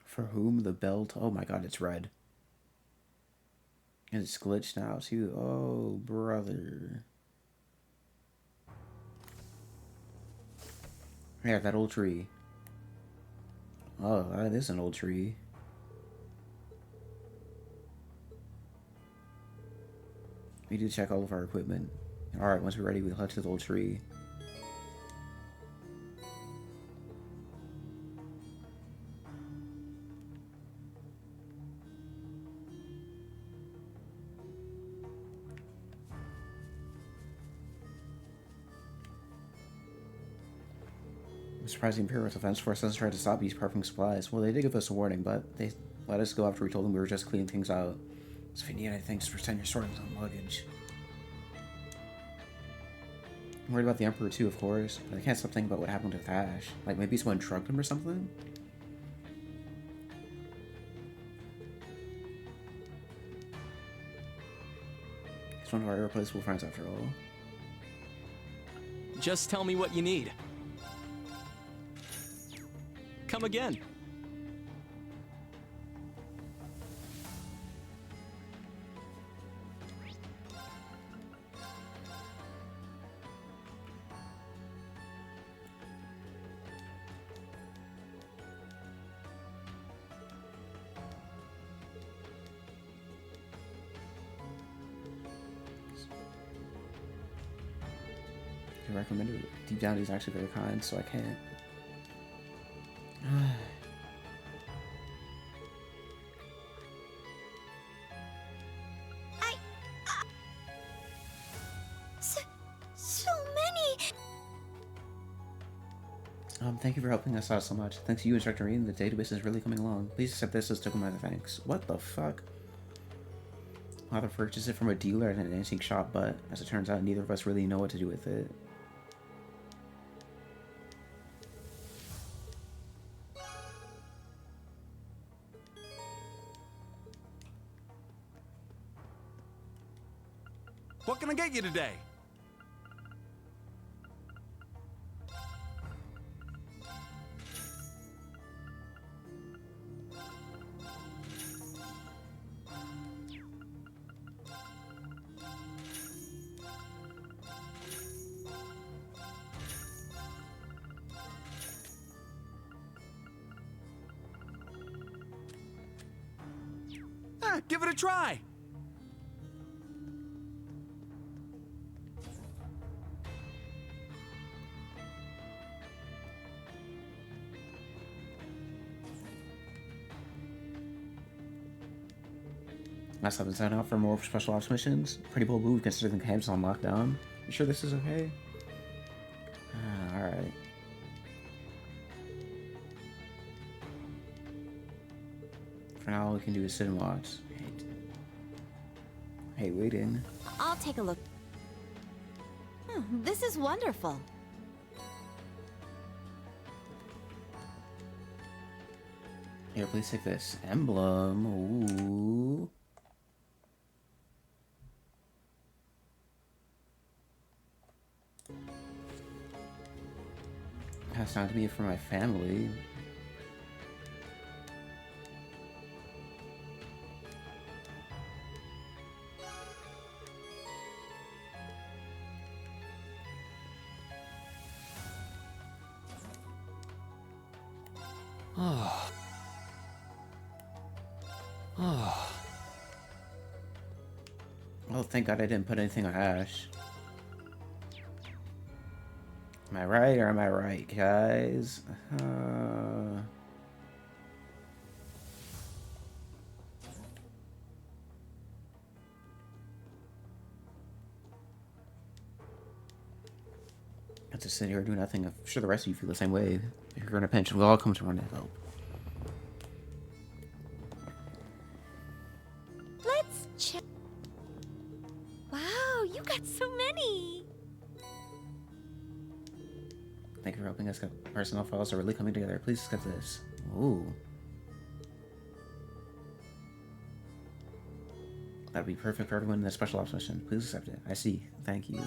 For whom the belt... Oh my god, it's red. And it's glitched now too. Oh, brother. Yeah, that old tree. Oh, that is an old tree. We need to check all of our equipment. Alright, once we're ready, we'll head to the old tree. I'm surprised the Imperial Defense Force hasn't tried to stop these parking supplies. Well, they did give us a warning, but they let us go after we told them we were just cleaning things out. So if you need anything, just pretend you're sorting some luggage. I'm worried about the Emperor too, of course, but I can't stop thinking about what happened with Ash. Like, maybe someone drugged him or something? He's one of our irreplaceable friends after all. Just tell me what you need. Come again. to recommend it. Deep down, he's actually very kind, so I can't. So many! Thank you for helping us out so much. Thanks to you, Instructor Rean, the database is really coming along. Please accept this as token of thanks. What the fuck? Father purchased it from a dealer at an antique shop, but as it turns out, neither of us really know what to do with it. What can I get you today? Give it a try. Last up and sign out for more special ops missions. Pretty bold move considering the camp's on lockdown. You sure this is okay? Alright. For now, all we can do is sit and watch. Hey, waiting. I'll take a look. This is wonderful. Here, please take this emblem. Ooh. Passed on to me for my family. Oh. Oh. Well, thank God I didn't put anything on Ash. Am I right or am I right, guys? I just sit here and do nothing. I'm sure the rest of you feel the same way. If you're in a pinch, we'll all come to run to help. Let's check. Wow, you got so many! Thank you for helping us. Personnel files are really coming together. Please accept this. Ooh. That'd be perfect for everyone in the special ops mission. Please accept it. I see. Thank you.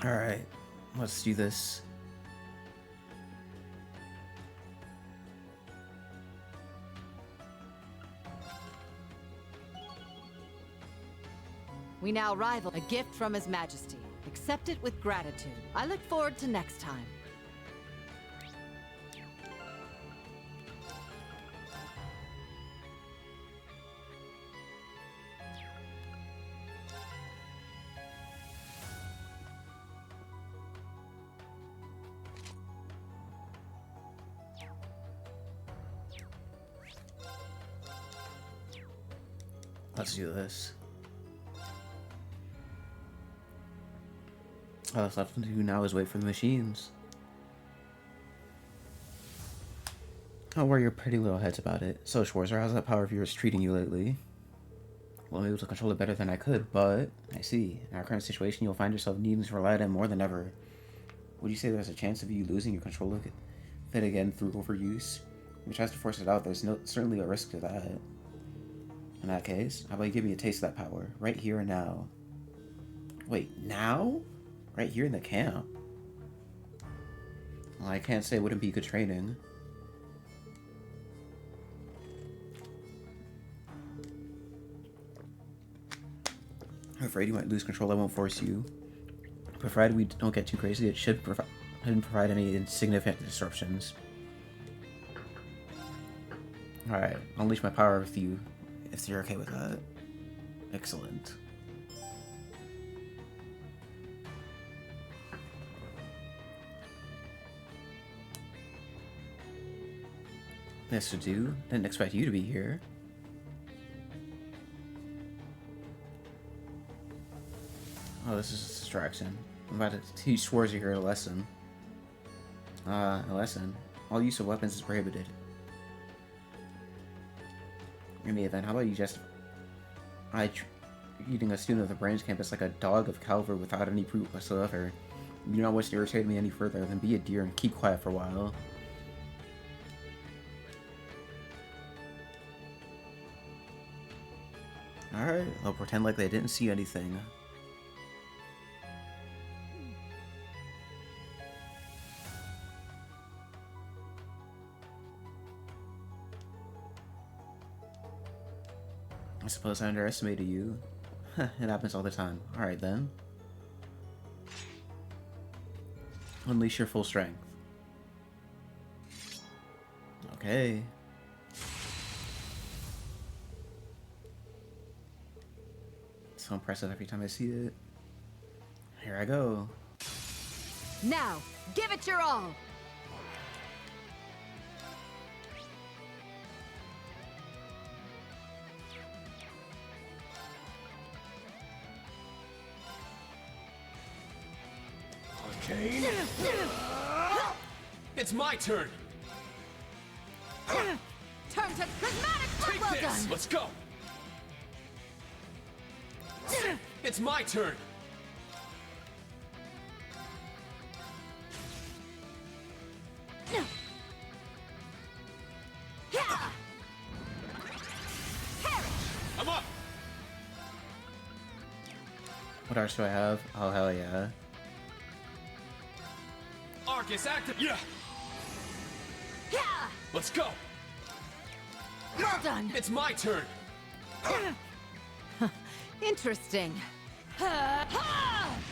Alright, let's do this. We now rival a gift from His Majesty. Accept it with gratitude. I look forward to next time. Let's do this. All that's left to do now is wait for the machines. Don't worry your pretty little heads about it. So, Schwarzer, how's that power of yours treating you lately? Well, I'm able to control it better than I could, but I see. In our current situation, you'll find yourself needing to rely on it more than ever. Would you say there's a chance of you losing your control of it again through overuse? If you try to force it out, there's certainly a risk to that. In that case, how about you give me a taste of that power, right here and now? Wait, now? Right here in the camp? Well, I can't say it wouldn't be good training. I'm afraid you might lose control. I won't force you. Provided we don't get too crazy, it shouldn't provide any insignificant disruptions. Alright, I'll unleash my power with you, if you're okay with that. Excellent. This to do. Didn't expect you to be here. Oh, this is a distraction. I'm about to teach Schwarzer here a lesson. A lesson. All use of weapons is prohibited. In the event, how about you just... eating a student of the branch campus like a dog of Calvert without any proof whatsoever. You do not wish to irritate me any further, then be a dear and keep quiet for a while. Alright, I'll pretend like they didn't see anything. I suppose I underestimated you. It happens all the time. Alright then. Unleash your full strength. Okay. So impressive every time I see it. Here I go. Now, give it your all! Arcane? It's my turn! Turn to prismatic! Take well this! done. Let's go! It's my turn! I'm up! What else do I have? Oh, hell yeah. Arcus active! Yeah! Let's go! Well done! It's my turn! Interesting.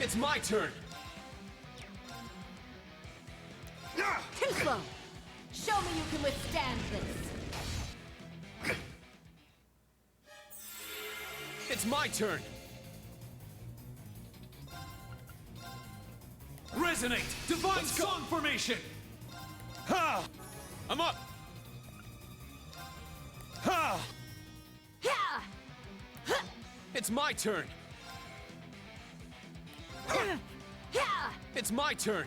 It's my turn! Too slow! Show me you can withstand this! It's my turn! Resonate! Divine Song Formation! Ha! I'm up! Ha! It's my turn! It's my turn!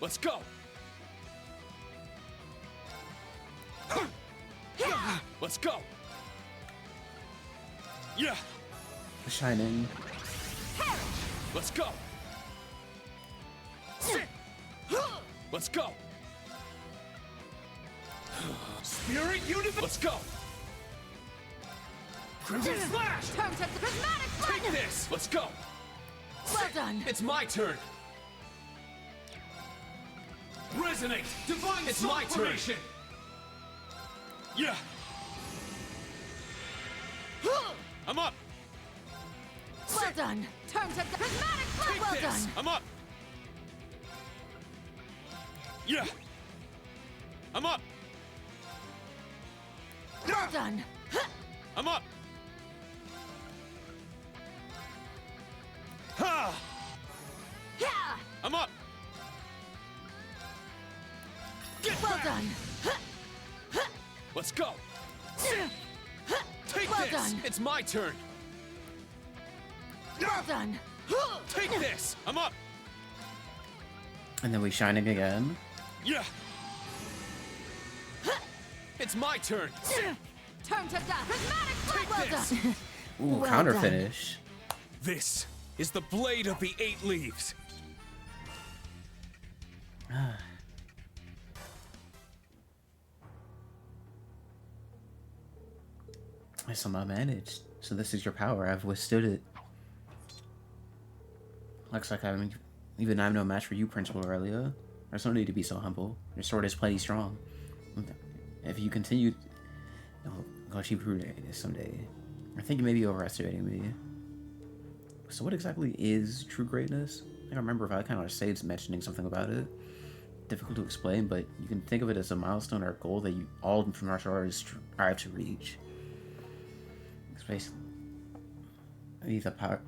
Let's go! Let's go! Yeah! Shining. Let's go! Let's go! Spirit Universe! Let's go! Crimson Slash! Turn to prismatic! Take this! Let's go! Well done! It's my turn! Resonate! Divine It's my turn! formation! Yeah! I'm up! Well done! Turn to prismatic flood! Take Well this! done! I'm up! Yeah! I'm up! Well done! I'm up! Ha! Yeah! I'm up! Get Well back! done! Let's go! Take Well this! done. It's my turn! Well done! Take this! I'm up! And then we shining again. Yeah! It's my turn! Turn to dust! Prismatic flood! Take Well this! done! Ooh, Well counter done. finish. This is the Blade of the Eight Leaves! I somehow managed. So this is your power. I've withstood it. Looks like I'm no match for you, Principal Aurelia. There's no need to be so humble. Your sword is plenty strong. If you continue, I'll achieve true greatness someday. I think you may be overestimating me. So what exactly is true greatness? I think I remember Viscount Arsaid's mentioning something about it. Difficult to explain, but you can think of it as a milestone or a goal that you all martial artists strive to reach. It's basically the power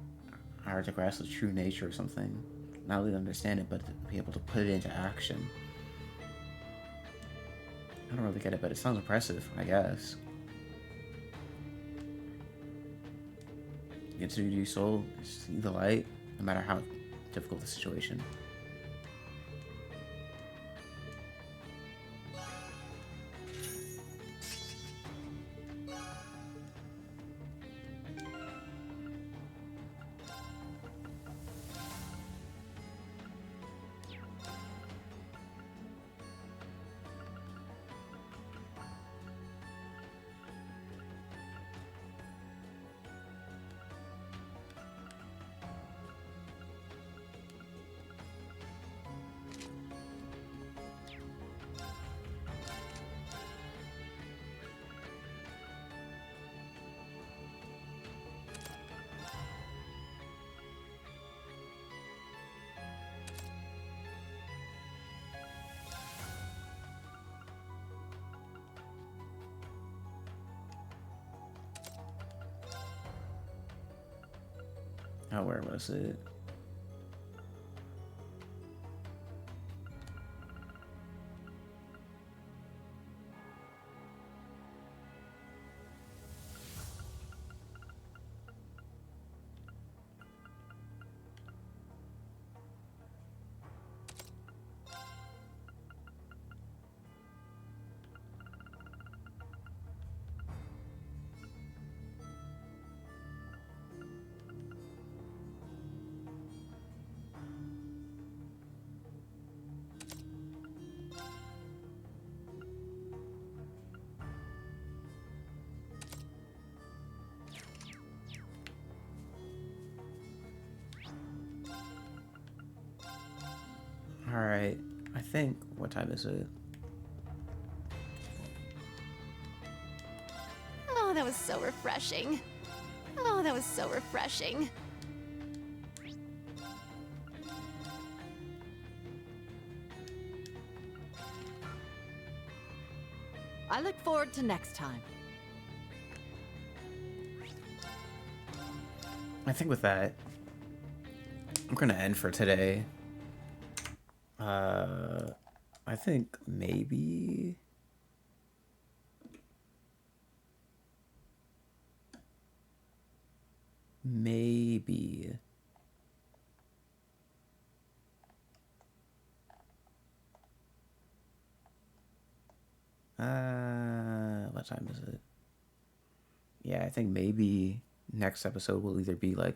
to grasp the true nature of something. Not only to understand it, but to be able to put it into action. I don't really get it, but it sounds impressive, I guess. Get to do your soul, see the light, no matter how difficult the situation. Oh, where was it? Alright, I think, what time is it? Oh, that was so refreshing. Oh, that was so refreshing. I look forward to next time. I think with that, I'm gonna end for today. I think maybe what time is it? Yeah, I think maybe next episode will either be like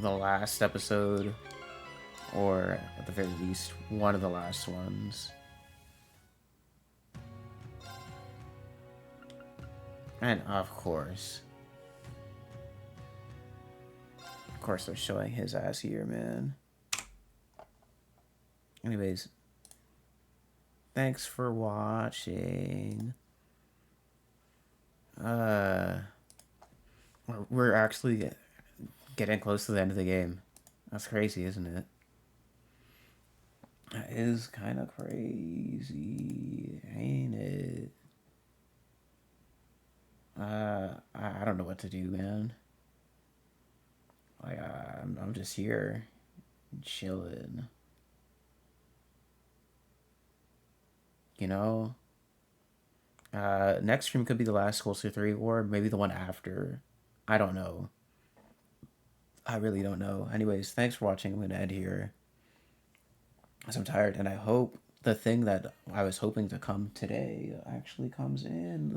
the last episode, or at the very least one of the last ones. And of course, course they're showing his ass here, man. Anyways, thanks for watching. We're actually getting close to the end of the game. That's crazy, isn't it? That is kind of crazy, ain't it? I don't know what to do, man. Like, I'm just here, chilling. You know? Next stream could be the last Soulster 3, or maybe the one after. I don't know. I really don't know. Anyways, thanks for watching. I'm going to end here, because I'm tired, and I hope the thing that I was hoping to come today actually comes in.